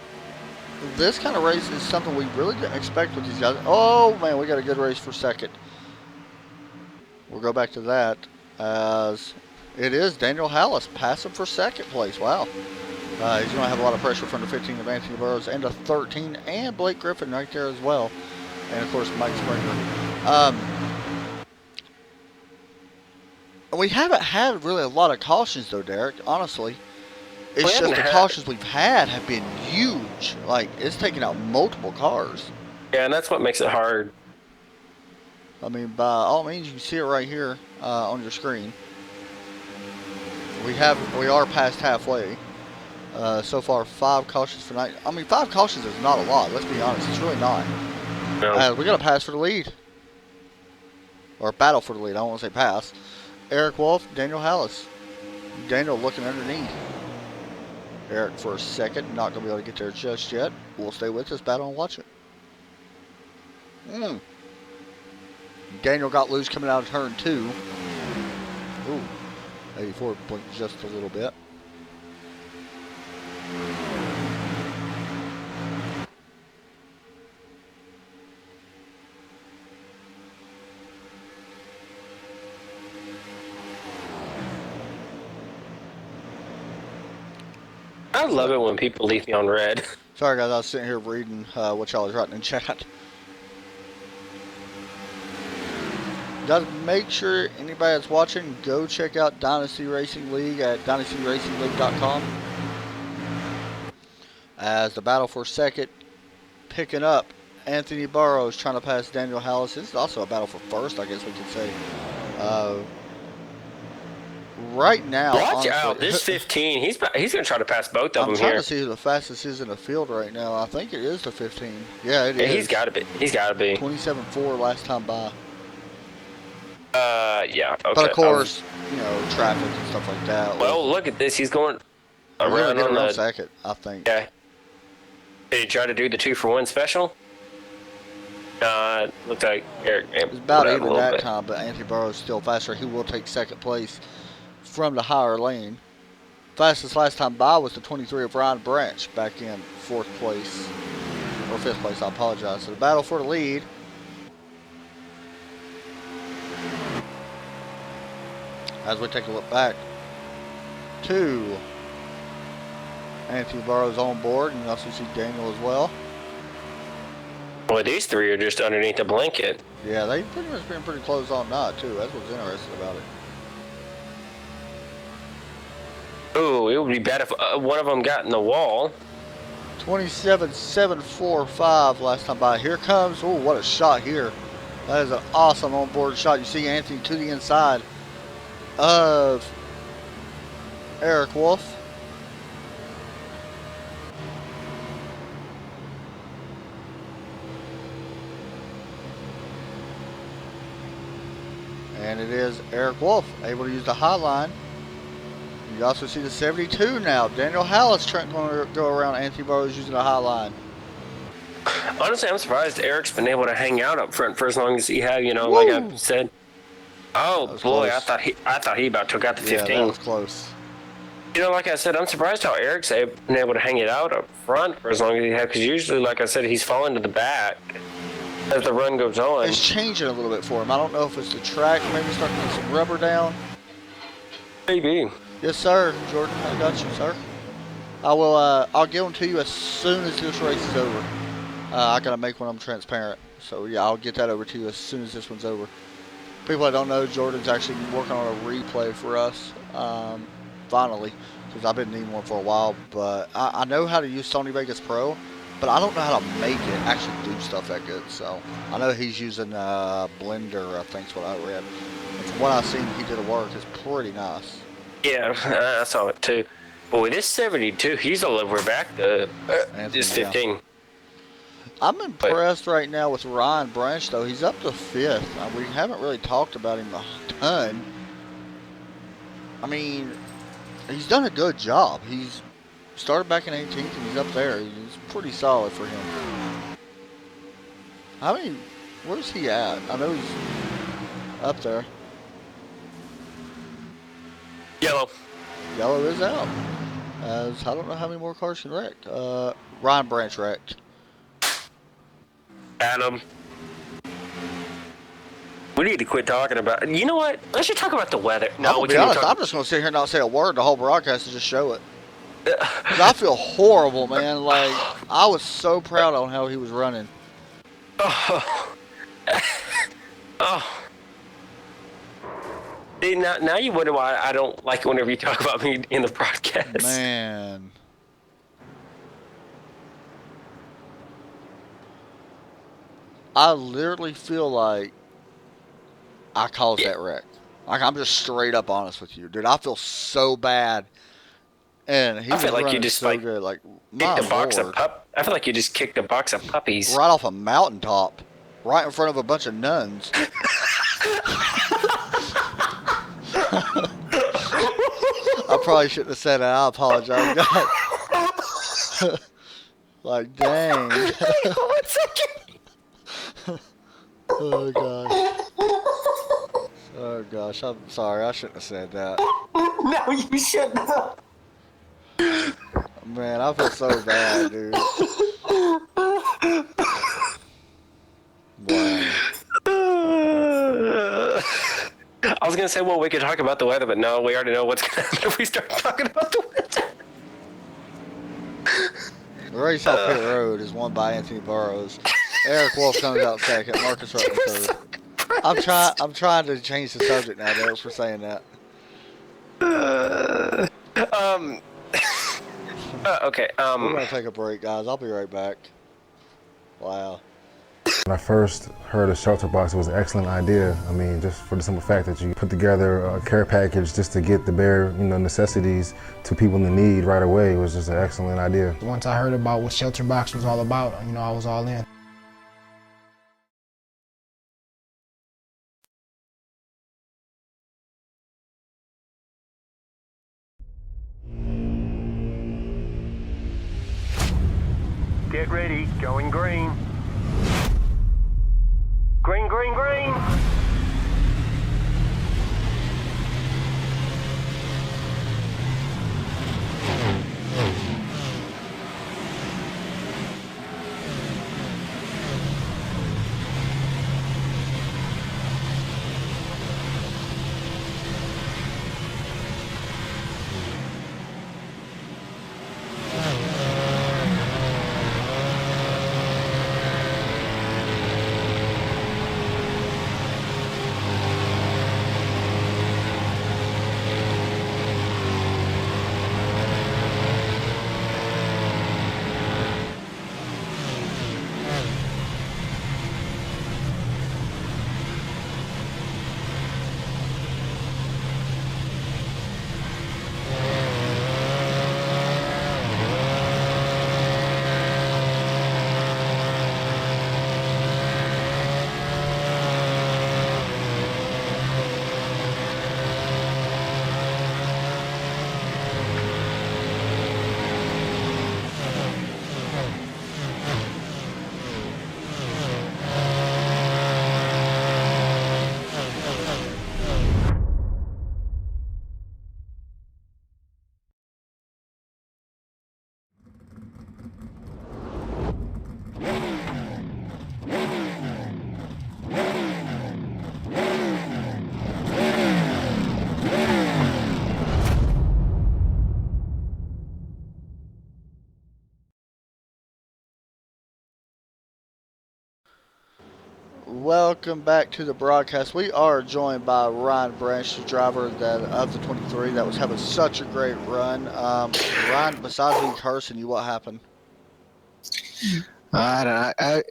this kind of race is something we really didn't expect with these guys. Oh man, we got a good race for second. We'll go back to that as it is Daniel Hallis passing for second place. Wow. He's going to have a lot of pressure from the 15 of Anthony Burroughs and the 13 and Blake Griffin right there as well. And of course, Mike Springer. We haven't had really a lot of cautions though, Derek. Honestly, it's just the cautions we've had have been huge. Like it's taking out multiple cars. Yeah, and that's what makes it hard. I mean, by all means, you can see it right here on your screen. We are past halfway. So far, 5 cautions for night. I mean, 5 cautions is not a lot. Let's be honest, it's really not. No. We got to pass for the lead. Or battle for the lead. I don't want to say pass. Eric Wolf, Daniel Hallis. Daniel looking underneath. Eric for a second. Not going to be able to get there just yet. We'll stay with us, battle, and watch it. Daniel got loose coming out of turn 2. Ooh. 84 blinked just a little bit. I love it when people leave me on red. Sorry guys, I was sitting here reading what y'all was writing in chat. Guys, make sure anybody that's watching, go check out Dynasty Racing League at dynastyRacingLeague.com. As the battle for second picking up, Anthony Burroughs trying to pass Daniel Hallis. This is also a battle for first, I guess we could say. Right now, watch honestly, out! This 15, he's going to try to pass both of them I'm trying here. to see who the fastest is in the field right now. I think it is the 15. Yeah, it is. He's got to be. He's got to be. 27.4 last time by. Yeah. Okay. But of course, traffic and stuff like that. Well, look at this. He's going around on the second, I think. Yeah. Did he try to do the 2-for-1 special? Looked like Eric. It's about even that time, but Anthony Burroughs still faster. He will take second place from the higher lane. Fastest last time by was the 23 of Ryan Branch back in 4th place. or 5th place, I apologize. So the battle for the lead. As we take a look back to Anthony Burrows on board, and you also see Daniel as well. Well, these three are just underneath the blanket. Yeah, they pretty much been pretty close on night too. That's what's interesting about it. Ooh, it would be bad if one of them got in the wall. 27.745 last time by. Here comes, oh, what a shot here. That is an awesome onboard shot. You see Anthony to the inside of Eric Wolf. And it is Eric Wolf able to use the high line. You also see the 72 now. Daniel Hallis going to go around Anthony Burrows using the high line. Honestly, I'm surprised Eric's been able to hang out up front for as long as he had. You know, Woo! like I said. Oh boy, close. I thought he about took out the 15. Yeah, that was close. You know, like I said, I'm surprised how Eric's been able to hang it out up front for as long as he had. Because usually, like I said, he's falling to the back as the run goes on. It's changing a little bit for him. I don't know if it's the track, maybe starting to put some rubber down. Maybe. Yes, sir, Jordan. I got you, sir. I will. I'll give them to you as soon as this race is over. I gotta make one of them transparent. So yeah, I'll get that over to you as soon as this one's over. People that don't know, Jordan's actually working on a replay for us. Finally, because I've been needing one for a while. But I know how to use Sony Vegas Pro, but I don't know how to make it actually do stuff that good. So I know he's using Blender, I think's what I read. And from what I've seen, he did the work. It's pretty nice. Yeah, I saw it too. Boy, this 72, he's a little way back to this 15. I'm impressed right now with Ryan Branch, though. He's up to 5th. We haven't really talked about him a ton. I mean, he's done a good job. He's started back in 18th, and he's up there. He's pretty solid for him. Where's he at? I know he's up there. Yellow. Yellow is out. As I don't know how many more cars can wreck. Ryan Branch wrecked. Adam. We need to quit talking about. You know what? Let's just talk about the weather. No, to be honest, I'm just gonna sit here and not say a word the whole broadcast and just show it. 'Cause I feel horrible, man. Like I was so proud on how he was running. Oh. See, now you wonder why I don't like it whenever you talk about me in the broadcast. Man. I literally feel like I caused that wreck. Like I'm just straight up honest with you, dude. I feel so bad, and he was running so good. Like my Lord. I feel like you just kicked a box of puppies right off a mountaintop, right in front of a bunch of nuns. I probably shouldn't have said that. I apologize, God. Like dang. One second. Oh gosh. Oh gosh, I'm sorry. I shouldn't have said that. No, you shouldn't have. Man, I feel so bad, dude. Wow. I was gonna say, well, we could talk about the weather, but no, we already know what's gonna happen if we start talking about the weather. The race off pit road is won by Anthony Burrows. Eric Wolf comes out second. Marcus Rutten third. I'm trying to change the subject now, Derek, for saying that. Okay. We're gonna take a break, guys. I'll be right back. Wow. When I first heard of ShelterBox, it was an excellent idea. I mean, just for the simple fact that you put together a care package just to get the bare, necessities to people in need right away was just an excellent idea. Once I heard about what ShelterBox was all about, I was all in. Get ready, going green. Green, green, green. Welcome back to the broadcast. We are joined by Ryan Branch, the driver of the 23 that was having such a great run. Ryan, besides me cursing you, what happened? I don't know.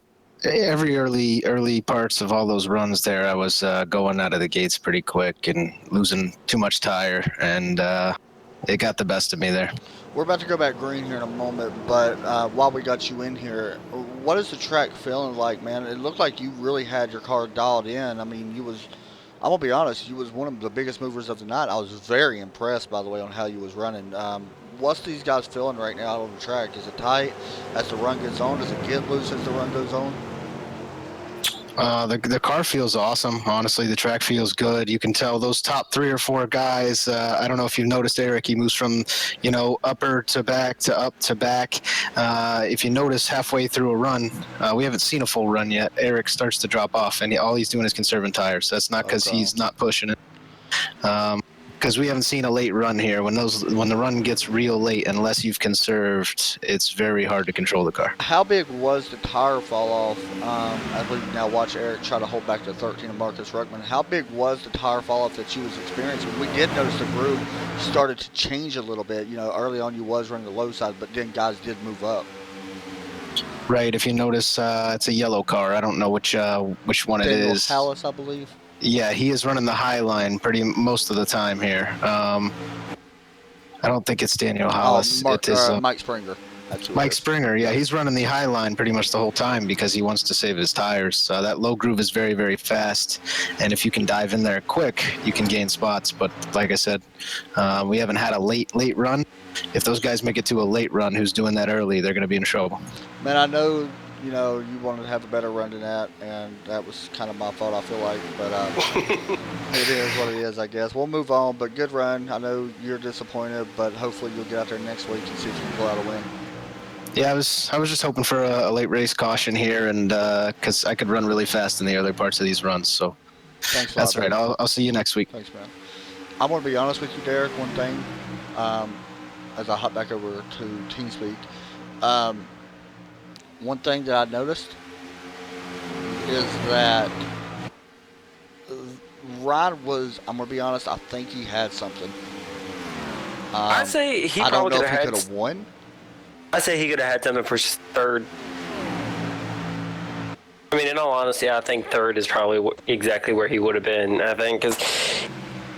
Every early parts of all those runs there, I was going out of the gates pretty quick and losing too much tire, and it got the best of me there. We're about to go back green here in a moment, but while we got you in here, what is the track feeling like, man? It looked like you really had your car dialed in. I mean, I'm going to be honest, you was one of the biggest movers of the night. I was very impressed, by the way, on how you was running. What's these guys feeling right now out on the track? Is it tight as the run gets on? Does it get loose as the run goes on? The car feels awesome. Honestly, the track feels good. You can tell those top 3 or 4 guys. I don't know if you've noticed Eric. He moves from, upper to back to up to back. If you notice halfway through a run, we haven't seen a full run yet. Eric starts to drop off, and all he's doing is conserving tires. That's not because he's not pushing it. Because we haven't seen a late run here. When the run gets real late, unless you've conserved, it's very hard to control the car. How big was the tire fall off? As we now watch Eric try to hold back to 13 of Marcus Ruckman. How big was the tire fall off that you was experiencing? We did notice the groove started to change a little bit. Early on you was running the low side, but then guys did move up. Right. If you notice, it's a yellow car. I don't know which one it Daniel is. Hallis, I believe. Yeah, he is running the high line most of the time here. I don't think it's Daniel Hollis. It is Mike Springer. Mike Springer, yeah, he's running the high line pretty much the whole time because he wants to save his tires. That low groove is very, very fast, and if you can dive in there quick, you can gain spots. But like I said, we haven't had a late run. If those guys make it to a late run who's doing that early, they're going to be in trouble. Man, I know you wanted to have a better run than that, and that was kind of my fault, I feel like. But it is what it is, I guess. We'll move on, but good run. I know you're disappointed, but hopefully you'll get out there next week and see if you can pull out a win. Yeah, I was just hoping for a late race caution here, and because I could run really fast in the early parts of these runs. So thanks a lot, that's right. I'll see you next week. Thanks, man. I'm going to be honest with you, Derek. One thing, as I hop back over to TeamSpeak, one thing that I noticed is that Ryan was, I'm going to be honest, I think he had something. I'd say he I don't probably know if he could could have won. I'd say he could have had something for third. I mean, in all honesty, I think third is probably exactly where he would have been. I think because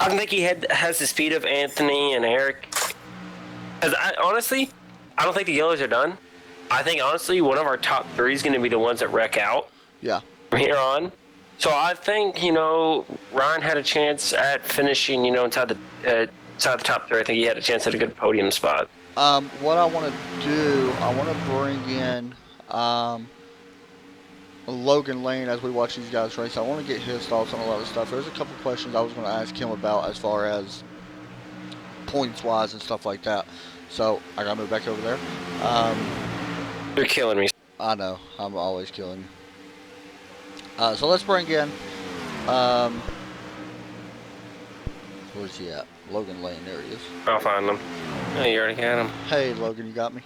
I don't think he has the speed of Anthony and Eric. Because I don't think the yellows are done. I think honestly, one of our top 3 is going to be the ones that wreck out. Yeah. From here on. So I think Ryan had a chance at finishing inside the top 3. I think he had a chance at a good podium spot. What I want to do, I want to bring in Logan Lane as we watch these guys race. I want to get his thoughts on a lot of stuff. There's a couple questions I was going to ask him about as far as points-wise and stuff like that. So I got to move back over there. You're killing me. I know. I'm always killing you. So let's bring in where's he at? Logan Lane. There he is. I'll find him. Oh, you already got him. Hey, Logan, you got me?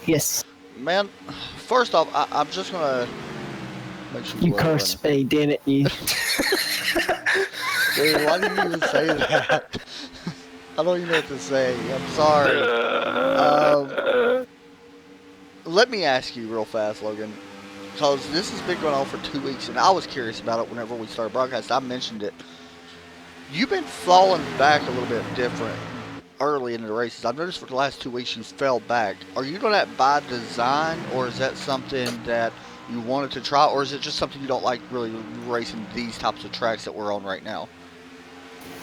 Yes. Man, first off, I'm just going to make sure you cursed me, didn't you? Dude, why did you even say that? I don't even know what to say. I'm sorry. Let me ask you real fast, Logan, because this has been going on for 2 weeks, and I was curious about it whenever we started broadcast. I mentioned it. You've been falling back a little bit different early in the races. I've noticed for the last 2 weeks you fell back. Are you doing that by design, or is that something that you wanted to try, or is it just something you don't like really racing these types of tracks that we're on right now?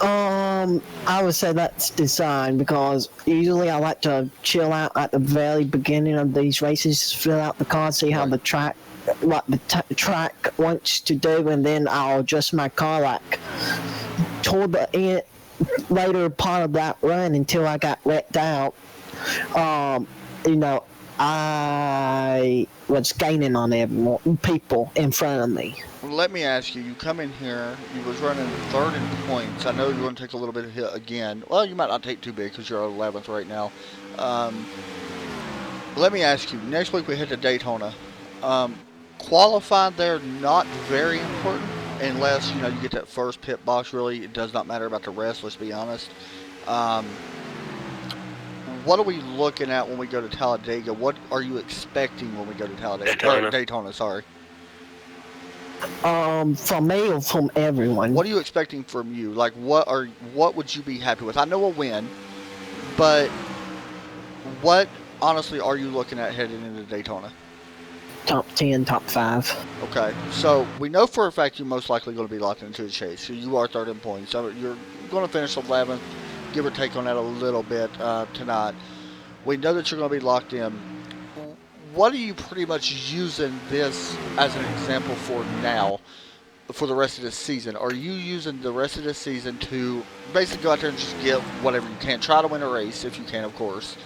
I would say that's design, because usually I like to chill out at the very beginning of these races, feel out the car, see how the track, what the track wants to do, and then I'll adjust my car like toward the end, later part of that run until I got wrecked out. I was gaining on everyone, people in front of me. Well, let me ask you, you come in here, you was running third in points. I know you're going to take a little bit of hit again. Well, you might not take too big because you're 11th right now. Let me ask you, next week we head to Daytona. Qualifying there, not very important unless you get that first pit box. Really, it does not matter about the rest. Let's be honest. Um, what are we looking at when we go to Talladega? What are you expecting when we go to Talladega? Daytona, sorry. From me or from everyone? What are you expecting from you? Like, what would you be happy with? I know a win, but what honestly are you looking at heading into Daytona? Top 10, top 5. Okay, so we know for a fact you're most likely going to be locked into the chase. So you are third in points. So you're going to finish 11th, give or take on that a little bit tonight. We know that you're going to be locked in. What are you pretty much using this as an example for now, for the rest of the season? Are you using the rest of the season to basically go out there and just get whatever you can? Try to win a race if you can, of course.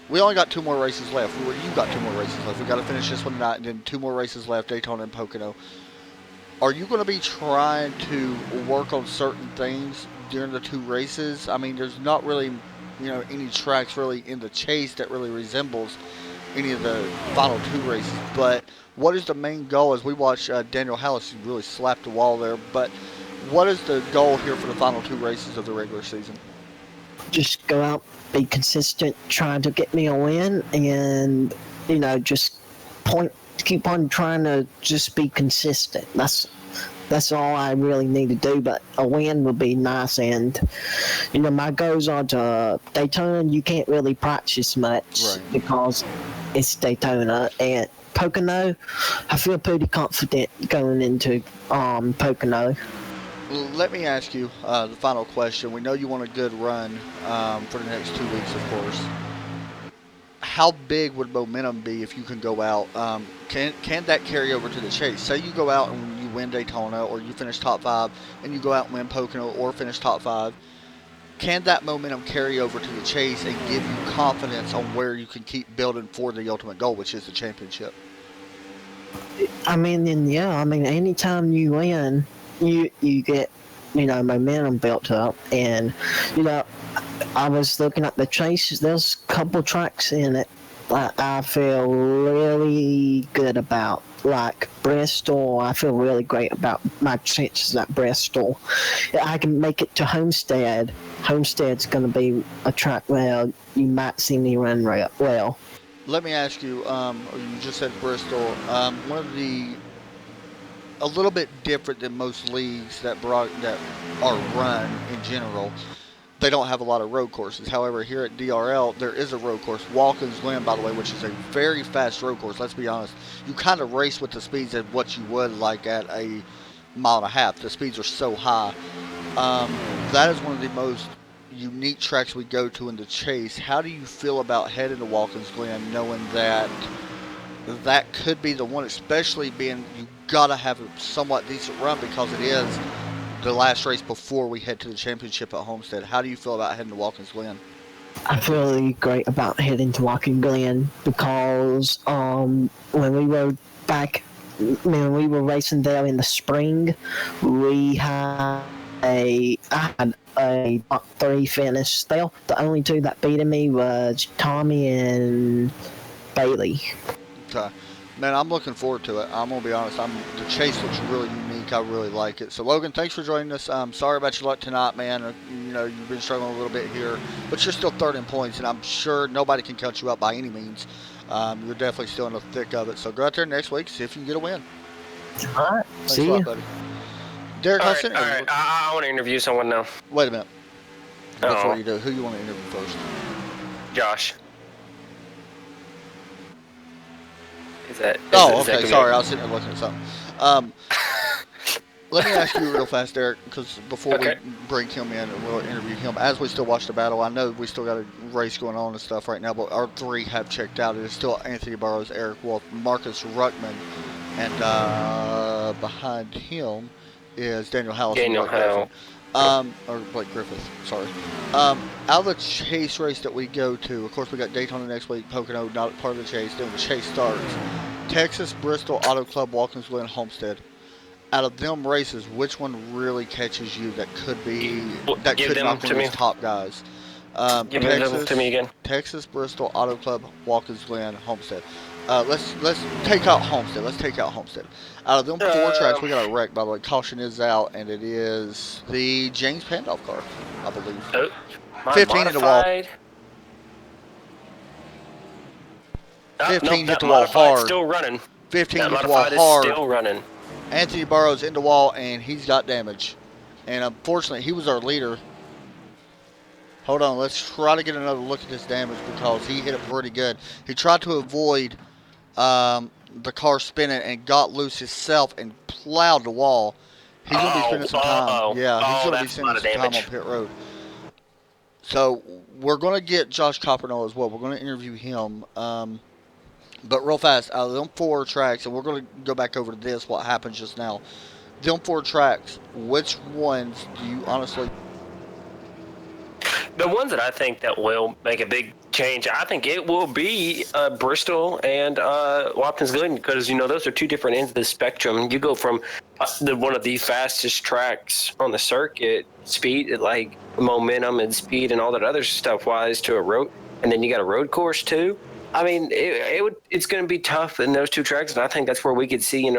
We only got 2 more races left. You got 2 more races left. We got to finish this one tonight, and then 2 more races left, Daytona and Pocono. Are you going to be trying to work on certain things during the 2 races? I mean, there's not really, any tracks really in the chase that really resembles any of the final 2 races. But what is the main goal? As we watch Daniel Hallis really slap the wall there, but what is the goal here for the final 2 races of the regular season? Just go out, be consistent, trying to get me a win, and just keep on trying to just be consistent. That's all I really need to do. But a win would be nice, and my goals are to Daytona. You can't really practice much because it's Daytona, and Pocono. I feel pretty confident going into Pocono. Let me ask you the final question. We know you want a good run for the next 2 weeks, of course. How big would momentum be if you can go out? Can that carry over to the chase? Say you go out and you win Daytona, or you finish top 5, and you go out and win Pocono or finish top 5. Can that momentum carry over to the chase and give you confidence on where you can keep building for the ultimate goal, which is the championship? I mean, anytime you win, you get momentum built up, and I was looking at the chase. There's a couple tracks in it that I feel really good about, like Bristol. I feel really great about my chances at Bristol. I can make it to Homestead. Homestead's going to be a track where you might see me run well. Let me ask you, you just said Bristol. One of a little bit different than most leagues that are run in general. They don't have a lot of road courses. However, here at DRL, there is a road course, Watkins Glen, by the way, which is a very fast road course. Let's be honest. You kind of race with the speeds of what you would like at a 1.5 miles. The speeds are so high. That is one of the most unique tracks we go to in the chase. How do you feel about heading to Watkins Glen, knowing that could be the one, especially being you got to have a somewhat decent run because it is the last race before we head to the championship at Homestead? How do you feel about heading to Watkins Glen? I feel really great about heading to Watkins Glen because when we were racing there in the spring, I had a top 3 finish there. The only 2 that beat me was Tommy and Bailey. Okay. Man, I'm looking forward to it. I'm going to be honest. The chase looks really unique. I really like it. So, Logan, thanks for joining us. Sorry about your luck tonight, man. You've been struggling a little bit here. But you're still third in points, and I'm sure nobody can cut you up by any means. You're definitely still in the thick of it. So, go out there next week, see if you can get a win. All right. Thanks See a lot, you. buddy. Derek Hudson. All right. I want to interview someone now. Wait a minute. Before you do, who you want to interview first? Josh. Okay. Sorry, I was sitting there looking at something. Let me ask you real fast, Derek, because before we bring him in and we'll interview him, as we still watch the battle, I know we still got a race going on and stuff right now, but our 3 have checked out. It is still Anthony Burrows, Eric Wolf, Marcus Ruckman, and behind him is Daniel Hallis. Or Blake Griffith, sorry. Out of the chase race that we go to, of course we got Daytona next week, Pocono not part of the chase, then the chase starts. Texas, Bristol, Auto Club, Watkins Glen, Homestead. Out of them races, which one really catches you that could knock one of these top guys? Give them to me again. Texas, Bristol, Auto Club, Watkins Glen, Homestead. Let's take out Homestead. Let's take out Homestead. Out of them 4 tracks, we got a wreck, by the way. Caution is out, and it is the James Pandolph car, I believe. Oh, my 15 hit the wall. modified. 15 hit that the wall modified's hard. still running. 15 That hit the wall modified is hard. still running. Anthony Burrows in the wall, and he's got damage. And unfortunately, he was our leader. Hold on, let's try to get another look at this damage because he hit it pretty good. He tried to avoid the car spinning and got loose himself and plowed the wall. He's going to be spending some time. Yeah, he's going to be spending some time on pit road. So we're going to get Josh Coppernoll as well. We're going to interview him. But real fast, out of them 4 tracks, and we're going to go back over to this, what happened just now. Them 4 tracks, which ones do you honestly... The ones that I think that will make a big change, I think it will be Bristol and Watkins Glen, because those are 2 different ends of the spectrum. You go from one of the fastest tracks on the circuit, speed, like momentum and speed and all that other stuff wise, to a road, and then you got a road course too. I mean, it's going to be tough in those 2 tracks, and I think that's where we could see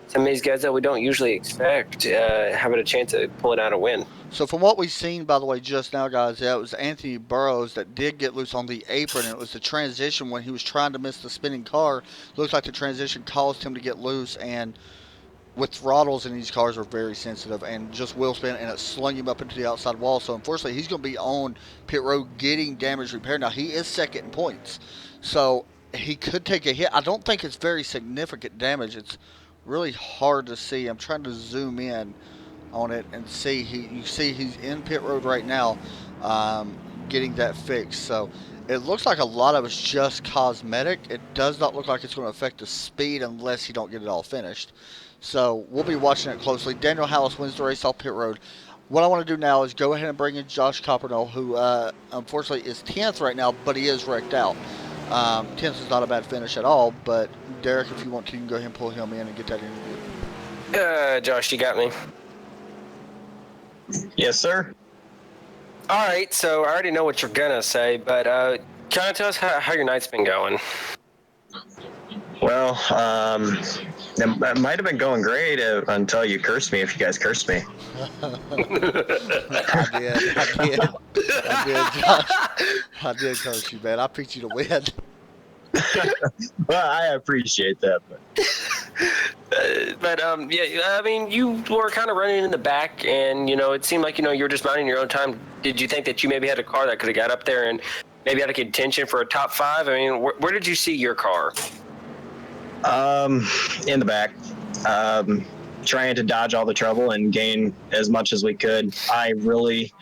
some of these guys that we don't usually expect having a chance to pull it out a win. So from what we've seen, by the way, just now, guys, that was Anthony Burrows that did get loose on the apron. And it was the transition when he was trying to miss the spinning car. Looks like the transition caused him to get loose. And with throttles in these cars are very sensitive and just wheel spin, and it slung him up into the outside wall. So unfortunately, he's going to be on pit road getting damage repaired. Now, he is second in points. So he could take a hit. I don't think it's very significant damage. It's really hard to see. I'm trying to zoom in on it and see. You see he's in pit road right now, getting that fixed. So it looks like a lot of it's just cosmetic. It does not look like it's going to affect the speed unless you don't get it all finished. So we'll be watching it closely. Daniel Hallis wins the race off pit road. What I want to do now is go ahead and bring in Josh Coppernoll, who unfortunately is 10th right now, but he is wrecked out. 10th is not a bad finish at all, but Derek, if you want to, you can go ahead and pull him in and get that interview. Josh, you got me? Yes, sir. All right, so I already know what you're going to say, but kind of tell us how your night's been going. Well, it might have been going great until you cursed me, if you guys cursed me. I did curse you, man. I picked you to win. Well, I appreciate that. But yeah, I mean, you were kind of running in the back, and it seemed like you were just minding your own time. Did you think that you maybe had a car that could have got up there and maybe had a contention for a top 5? I mean, where did you see your car? In the back, trying to dodge all the trouble and gain as much as we could. I really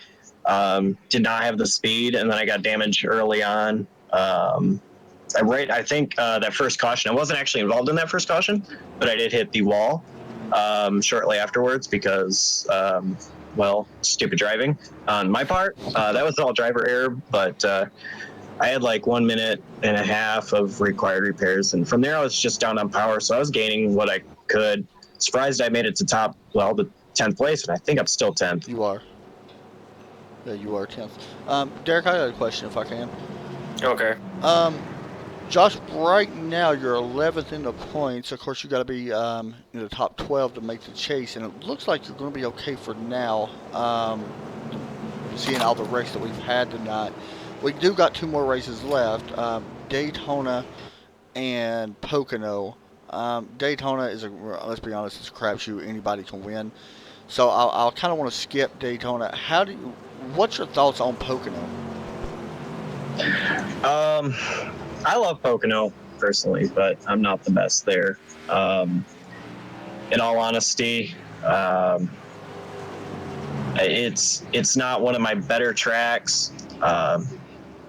did not have the speed, and then I got damage early on. I think that first caution, I wasn't actually involved in that first caution, but I did hit the wall shortly afterwards because, stupid driving on my part. That was all driver error, but I had like 1.5 minutes of required repairs, and from there I was just down on power, so I was gaining what I could. Surprised I made it to the 10th place, and I think I'm still 10th. You are. Yeah, you are 10th. Derek, I got a question if I can. Okay. Josh, right now you're 11th in the points. Of course, you got to be in the top 12 to make the chase, and it looks like you're going to be okay for now. Seeing all the races that we've had tonight, we do got 2 more races left: Daytona and Pocono. Daytona is let's be honest, it's a crapshoot. Anybody can win. So I'll kind of want to skip Daytona. What's your thoughts on Pocono? I love Pocono personally, but I'm not the best there. In all honesty, it's not one of my better tracks.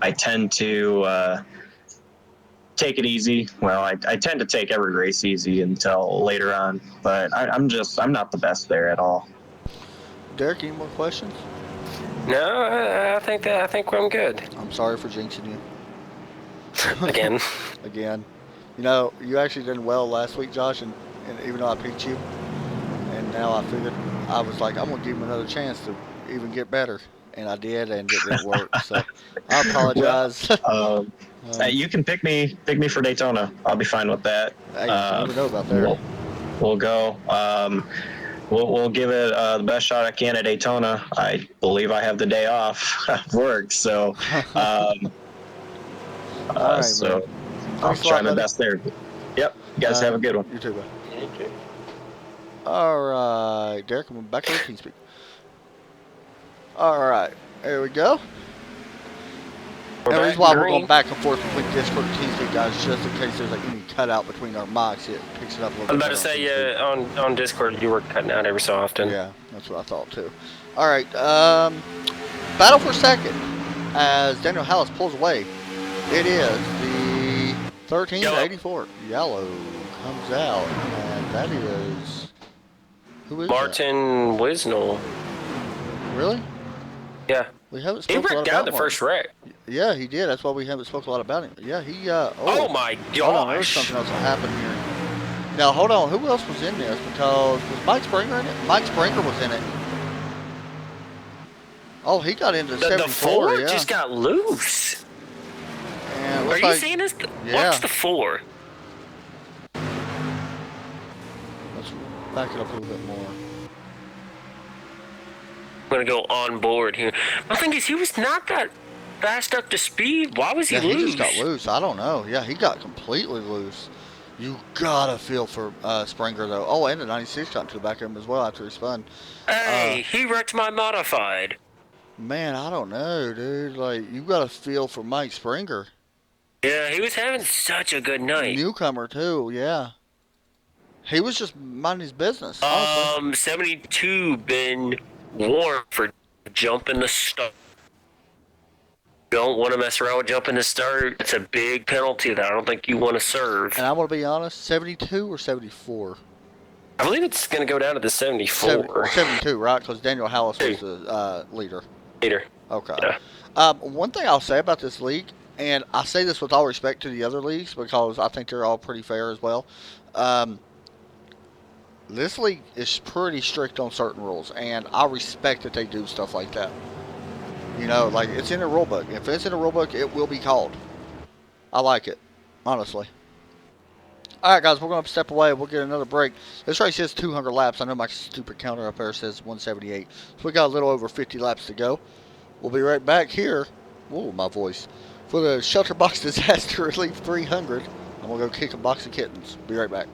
I tend to take it easy. Well, I tend to take every race easy until later on, but I'm not the best there at all. Derek, any more questions? No, I think I'm good. I'm sorry for jinxing you. Again. You actually did well last week, Josh, and even though I picked you, and now I figured I was like, I'm going to give him another chance to even get better, and I did, and it didn't work. So I apologize. You can pick me for Daytona. I'll be fine with that. Hey, you never know about that. We'll go. We'll give it the best shot I can at Daytona. I believe I have the day off work, so All right, so man. I'll Thanks a try lot, my buddy. best there. Yep. You guys have a good one. You too, bud. All right, Derek, I'm back to the TeamSpeak. All right, there we go. And the reason why we're going back and forth between Discord and TeamSpeak, guys, just in case there's like any cutout between our mics, it picks it up a little bit. I'm about better to say, TeamSpeak. on Discord, you were cutting out every so often. Yeah, that's what I thought too. All right, battle for second as Daniel Hallis pulls away. It is the 13 to 84. Yellow comes out, and that is who is Martin Wisnell. that? Really? Yeah. We haven't He spoken a lot wrecked about out the Martin. first wreck. Yeah, he did. That's why we haven't spoken a lot about him. Yeah, he. Oh my Hold on, there's gosh. something else that happened here. Now, hold on. Who else was in this? Because was Mike Springer in it? Mike Springer was in it. Oh, he got into The 74. Ford Yeah. just got loose. And it Are looks you like- seeing this? Yeah. Watch the 4. Let's back it up a little bit more. I'm gonna go on board here. My thing is, he was not that fast up to speed. Why was he Yeah, loose? he just got loose. I don't know. Yeah, he got completely loose. You gotta feel for Springer though. Oh, and the 96 got into the back of him as well after he spun. Hey, he wrecked my modified. Man, I don't know, dude. Like, you gotta feel for Mike Springer. Yeah, he was having such a good night. Newcomer too. Yeah. He was just minding his business. Honestly. 72 been warned for jumping the start. Don't want to mess around with jumping the start. It's a big penalty that I don't think you want to serve. And I'm gonna be honest. 72 or 74. I believe it's going to go down to the 74. 72, right? Because Daniel Hallis was the leader. Okay. Yeah. One thing I'll say about this league, and I say this with all respect to the other leagues because I think they're all pretty fair as well. This league is pretty strict on certain rules, and I respect that they do stuff like that. You know, like it's in the rule book. If it's in the rule book, it will be called. I like it, honestly. All right, guys, we're going to step away. We'll get another break. This race is 200 laps. I know my stupid counter up there says 178. So we got a little over 50 laps to go. We'll be right back here. Whoa, my voice. For the ShelterBox Disaster Relief 300. I'm going to go kick a box of kittens. Be right back.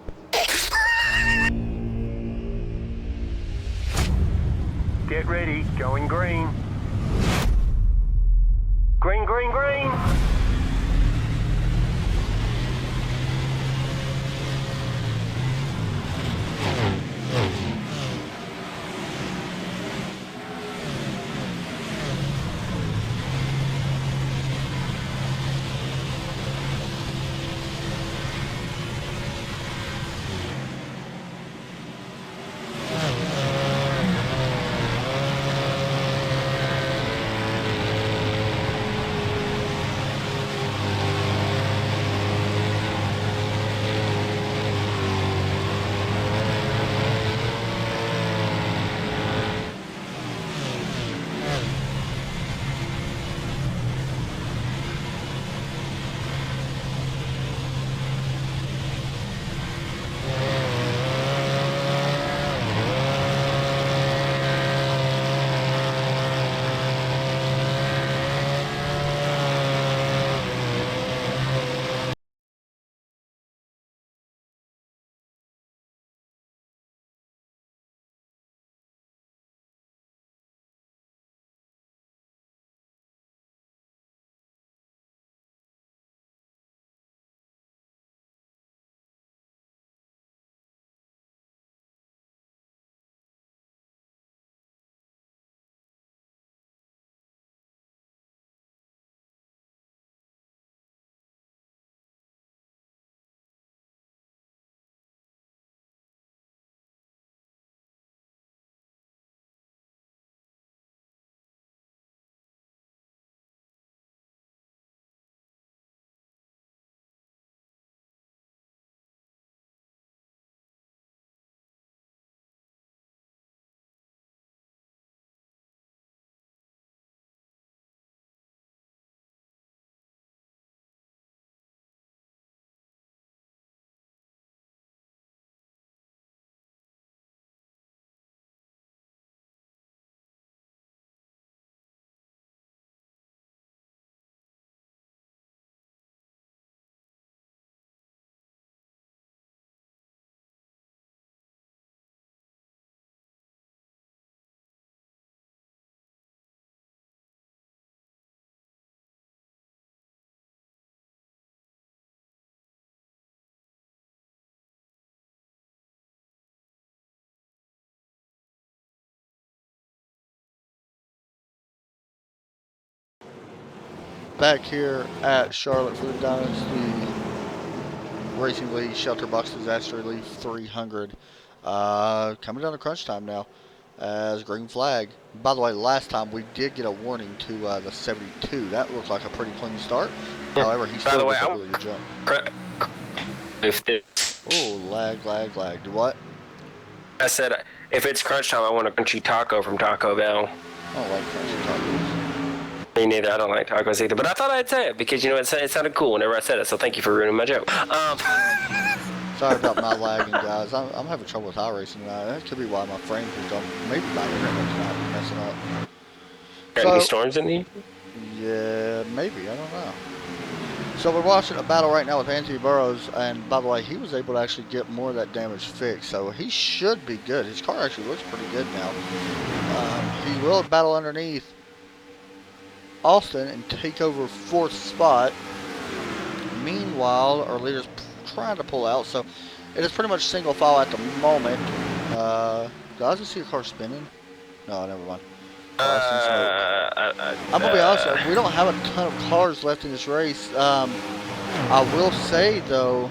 Get ready, going green. Green, green, green. back here at Charlotte for the Dynasty Racing League ShelterBox Disaster Relief 300. Coming down to crunch time now as green flag. By the way, last time we did get a warning to the 72. That looked like a pretty clean start. However, he still was a really good jump. Oh, lag. Do what? I said, if it's crunch time, I want a crunchy taco from Taco Bell. I don't like crunchy tacos. Me neither. I don't like tacos either. But I thought I'd say it because, it sounded cool whenever I said it. So thank you for ruining my joke. Sorry about my lagging, guys. I'm having trouble with iRacing tonight. That could be why my frames are done. Maybe my internet tonight be messing up. Got any storms in the? Yeah, maybe. I don't know. So we're watching a battle right now with Anthony Burrows, and by the way, he was able to actually get more of that damage fixed, so he should be good. His car actually looks pretty good now. He will battle underneath Austin and take over 4th spot. Meanwhile, our leader's trying to pull out, so it is pretty much single file at the moment. Guys, I see a car spinning. No, never mind. I'm gonna be honest, we don't have a ton of cars left in this race. I will say though,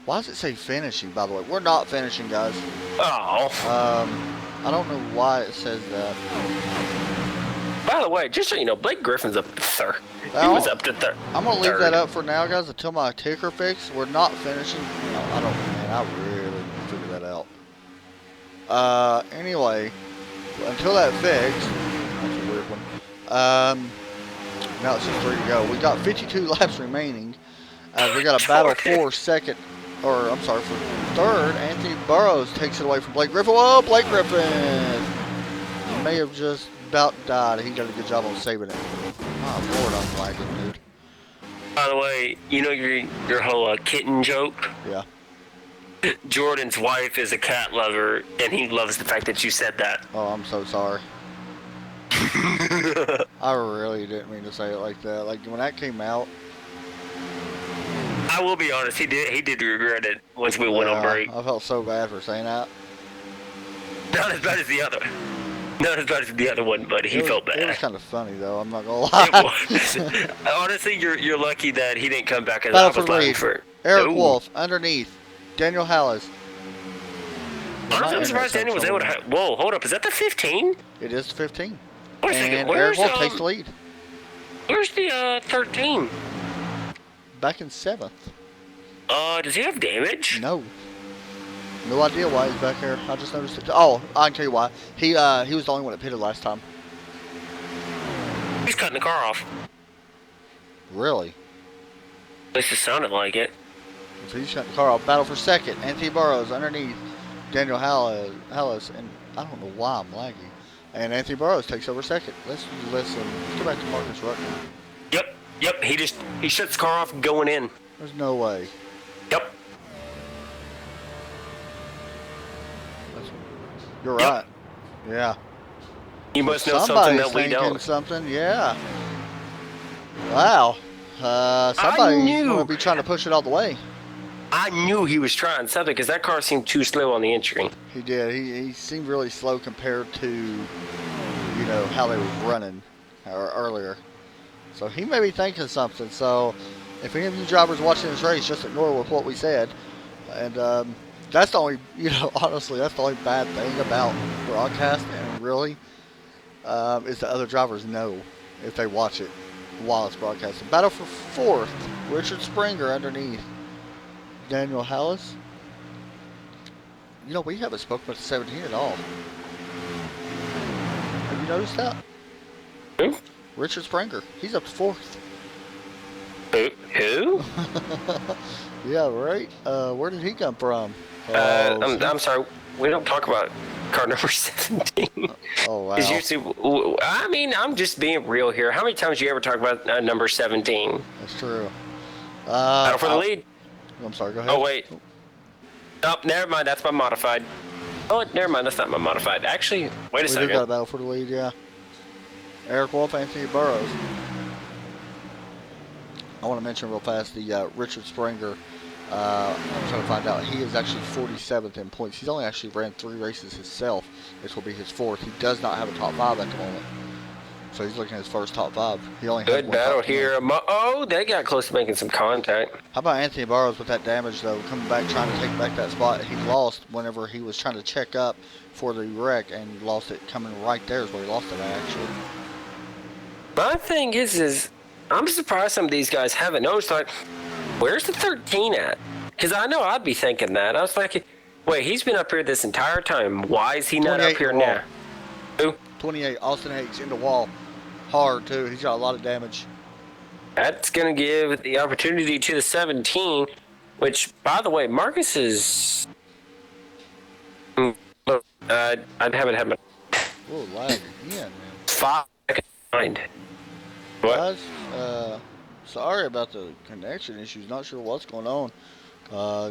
why does it say finishing, by the way? We're not finishing, guys. I don't know why it says that. By the way, just so you know, Blake Griffin's up to third. He was up to third. I'm gonna leave that up for now, guys, until my ticker fix. We're not finishing. No, I really didn't figure that out. Anyway, until that fixed, that's a weird one. Now it's just 3 to go. We got 52 laps remaining. We got a battle for second, or I'm sorry, for third. Anthony Burrows takes it away from Blake Griffin. Whoa, Blake Griffin! He may have just about died. He did a good job on saving it. Oh Lord, I'm lagging, dude. By the way, your whole kitten joke? Yeah. Jordan's wife is a cat lover, and he loves the fact that you said that. Oh, I'm so sorry. I really didn't mean to say it like that. Like, when that came out... I will be honest, he did regret it once we went on break. I felt so bad for saying that. Not as bad as the other. Not as bad as the other one, but he felt bad. It was kind of funny, though. I'm not gonna lie. Honestly, you're lucky that he didn't come back as Battle I was for lying lead. for. Eric Wolf, underneath. Daniel Hallis. Honestly, I'm surprised Daniel was able to... Whoa, hold up. Is that the 15? It is the 15. Wait a second. And Where's, Eric Wolf takes the lead. Where's the 13? Back in 7th. Does he have damage? No. No idea why he's back here. I just noticed it. Oh, I can tell you why. He was the only one that pitted last time. He's cutting the car off. Really? At least it sounded like it. So he's cutting the car off. Battle for second. Anthony Burrows underneath Daniel Hallis, and I don't know why I'm lagging. And Anthony Burrows takes over second. Let's go back to Marcus Ruttner. Yep. He shuts the car off going in. There's no way. Yep. You're right. Yeah. You must know something that we don't. Something, yeah. Wow. Somebody's going to be trying to push it all the way. I knew he was trying something because that car seemed too slow on the entry. He did. He seemed really slow compared to, how they were running earlier. So he may be thinking something. So if any of you drivers watching this race, just ignore with what we said. And that's the only, honestly, that's the only bad thing about broadcasting, really, is the other drivers know if they watch it while it's broadcasting. Battle for 4th, Richard Springer underneath Daniel Hallis. We haven't spoken about the 17 at all. Have you noticed that? Who? Richard Springer. He's up to 4th. Who? Yeah, right. Where did he come from? I'm sorry. We don't talk about car number 17. Oh, wow. Usually, I'm just being real here. How many times do you ever talk about number 17? That's true. Battle for the lead. I'm sorry, go ahead. Oh, wait. Oh, never mind. That's my modified. Oh, never mind. That's not my modified. Actually, wait a second. We do got a battle for the lead, yeah. Eric Wolf, Anthony Burrows. I want to mention real fast the Richard Springer. I'm trying to find out. He is actually 47th in points. He's only actually ran 3 races himself. This will be his 4th. He does not have a top 5 at the moment. So he's looking at his first top 5. He only had Good one battle top 10. here. Oh, they got close to making some contact. How about Anthony Burrows with that damage, though, coming back trying to take back that spot he lost whenever he was trying to check up for the wreck, and he lost it coming right there is where he lost it at, actually. My thing is I'm surprised some of these guys haven't noticed, like, where's the 13 at? Because I know I'd be thinking that. I was like, wait, he's been up here this entire time. Why is he not up here now? Who? 28, Austin Hicks in the wall. Hard, too. He's got a lot of damage. That's going to give the opportunity to the 17, which, by the way, Marcus is... I haven't had my... Oh, lag again, man. 5 behind. What? Guys, sorry about the connection issues. Not sure what's going on.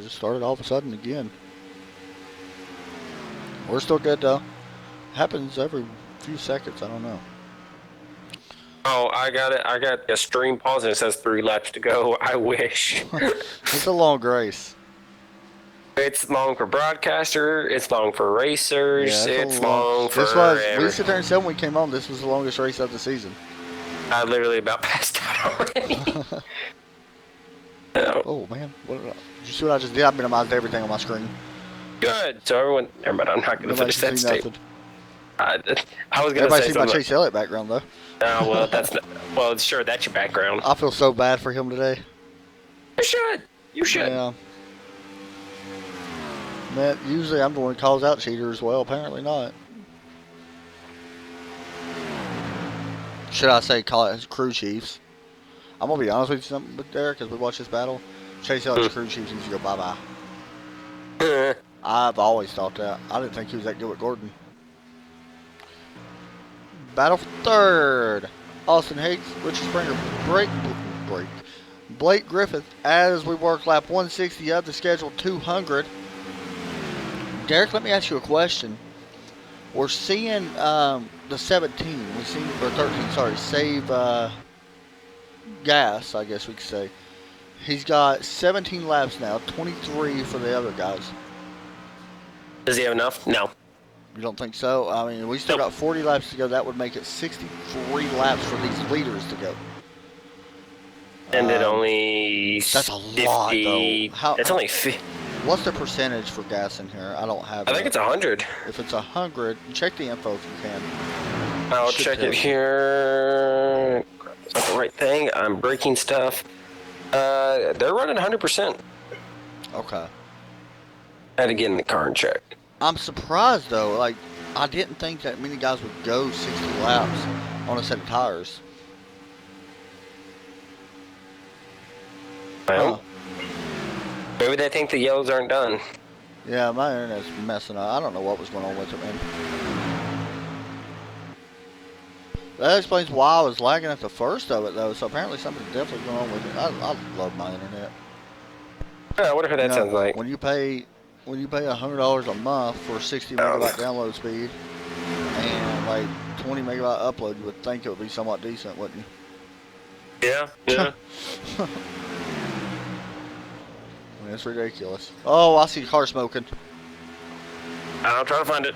Just started all of a sudden again. We're still good, though. Happens every few seconds. I don't know. Oh, I got it. I got a stream pause and it says 3 laps to go. I wish. It's a long race. It's long for broadcaster. It's long for racers. Yeah, it's long for we sit there and said when we came on, this was the longest race of the season. I literally about passed out already. Oh, man. Did you see what I just did? I minimized everything on my screen. Good. So everyone, never mind. I'm not going to finish that statement. I was going to say Everybody see my something. Chase Elliott background, though. Oh, well, that's not, well, sure, that's your background. I feel so bad for him today. You should. You should. Yeah. Man, usually I'm the one who calls out cheaters. Well, apparently not. Should I say call it his crew chiefs? I'm going to be honest with you something with Derek as we watch this battle. Chase Elliott's crew chiefs needs to go bye-bye. I've always thought that. I didn't think he was that good with Gordon. Battle for third. Austin Hicks, Richard Springer, Blake Griffith as we work lap 160 of the scheduled 200. Derek, let me ask you a question. We're seeing the 17, we're seeing, or 13, sorry, save gas, I guess we could say. He's got 17 laps now, 23 for the other guys. Does he have enough? No. You don't think so? I mean, we still got 40 laps to go. That would make it 63 laps for these leaders to go. And it only... That's a lot, though. It's only 50. What's the percentage for gas in here? I don't have it. I think it's 100. If it's 100, check the info if you can. I'll check it here. It's not the right thing. I'm breaking stuff. They're running 100%. Okay. I had to get in the car and check. I'm surprised, though. Like, I didn't think that many guys would go 60 laps on a set of tires. Well, maybe they think the yellows aren't done. Yeah, my internet's messing up. I don't know what was going on with it, man. That explains why I was lagging at the first of it, though. So apparently something's definitely going on with it. I love my internet. Yeah, I wonder what that sounds like. When you pay $100 a month for 60 megabyte download speed and like 20 megabyte upload, you would think it would be somewhat decent, wouldn't you? Yeah, yeah. It's ridiculous. Oh, I see a car smoking. I'll try to find it.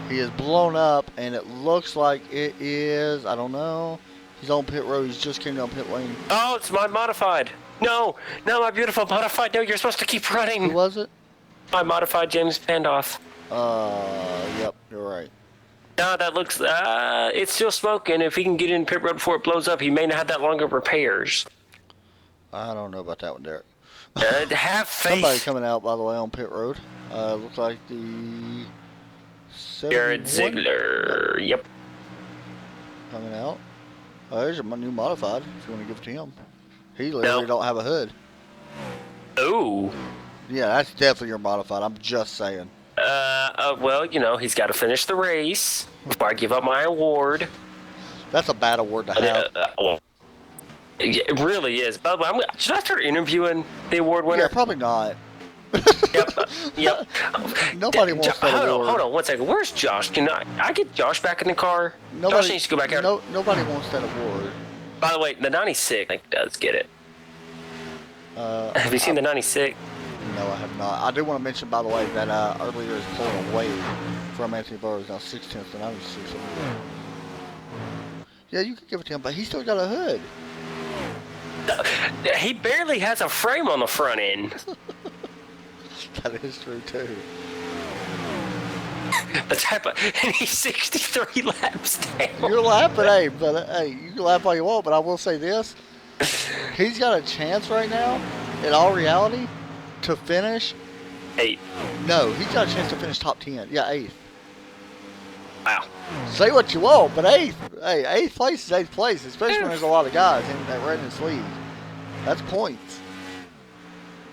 He is blown up, and it looks like it is, I don't know. He's on pit road. He's just came down pit lane. Oh, it's my modified. No, my beautiful modified. No, you're supposed to keep running. Who was it? My modified James Pandoff. Yep, you're right. No, that looks, it's still smoking. If he can get in pit road before it blows up, he may not have that long of repairs. I don't know about that one, Derek. Have faith. Somebody coming out, by the way, on pit road. Looks like the... Jared Ziegler. Yep. Coming out. There's my new modified, if you want to give it to him. He literally don't have a hood. Ooh. Yeah, that's definitely your modified. I'm just saying. Well, you know, he's got to finish the race before I give up my award. That's a bad award to have. Well, it really is. By the way, should I start interviewing the award winner? Yeah, probably not. Yep. Nobody wants that award. Hold on 1 second. Where's Josh? Can I get Josh back in the car? Josh needs to go back out. Nobody wants that award. By the way, the 96, I think, does get it. Have you seen the 96? No, I have not. I do want to mention, by the way, that earlier is pulling away from Anthony Burrows, now 16th to 96. Yeah, you can give it to him, but he's still got a hood. He barely has a frame on the front end. That is true too. The type of, and he's 63 laps down. You're laughing, hey, but hey, you can laugh all you want, but I will say this: he's got a chance right now, in all reality, to finish 8th. No, he's got a chance to finish top 10. Yeah, 8th. Wow. Say what you want, but 8th. Hey, 8th place is 8th place, especially when there's a lot of guys that run in this league. That's points.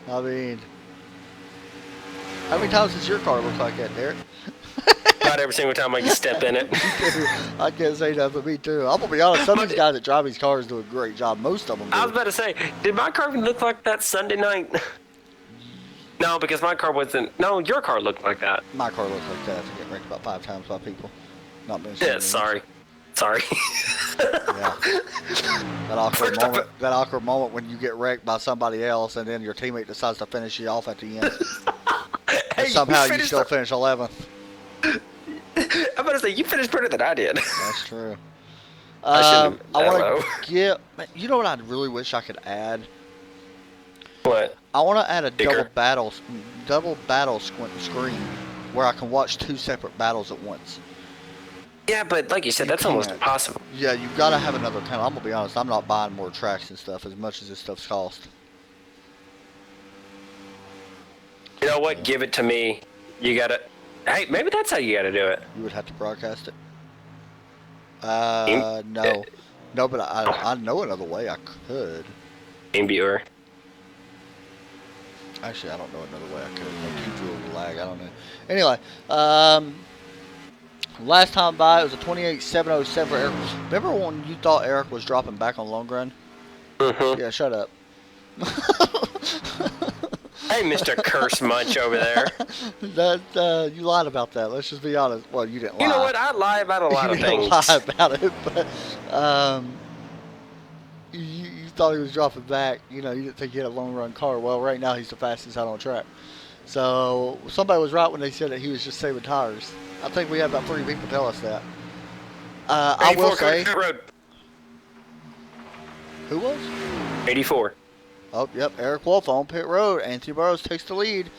I mean, how many times does your car look like that, Derek? Not every single time I can step in it. I can't say that, but me too. I'm going to be honest, some of these guys that drive these cars do a great job. Most of them do. I was about to say, did my car look like that Sunday night? No, because my car wasn't. No, your car looked like that. My car looked like that. I get wrecked about 5 times by people. Not being Yeah, sorry. Sorry. Yeah. That awkward moment when you get wrecked by somebody else and then your teammate decides to finish you off at the end. And somehow you still finish 11th. I'm about to say, you finished better than I did. That's true. I want to get. You know what I really wish I could add? What? I want to add a double battle screen where I can watch 2 separate battles at once. Yeah, but like you said, that's almost impossible. Yeah, you got to have another channel. I'm going to be honest, I'm not buying more tracks and stuff as much as this stuff's cost. You know what? Give it to me. You got to... Hey, maybe that's how you got to do it. You would have to broadcast it. No. No, but I know another way I could. TeamViewer. Actually, I don't know another way I could. TeamViewer will lag. I don't know. Anyway, last time by, it was a 28.707 for Eric. Remember when you thought Eric was dropping back on long run? Mm-hmm. Yeah, shut up. Hey, Mr. Curse Munch over there. That you lied about that. Let's just be honest. Well, you didn't lie. You know what? I lie about a lot of things. You didn't lie about it, but you thought he was dropping back. You know, you didn't think he had a long run car. Well, right now he's the fastest out on track. So somebody was right when they said that he was just saving tires. I think we had about 3 people tell us that. I will say. Who was? 84. Oh, yep. Eric Wolf on pit road. Anthony Burroughs takes the lead.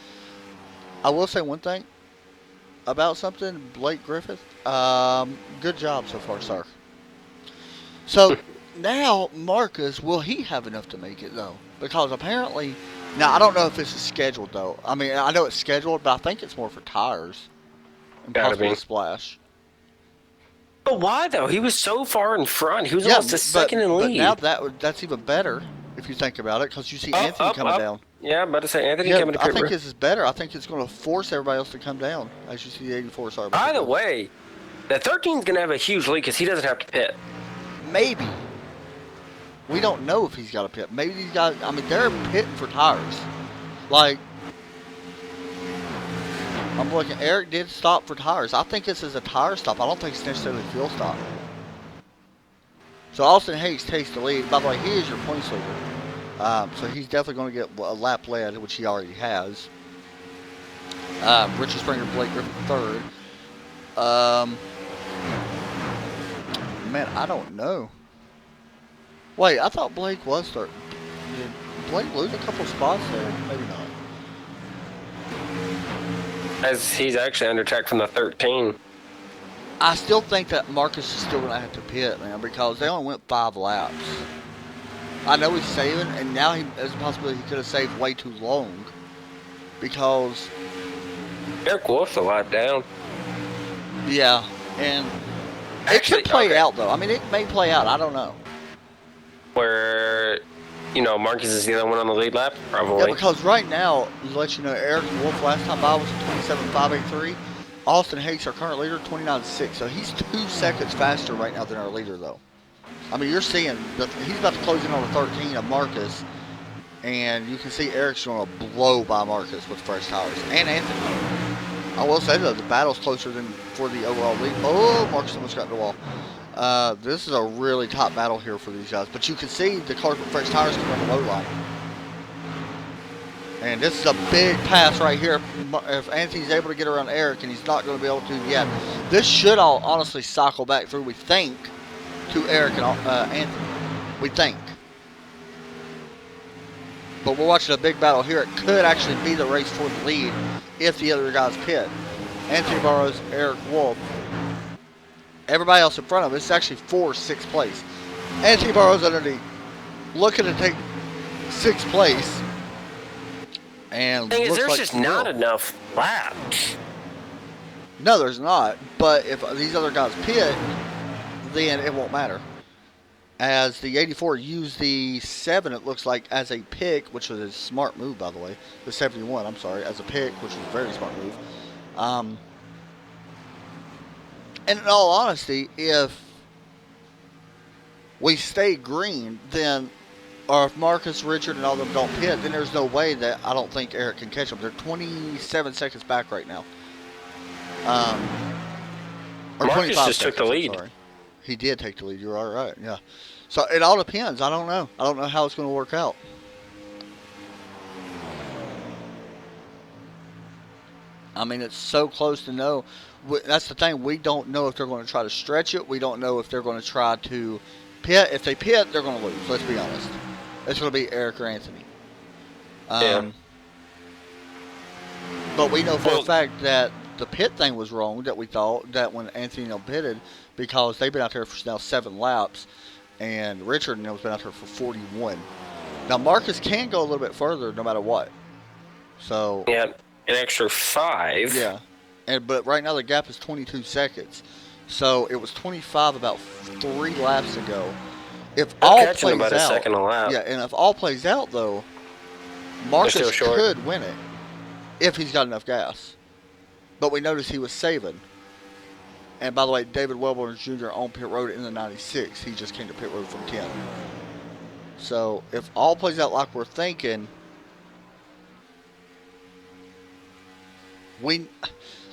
I will say one thing about something. Blake Griffith. Good job so far, sir. So now Marcus, will he have enough to make it though? Because apparently, now I don't know if this is scheduled though. I mean, I know it's scheduled, but I think it's more for tires and possibly a splash. But why though? He was so far in front. He was almost a second in lead. But now that's even better if you think about it, because you see Anthony coming down. Yeah, I'm about to say Anthony coming to pit. I think this is better. I think it's going to force everybody else to come down as you see the 84. Sorry. By the way, the 13 is going to have a huge lead because he doesn't have to pit. Maybe. We don't know if he's got a pit. Maybe these guys. I mean, they're pitting for tires. Like, I'm looking. Eric did stop for tires. I think this is a tire stop. I don't think it's necessarily a fuel stop. So Austin Hayes takes the lead. By the way, he is your points leader. So he's definitely going to get a lap led, which he already has. Richard Springer, Blake Griffin third. Man, I don't know. Wait, I thought Blake was third. Did Blake lose a couple spots there? Maybe not. As he's actually under track from the 13. I still think that Marcus is still going to have to pit, man, because they only went 5 laps. I know he's saving, and now there's a possibility he could have saved way too long. Because Eric Wolf's a lot down. Yeah, and actually, it could play out, though. I mean, it may play out. I don't know. Where, you know, Marcus is the only one on the lead lap? Probably. Yeah, because right now, to let you know, Eric Wolf last time by was 27.583. Austin Hayes, our current leader, 29.6. So he's 2 seconds faster right now than our leader, though. I mean, you're seeing he's about to close in on the 13 of Marcus, and you can see Eric's going to blow by Marcus with fresh tires, and Anthony. I will say though, the battle's closer than for the overall lead. Oh, Marcus almost got in the wall. This is a really top battle here for these guys, but you can see the cars with fresh tires coming on the low line. And this is a big pass right here. If Anthony's able to get around Eric, and he's not going to be able to yet, this should all honestly cycle back through, we think. to Eric and Anthony. We think. But we're watching a big battle here. It could actually be the race for the lead if the other guys pit. Anthony Burrows, Eric Wolf. Everybody else in front of us, it's actually for 6th place. Anthony Burrows underneath, looking to take 6th place. And The thing is, looks there's like just he not will. enough laps. No, there's not. But if these other guys pit, then it won't matter. As the 84 used the 7, it looks like, as a pick, which was a smart move, by the way. The 71, I'm sorry, as a pick, which was a very smart move. And in all honesty, if we stay green, then, or if Marcus, Richard, and all of them don't pit, then there's no way that I don't think Eric can catch them. They're 27 seconds back right now. Or Marcus 25 just took the seconds, I'm lead. sorry. He did take the lead. You're all right. Yeah. So it all depends. I don't know. I don't know how it's going to work out. I mean, it's so close to know. That's the thing. We don't know if they're going to try to stretch it. We don't know if they're going to try to pit. If they pit, they're going to lose. Let's be honest. It's going to be Eric or Anthony. Yeah. But we know for a fact that the pit thing was wrong, that we thought that when Anthony pitted, because they've been out there for now 7 laps, and Richard has been out there for 41. Now Marcus can go a little bit further no matter what. So Yeah, an extra 5. yeah, but right now the gap is 22 seconds. So it was 25 about 3 laps ago. If all catching plays about a out, second a lap. yeah, and if all plays out though, Marcus still short. could win it if he's got enough gas. But we noticed he was saving. And by the way, David Wellborn Jr. on pit road in the 96. He just came to pit road from 10. So if all plays out like we're thinking,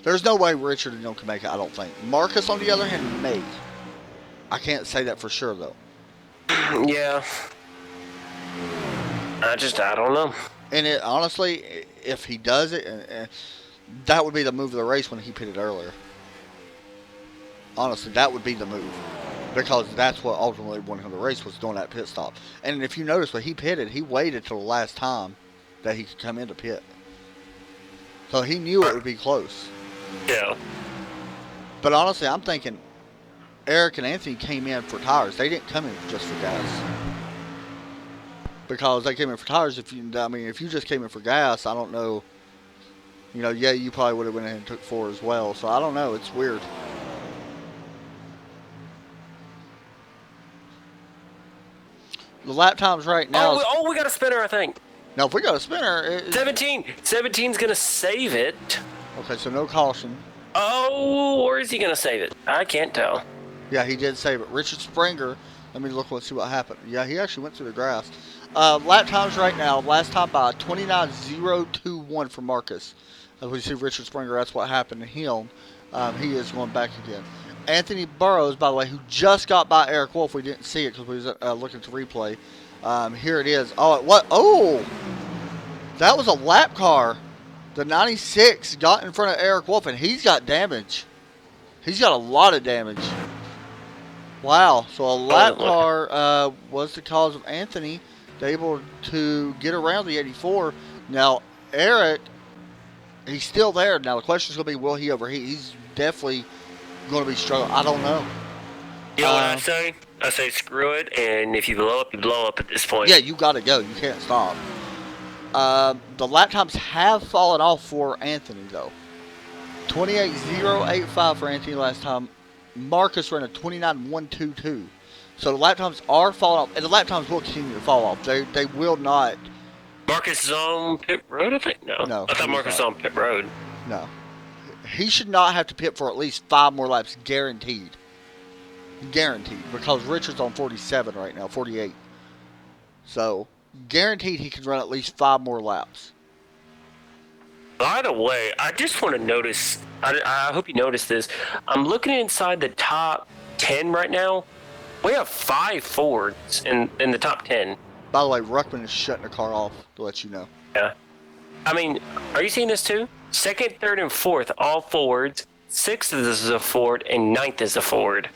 there's no way Richard and them can make it, I don't think. Marcus, on the other hand, may. I can't say that for sure, though. Yeah. I don't know. And it honestly, if he does it, that would be the move of the race when he pitted earlier. Honestly, that would be the move. Because that's what ultimately won him the race, was doing that pit stop. And if you notice, when he pitted, he waited till the last time that he could come into pit. So he knew it would be close. Yeah. But honestly, I'm thinking Eric and Anthony came in for tires. They didn't come in just for gas. Because they came in for tires. If you just came in for gas, I don't know. Yeah, you probably would have went ahead and took 4 as well. So I don't know. It's weird. The lap times right now. Oh, we got a spinner, I think. Now, if we got a spinner. 17. 17's going to save it. Okay, so no caution. Oh, or is he going to save it? I can't tell. Yeah, he did save it. Richard Springer. Let me look. Let's see what happened. Yeah, he actually went through the grass. Lap times right now. Last time by 29.021 for Marcus. As we see Richard Springer, that's what happened to him. He is going back again. Anthony Burrows, by the way, who just got by Eric Wolf. We didn't see it because we was looking at the replay. Here it is. Oh, what? Oh, that was a lap car. The 96 got in front of Eric Wolf, and he's got damage. He's got a lot of damage. Wow. So a lap car was the cause of Anthony able to get around the 84. Now, Eric, he's still there. Now, the question is going to be, will he overheat? He's definitely going to be struggling. I don't know. You know what I say? I say screw it, and if you blow up, you blow up at this point. Yeah, you got to go. You can't stop. The lap times have fallen off for Anthony, though. 28.085 for Anthony last time. Marcus ran a 29.122. So the lap times are falling off, and the lap times will continue to fall off. They will not. Marcus is on pit road, I think? No. I thought Marcus was on pit road. No. He should not have to pit for at least 5 more laps, guaranteed. Guaranteed, because Richard's on 47 right now, 48. So, guaranteed he can run at least 5 more laps. By the way, I just want to notice, I hope you noticed this. I'm looking inside the top 10 right now. We have 5 Fords in the top 10. By the way, Ruckman is shutting the car off, to let you know. Yeah. I mean, are you seeing this too? 2nd, 3rd, and 4th, all Fords. 6th is a Ford, and 9th is a Ford.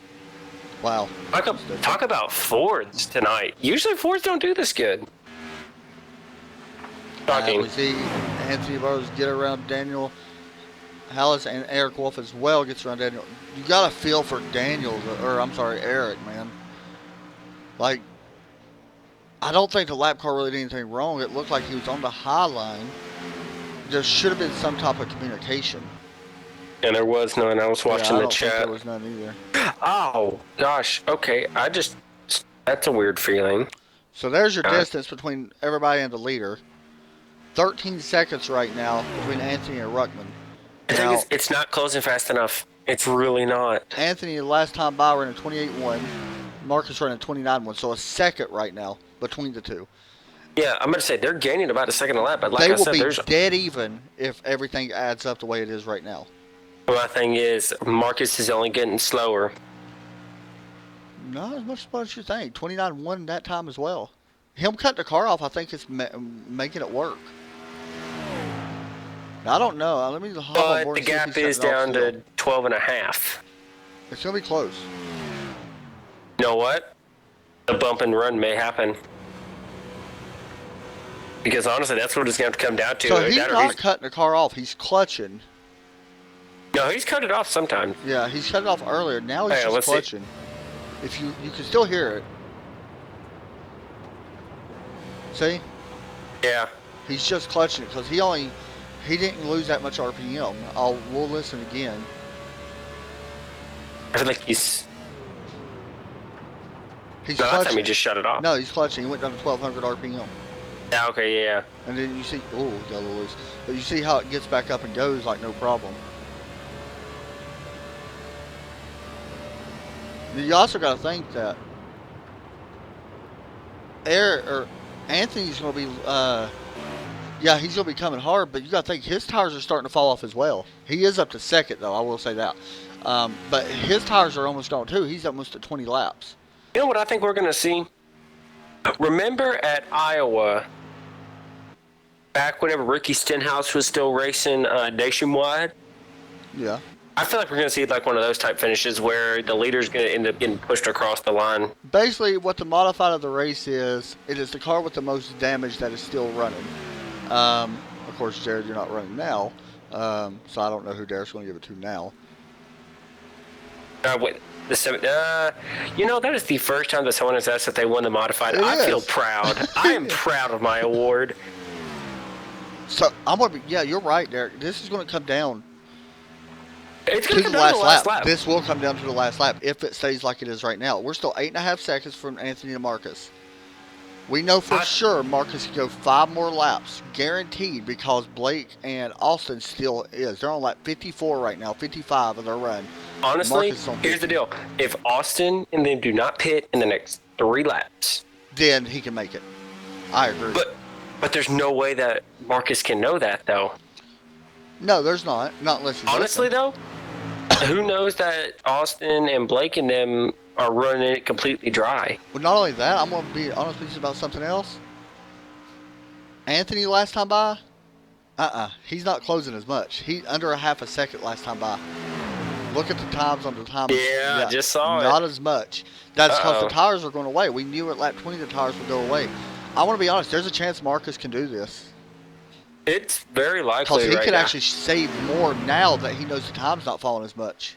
Wow. Talk about Fords tonight. Usually Fords don't do this good. Shocking. We see Anthony Burrows get around Daniel Hallis, and Eric Wolf as well gets around Daniel. You got to feel for Eric, man. Like, I don't think the lap car really did anything wrong. It looked like he was on the high line. There should have been some type of communication. And there was none. I was watching I the don't chat. think there was none either. Oh, gosh. Okay. That's a weird feeling. So there's your distance between everybody and the leader. 13 seconds right now between Anthony and Ruckman. I think it's not closing fast enough. It's really not. Anthony, the last time by, ran a 28.1. Marcus running a 29.1. So a second right now between the two. Yeah, I'm going to say they're gaining about a second a lap. But like they I said, will be dead even if everything adds up the way it is right now. My thing is, Marcus is only getting slower. Not as much as you think. 29.1 that time as well. Him cutting the car off, I think, is making it work. Now, I don't know. Let me hop on board the and see if gap he's is cutting down off to 12 and a half. It's going to be close. You know what? The bump and run may happen. Because honestly, that's what it's going to come down to. So he's not cutting the car off. He's clutching. No, he's cut it off sometimes. Yeah, he's cut it off earlier. Now he's just clutching. If you can still hear it. See? Yeah. He's just clutching it because he didn't lose that much RPM. We'll listen again. I feel like he's clutching. Last time he just shut it off. No, he's clutching. He went down to 1200 RPM. Yeah, okay, yeah. And then you see, he got a little loose. But you see how it gets back up and goes like no problem. You also got to think that Anthony's going to be, he's going to be coming hard, but you got to think his tires are starting to fall off as well. He is up to second, though, I will say that. But his tires are almost gone, too. He's almost at 20 laps. You know what I think we're going to see? Remember at Iowa, back whenever Ricky Stenhouse was still racing nationwide? Yeah. I feel like we're going to see like one of those type finishes where the leader's going to end up getting pushed across the line. Basically, what the modified of the race is, it is the car with the most damage that is still running. Of course, Jared, you're not running now, so I don't know who Derek's going to give it to now. That is the first time that someone has asked if they won the modified. I feel proud. I am proud of my award. So I'm going to be, you're right, Derek. This is going to come down. It's going to come down to the last lap. This will come down to the last lap if it stays like it is right now. We're still 8.5 seconds from Anthony to Marcus. We know for sure Marcus can go 5 more laps, guaranteed, because Blake and Austin still is. They're on lap 54 right now, 55 of their run. Honestly, here's the deal. If Austin and them do not pit in the next 3 laps, then he can make it. I agree. But there's no way that Marcus can know that, though. No, there's not. Not unless he's honestly, though, who knows that Austin and Blake and them are running it completely dry? Well, not only that, I'm going to be honest with you about something else. Anthony last time by, he's not closing as much. He under a half a second last time by. Look at the times on the time. Yeah, I just saw it. Not as much. That's because the tires are going away. We knew at lap 20 the tires would go away. I want to be honest. There's a chance Marcus can do this. It's very likely because he could actually save more now that he knows the time's not falling as much.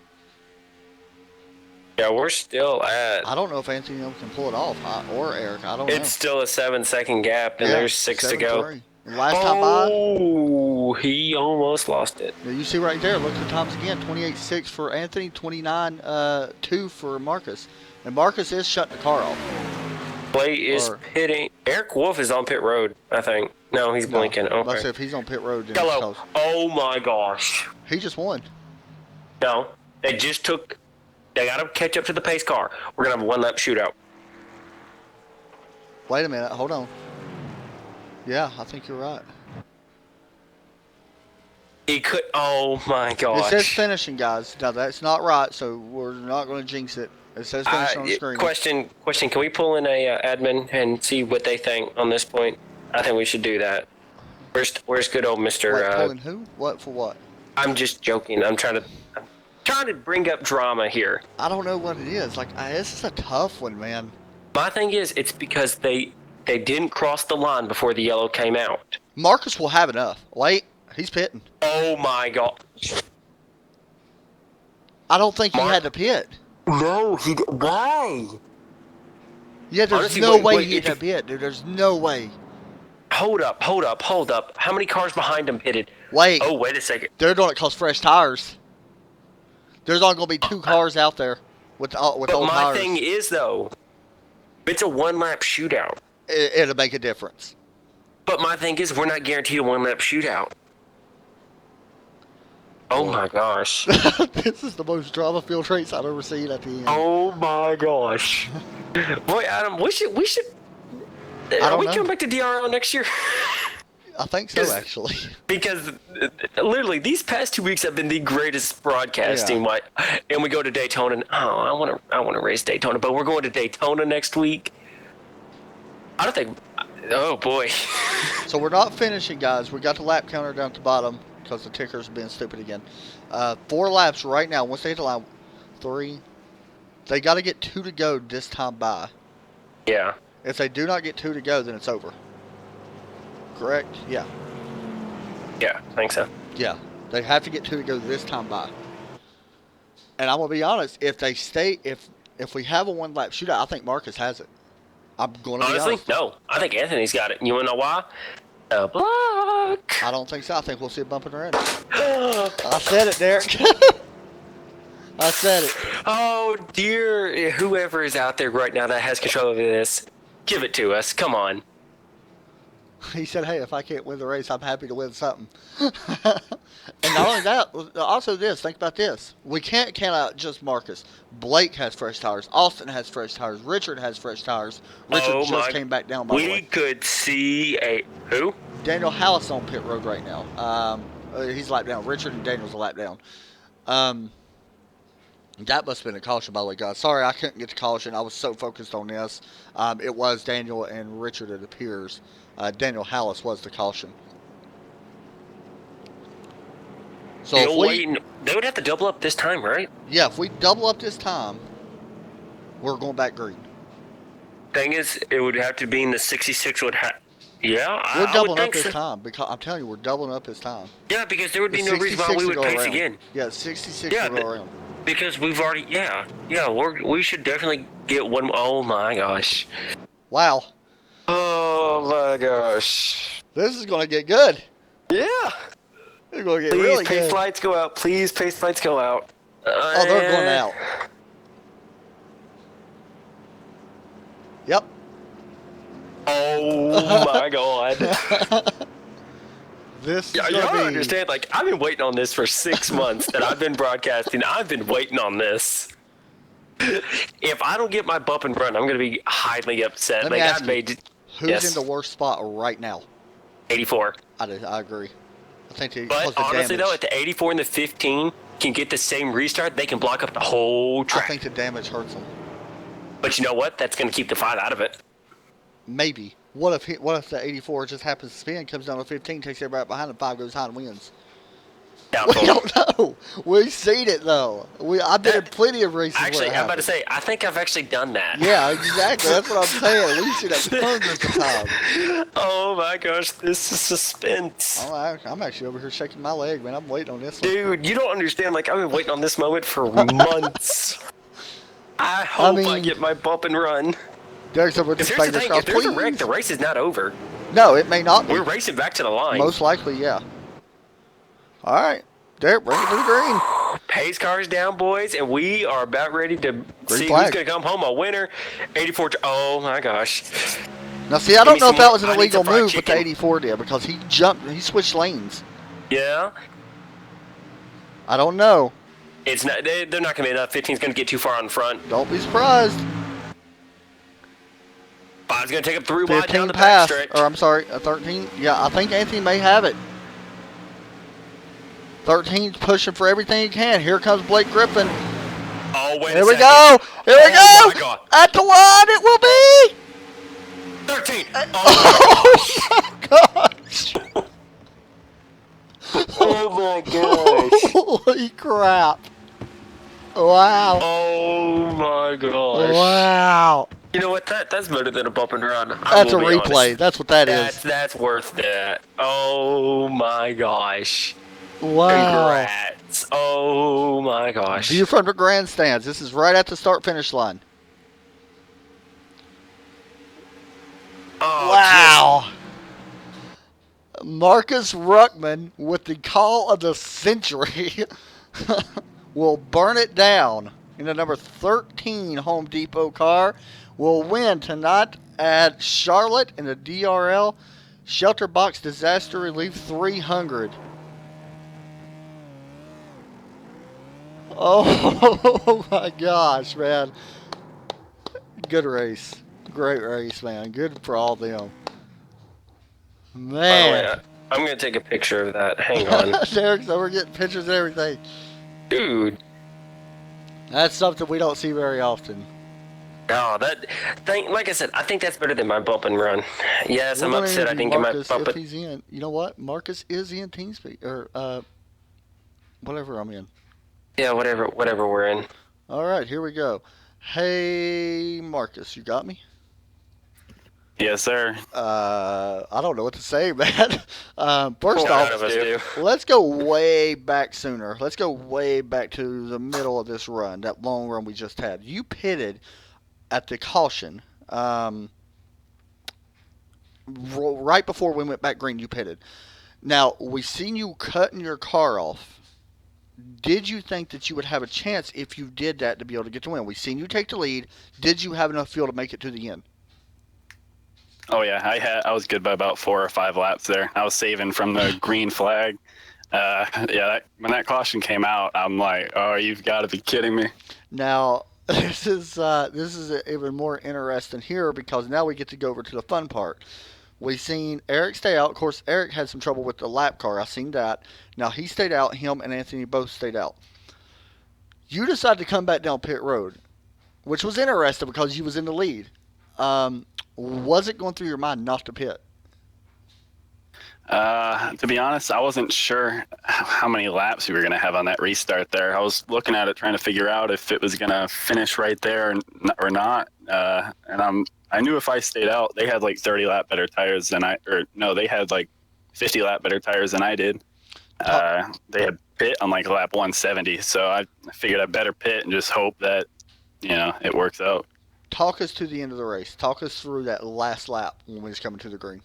Yeah, we're still at... I don't know if Anthony can pull it off, or Eric. I don't know. It's still a 7-second gap, and there's 6 to go. Last time by... Oh, he almost lost it. You see right there, look at the times again. 28.6 for Anthony, 29.2 for Marcus. And Marcus is shutting the car off. Blake is pitting. Eric Wolf is on pit road, I think. No, he's blinking. Okay. Let's say if he's on pit road, then Hello. Oh my gosh. He just won. No, they just took. They got to catch up to the pace car. We're gonna have a 1-lap shootout. Wait a minute. Hold on. Yeah, I think you're right. He could. Oh my gosh. It says finishing, guys. Now that's not right, so we're not going to jinx it. It says finish on the screen. Question. Can we pull in a admin and see what they think on this point? I think we should do that. Where's good old Mr. Wait, pulling who? What for what? I'm just joking. I'm trying to. trying to bring up drama here. I don't know what it is. Like, this is a tough one, man. My thing is, it's because they didn't cross the line before the yellow came out. Marcus will have enough. Wait, he's pitting. Oh my god. I don't think he had to pit. No, why? Yeah, there's Honestly, no wait, way wait, he'd have pit, dude. There's no way. Hold up. How many cars behind him pitted? Wait. Oh, wait a second. They're doing it cause fresh tires. There's only going to be 2 cars out there with old But my tires. thing is, though, it's a one-lap shootout. It'll make a difference. But my thing is, we're not guaranteed a one-lap shootout. Oh my gosh. This is the most drama-filled race I've ever seen at the end. Oh my gosh. Boy, Adam, we should. Are we coming back to DRL next year? I think so, actually. Because literally, these past 2 weeks have been the greatest broadcasting. Yeah. And we go to Daytona. And, I want to race Daytona, but we're going to Daytona next week. I don't think. Oh boy. So we're not finishing, guys. We got the lap counter down at the bottom because the ticker's been stupid again. 4 laps right now. Once they hit the line, 3. They got to get 2 to go this time by. Yeah. If they do not get 2 to go, then it's over. Correct? Yeah. Yeah, I think so. Yeah. They have to get 2 to go this time by. And I'm going to be honest. If they stay, if we have a 1-lap shootout, I think Marcus has it. I'm going to be honest. Honestly, no. I think Anthony's got it. You want to know why? The block. I don't think so. I think we'll see a bump in the run. I said it, Derek. I said it. Oh, dear. Whoever is out there right now that has control over this, give it to us. Come on. He said, hey, if I can't win the race, I'm happy to win something. And not only that, also this. Think about this. We can't count out just Marcus. Blake has fresh tires. Austin has fresh tires. Richard has fresh tires. Richard just came back down, by the way. We could see a... Who? Daniel Hallis on pit road right now. He's a lap down. Richard and Daniel's a lap down. That must have been a caution, by the way, guys. Sorry, I couldn't get the caution. I was so focused on this. It was Daniel and Richard, it appears. Daniel Hallis was the caution. So they would have to double up this time, right? Yeah, if we double up this time, we're going back green. Thing is, it would have to be in the 66 would have... Yeah, we're I doubling would up think this so. time because I'm telling you, we're doubling up this time. Yeah, because there would be no reason why we would pace around. again. Yeah, 66 will go around. Because we've already... we should definitely get one... Oh my gosh. Wow. Oh my gosh. This is going to get good. Yeah. It's going to get Please, really pace good. lights go out. Please, pace lights go out. Oh, they're going out. Yep. Oh my god. This is you don't understand, like, I've been waiting on this for 6 months that I've been broadcasting. I've been waiting on this. If I don't get my bump and run, I'm going to be highly upset. Let me ask you, who's in the worst spot right now? 84. I agree. I think But honestly, though, if the 84 and the 15 can get the same restart, they can block up the whole track. I think the damage hurts them. But you know what? That's going to keep the 5 out of it. Maybe. What if the 84 just happens to spin, comes down to 15, takes everybody behind, and 5 goes high and wins? Doubtful. We don't know. We've seen it, though. I've been in plenty of races. Actually, I'm about to say, I think I've actually done that. Yeah, exactly. That's what I'm saying. We've seen that hundreds of times. Oh my gosh, this is suspense. I'm actually over here shaking my leg, man. I'm waiting on this one. Dude, you don't understand. Like, I've been waiting on this moment for months. I hope I get my bump and run. Derek's over with Here's the the thing, if there's a wreck, the race is not over. No, it may not be. We're racing back to the line. Most likely, yeah. All right. Derek, bring it to the green. Pace cars down, boys, and we are about ready to see flag. who's going to come home a winner. 84. Oh, my gosh. Now, see, I don't know if that was an I need illegal some fried move, but the chicken. 84 did, because he jumped, he switched lanes. Yeah. I don't know. It's not. They're not going to be enough. 15's going to get too far on front. Don't be surprised. 5's going to take up 3 wide down 15 the pass, backstretch. or I'm sorry, 13. Yeah, I think Anthony may have it. 13's pushing for everything he can. Here comes Blake Griffin. Oh, wait Here a we second. go. Here we Oh, go. my God. At the line, it will be. 13. Oh, my gosh. Oh, my gosh. Holy crap. Wow. Oh my gosh. Wow. You know what? That's better than a bump and run. That's a replay. That's what that is. That's worth that. Oh my gosh. Wow. Congrats. Oh my gosh. View from the grandstands. This is right at the start-finish line. Oh, wow. Marcus Ruckman with the call of the century will burn it down in the number 13 Home Depot car. Will win tonight at Charlotte in the DRL ShelterBox Disaster Relief 300. Oh my gosh, man. Good race. Great race, man. Good for all them. Man. By the way, I'm going to take a picture of that. Hang on. Derek, so we're getting pictures and everything. Dude. That's something we don't see very often. Oh, like I said, I think that's better than my bump and run. Yes, I'm upset I didn't get my bump if he's in. You know what? Marcus is in TeamSpeak, or whatever I'm in. Yeah, whatever we're in. All right, here we go. Hey, Marcus, you got me? Yes, sir. I don't know what to say, man. First off, let's go way back sooner. Let's go way back to the middle of this run, that long run we just had. You pitted at the caution. Right before we went back green, you pitted. Now, we seen you cutting your car off. Did you think that you would have a chance if you did that to be able to get the win? We seen you take the lead. Did you have enough fuel to make it to the end? Oh yeah, I was good by about 4 or 5 laps there. I was saving from the green flag. When that caution came out, I'm like, oh, you've got to be kidding me. Now, this is even more interesting here because now we get to go over to the fun part. We seen Eric stay out. Of course, Eric had some trouble with the lap car. I seen that. Now he stayed out. Him and Anthony both stayed out. You decided to come back down pit road, which was interesting because you was in the lead. Was it going through your mind not to pit? To be honest, I wasn't sure how many laps we were going to have on that restart there. I was looking at it trying to figure out if it was going to finish right there or not. I knew if I stayed out, they had like 30 lap better tires than they had like 50 lap better tires than I did. They had pit on like lap 170. So I figured I'd better pit and just hope that, it works out. Talk us to the end of the race. Talk us through that last lap when we was coming to the green.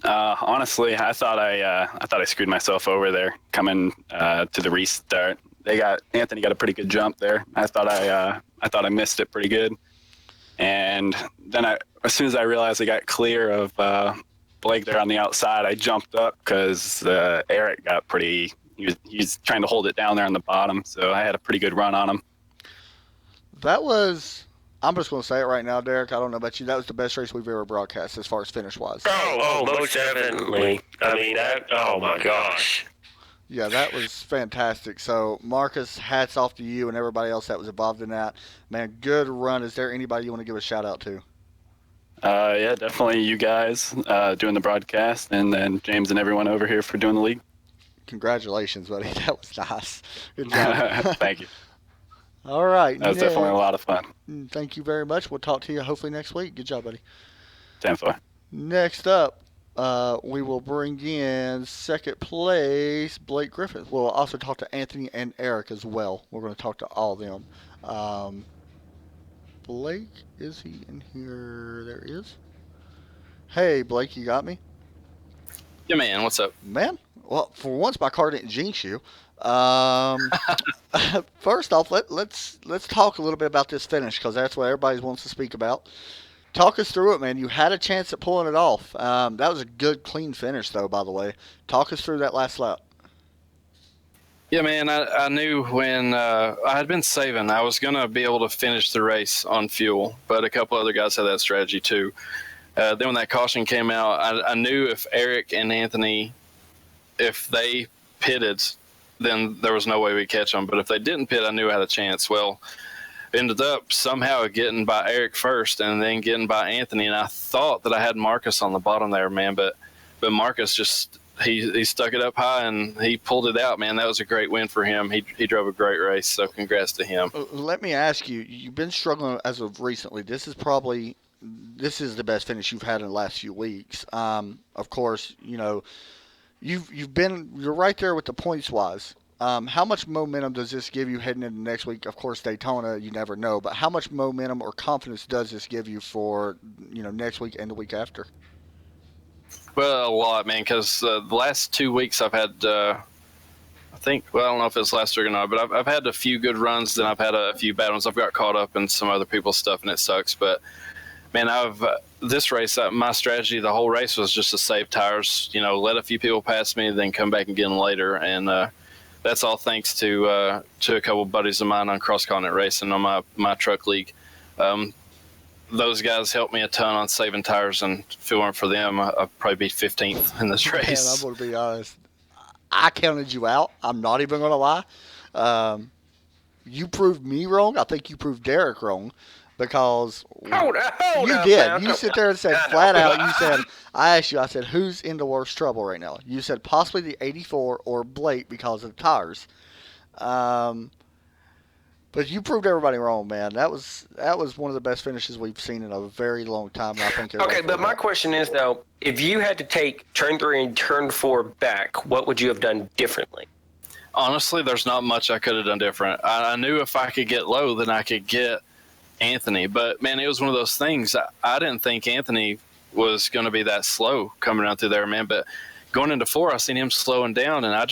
Honestly, I thought I screwed myself over there coming to the restart. Anthony got a pretty good jump there. I thought I missed it pretty good. And then as soon as I realized I got clear of Blake there on the outside, I jumped up because Eric got he's trying to hold it down there on the bottom. So I had a pretty good run on him. I'm just going to say it right now, Derek. I don't know about you. That was the best race we've ever broadcast as far as finish-wise. Oh, most definitely. I mean, oh my gosh. Yeah, that was fantastic. So, Marcus, hats off to you and everybody else that was involved in that. Man, good run. Is there anybody you want to give a shout-out to? Yeah, definitely you guys doing the broadcast, and then James and everyone over here for doing the league. Congratulations, buddy. That was nice. Good job. Thank you. All right. That was definitely a lot of fun. Thank you very much. We'll talk to you hopefully next week. Good job, buddy. 10-4. Next up, we will bring in second place Blake Griffith. We'll also talk to Anthony and Eric as well. We're going to talk to all of them. Blake, is he in here? There he is. Hey, Blake, you got me? Yeah, man. What's up? Man, well, for once my car didn't jinx you. First off, let's talk a little bit about this finish because that's what everybody wants to speak about. Talk us through it, man. You had a chance at pulling it off. That was a good, clean finish, though, by the way. Talk us through that last lap. Yeah, man, I knew when I had been saving, I was going to be able to finish the race on fuel, but a couple other guys had that strategy too. Then when that caution came out, I knew if Eric and Anthony, if they pitted, then there was no way we'd catch them. But if they didn't pit, I knew I had a chance. Well, ended up somehow getting by Eric first and then getting by Anthony. And I thought that I had Marcus on the bottom there, man. But Marcus just he stuck it up high and he pulled it out, man. That was a great win for him. He drove a great race, so congrats to him. Let me ask you, you've been struggling as of recently. This is the best finish you've had in the last few weeks. Of course, you're right there with the points wise. How much momentum does this give you heading into next week? Of course, Daytona, you never know, but how much momentum or confidence does this give you for next week and the week after? Well, a lot, man, because the last 2 weeks I've had, I don't know if it's last week or not, but I've had a few good runs, then I've had a few bad ones. I've got caught up in some other people's stuff, and it sucks. But, man, this race, my strategy the whole race was just to save tires, let a few people pass me, then come back and get them later. And that's all thanks to a couple buddies of mine on cross-continent racing on my truck league. Those guys helped me a ton on saving tires, and if it weren't for them, I'd probably be 15th in this race. Man, I'm going to be honest. I counted you out. I'm not even going to lie. You proved me wrong. I think you proved Derek wrong because hold you up, did. man. You sit there and said flat out, I asked you, I said, who's in the worst trouble right now? You said possibly the 84 or Blake because of the tires. But you proved everybody wrong, man. That was one of the best finishes we've seen in a very long time. And I think. Okay, but my question is though, if you had to take turn 3 and turn 4 back, what would you have done differently? Honestly, there's not much I could have done different. I knew if I could get low, then I could get Anthony. But man, it was one of those things. I didn't think Anthony was going to be that slow coming around through there, man. But going into 4, I seen him slowing down, and I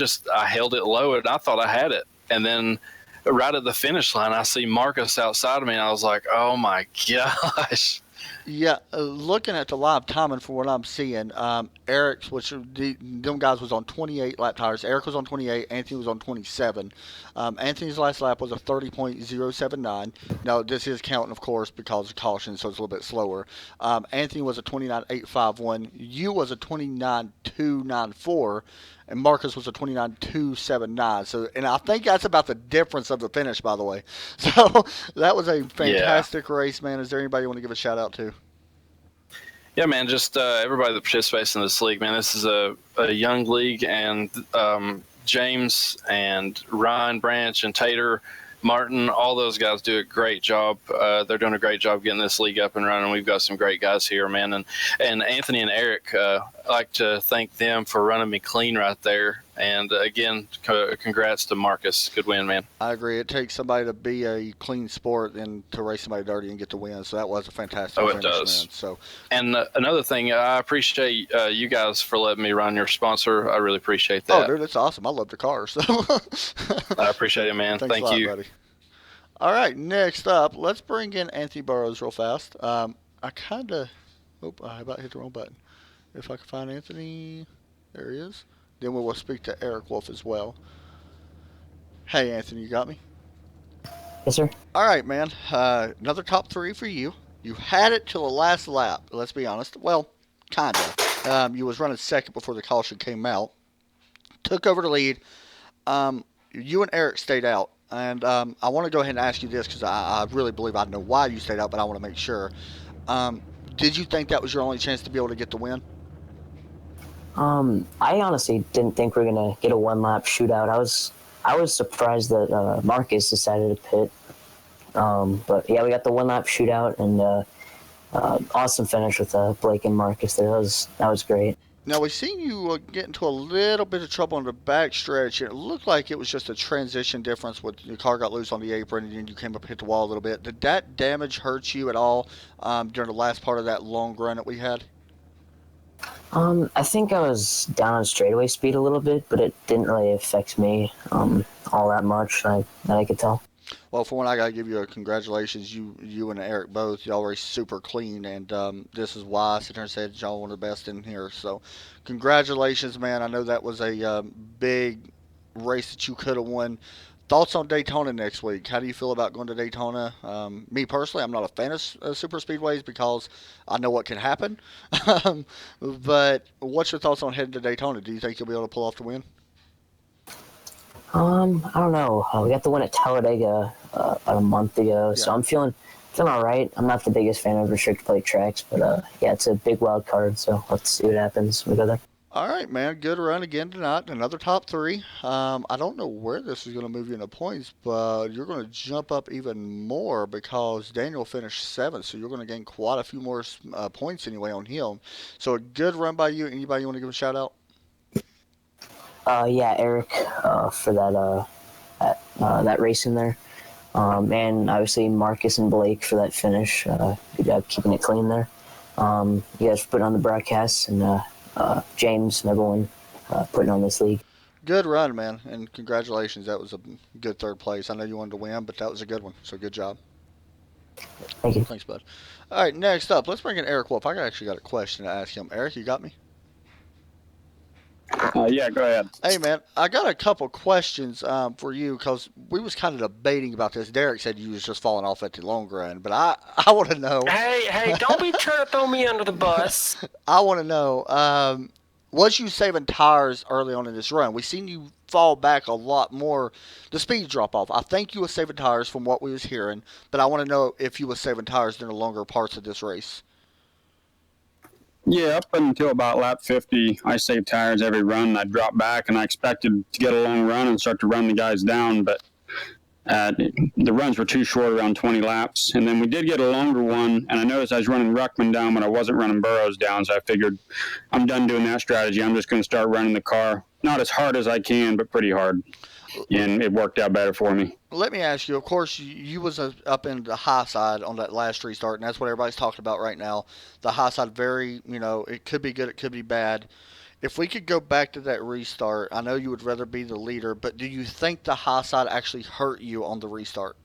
held it low, and I thought I had it, and then. Right at the finish line, I see Marcus outside of me, and I was like, oh, my gosh. Yeah, looking at the live timing for what I'm seeing, Eric's, them guys was on 28 lap tires. Eric was on 28. Anthony was on 27. Anthony's last lap was a 30.079. Now, this is counting, of course, because of caution, so it's a little bit slower. Anthony was a 29.851. You was a 29.294. And Marcus was a 29.279. So, and I think that's about the difference of the finish, by the way. So that was a fantastic race, man. Is there anybody you want to give a shout out to? Yeah, man. Just everybody that participates in this league, man. This is a young league, and James and Ryan Branch and Tater, Martin, all those guys do a great job. They're doing a great job getting this league up and running. We've got some great guys here, man. And Anthony and Eric, I'd like to thank them for running me clean right there. And again, congrats to Marcus. Good win, man. I agree. It takes somebody to be a clean sport and to race somebody dirty and get the win. So that was a fantastic finish, it does. Man. So, and another thing, I appreciate you guys for letting me run your sponsor. I really appreciate that. Oh, dude, that's awesome. I love the car. So I appreciate it, man. Thank you. Buddy. All right, next up, let's bring in Anthony Burrows real fast. I about hit the wrong button. If I can find Anthony, there he is. Then we will speak to Eric Wolf as well. Hey, Anthony, you got me? Yes, sir. All right, man. Another top 3 for you. You had it till the last lap. Let's be honest. Well, kind of. You was running second before the caution came out. Took over the lead. You and Eric stayed out. And I want to go ahead and ask you this because I really believe I know why you stayed out, but I want to make sure. Did you think that was your only chance to be able to get the win? I honestly didn't think we were gonna get a one-lap shootout. I was surprised that Marcus decided to pit. But yeah, we got the one-lap shootout and awesome finish with Blake and Marcus there. That was great. Now, we've seen you get into a little bit of trouble on the back stretch. It looked like it was just a transition difference with your car got loose on the apron and then you came up and hit the wall a little bit. Did that damage hurt you at all during the last part of that long run that we had? I think I was down on straightaway speed a little bit, but it didn't really affect me all that much that I could tell. Well, for one, I got to give you a congratulations. You and Eric both. Y'all were super clean, and this is why I sit here and said y'all one of the best in here. So congratulations, man. I know that was a big race that you could have won. Thoughts on Daytona next week? How do you feel about going to Daytona? Me personally, I'm not a fan of super speedways because I know what can happen. But what's your thoughts on heading to Daytona? Do you think you'll be able to pull off the win? I don't know. We got the win at Talladega about a month ago, so I'm feeling all right. I'm not the biggest fan of restricted plate tracks, but yeah, it's a big wild card, so let's see what happens when we go there. All right, man. Good run again tonight. Another top three. I don't know where this is going to move you into points, but you're going to jump up even more because Daniel finished seventh, so you're going to gain quite a few more points anyway on him. So a good run by you. Anybody you want to give a shout out? Yeah, Eric, for that race in there. And obviously Marcus and Blake for that finish. Good job keeping it clean there. You guys for putting on the broadcast, and James and everyone putting on this league. Good run, man, and congratulations. That was a good third place. I know you wanted to win, but that was a good one. So good job. Thank you. Thanks, bud. All right, next up, let's bring in Eric Wolf. I actually got a question to ask him. Eric, you got me? Yeah, go ahead. Hey, man, I got a couple questions for you because we was kind of debating about this. Derek said you was just falling off at the long run, but I want to know. Hey, don't be trying to throw me under the bus. I want to know, was you saving tires early on in this run? We seen you fall back a lot more. The speed drop off. I think you was saving tires from what we was hearing, but I want to know if you was saving tires during the longer parts of this race. Yeah, up until about lap 50, I saved tires every run. I dropped back, and I expected to get a long run and start to run the guys down, but the runs were too short, around 20 laps. And then we did get a longer one, and I noticed I was running Ruckman down, but I wasn't running Burrows down, so I figured I'm done doing that strategy. I'm just going to start running the car. Not as hard as I can, but pretty hard. And it worked out better for me. Let me ask you, of course, you was up in the high side on that last restart, and that's what everybody's talking about right now. The high side, very, it could be good, it could be bad. If we could go back to that restart, I know you would rather be the leader, but do you think the high side actually hurt you on the restart?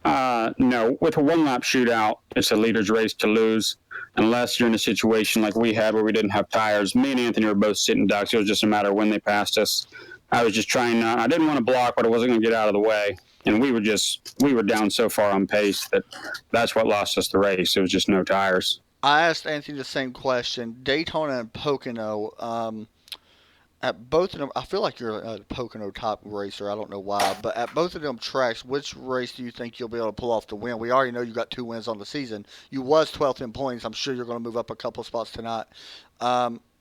No. With a one-lap shootout, it's a leader's race to lose. Unless you're in a situation like we had where we didn't have tires. Me and Anthony were both sitting ducks. It was just a matter of when they passed us. I was just trying I didn't want to block, but I wasn't going to get out of the way. And we were down so far on pace that's what lost us the race. It was just no tires. I asked Anthony the same question. Daytona and Pocono, at both of them, I feel like you're a Pocono top racer. I don't know why, but at both of them tracks, which race do you think you'll be able to pull off the win? We already know you got 2 wins on the season. You was 12th in points. I'm sure you're going to move up a couple of spots tonight.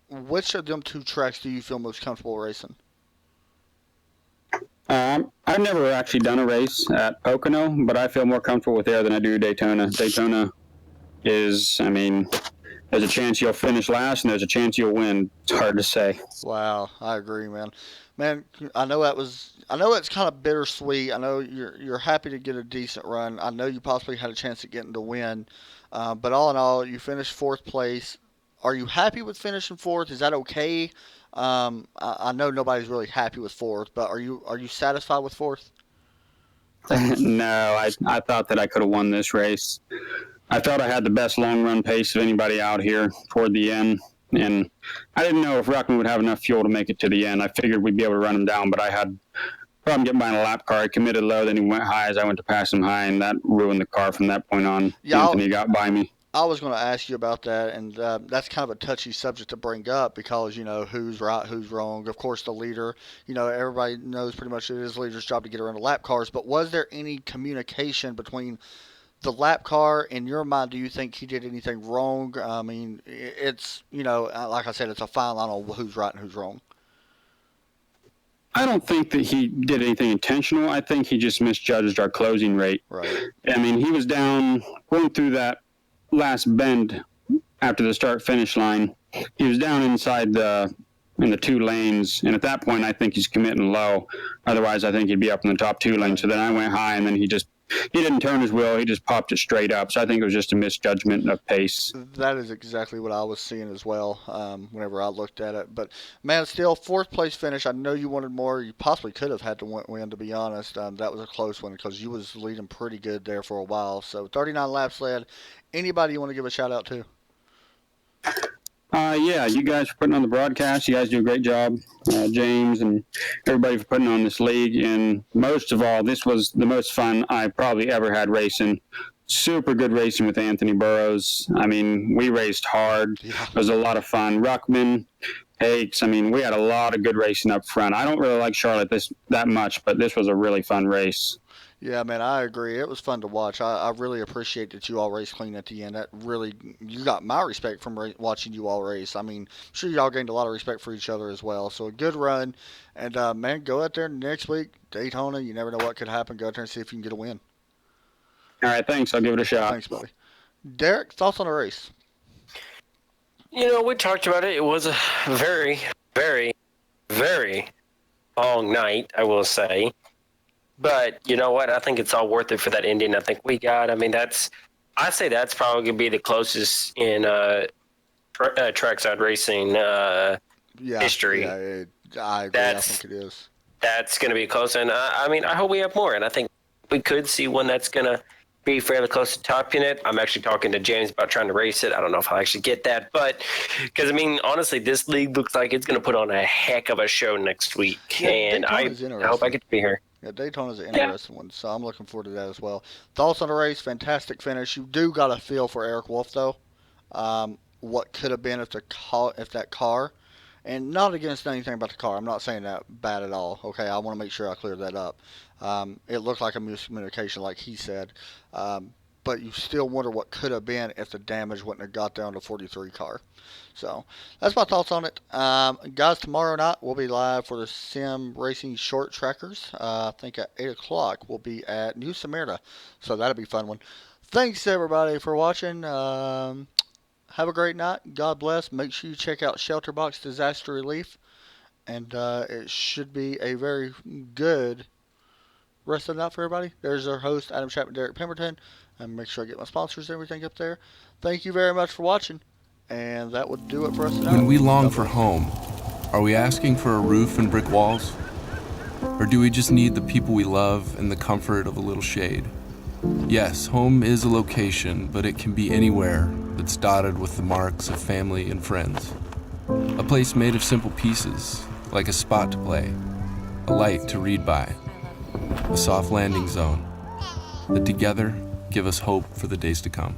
Which of them 2 tracks do you feel most comfortable racing? I've never actually done a race at Pocono, but I feel more comfortable with there than I do Daytona. Daytona is, there's a chance you'll finish last, and there's a chance you'll win. It's hard to say. Wow, I agree, man. Man, I know it's kind of bittersweet. I know you're happy to get a decent run. I know you possibly had a chance at getting the win, but all in all, you finished 4th place. Are you happy with finishing 4th? Is that okay? I know nobody's really happy with 4th, but are you satisfied with 4th? No, I thought that I could have won this race. I thought I had the best long run pace of anybody out here toward the end, and I didn't know if Ruckman would have enough fuel to make it to the end. I figured we'd be able to run him down, but I had problem getting by in a lap car. He committed low, then he went high as I went to pass him high, and that ruined the car from that point on. Yeah, Anthony got by me. I was going to ask you about that, and that's kind of a touchy subject to bring up because, who's right, who's wrong. Of course, the leader, everybody knows pretty much it is the leader's job to get around the lap cars, but was there any communication between the lap car? In your mind, do you think he did anything wrong? It's, like I said, it's a fine line on who's right and who's wrong. I don't think that he did anything intentional. I think he just misjudged our closing rate. Right. He was down going through that last bend after the start-finish line. He was down inside in the 2 lanes, and at that point, I think he's committing low. Otherwise, I think he'd be up in the top 2 lanes. So then I went high, and then he didn't turn his wheel. He just popped it straight up. So I think it was just a misjudgment of pace. That is exactly what I was seeing as well whenever I looked at it. But, man, still, 4th place finish. I know you wanted more. You possibly could have had to win, to be honest. That was a close one because you was leading pretty good there for a while. So 39 laps led. Anybody you want to give a shout-out to? Yeah, you guys for putting on the broadcast. You guys do a great job. James and everybody for putting on this league. And most of all, this was the most fun I probably ever had racing. Super good racing with Anthony Burrows. We raced hard. Yeah. It was a lot of fun. Ruckman, Hakes. We had a lot of good racing up front. I don't really like Charlotte that much, but this was a really fun race. Yeah, man, I agree. It was fun to watch. I really appreciate that you all raced clean at the end. That really, you got my respect from watching you all race. I mean, I'm sure y'all gained a lot of respect for each other as well. So a good run. And, man, go out there next week, Daytona. You never know what could happen. Go out there and see if you can get a win. All right, thanks. I'll give it a shot. Thanks, buddy. Derek, thoughts on the race? We talked about it. It was a very, very, very long night, I will say. But you know what? I think it's all worth it for that ending. I think we got. I mean, I say that's probably going to be the closest in trackside racing history. Yeah, I agree. I think it is. That's going to be close. And I mean, I hope we have more. And I think we could see one that's going to be fairly close to topping it. I'm actually talking to James about trying to race it. I don't know if I'll actually get that. But because, I mean, honestly, this league looks like it's going to put on a heck of a show next week. Yeah, and I hope I get to be here. Yeah, Daytona's an interesting one, so I'm looking forward to that as well. Thoughts on the race? Fantastic finish. You do got a feel for Eric Wolf, though. What could have been if that car, and not against anything about the car. I'm not saying that bad at all. Okay, I want to make sure I clear that up. It looked like a miscommunication, like he said. But you still wonder what could have been if the damage wouldn't have got down to 43 car. So that's my thoughts on it. Guys, tomorrow night we'll be live for the Sim Racing Short Trackers. I think at 8 o'clock we'll be at New Smyrna. So that'll be a fun one. Thanks everybody for watching. Have a great night. God bless. Make sure you check out ShelterBox Disaster Relief. And it should be a very good rest of the night for everybody. There's our host, Adam Chapman, Derek Pemberton. And make sure I get my sponsors and everything up there. Thank you very much for watching. And that would do it for us tonight. When we long for home, are we asking for a roof and brick walls? Or do we just need the people we love and the comfort of a little shade? Yes, home is a location, but it can be anywhere that's dotted with the marks of family and friends. A place made of simple pieces, like a spot to play, a light to read by, a soft landing zone, that together give us hope for the days to come.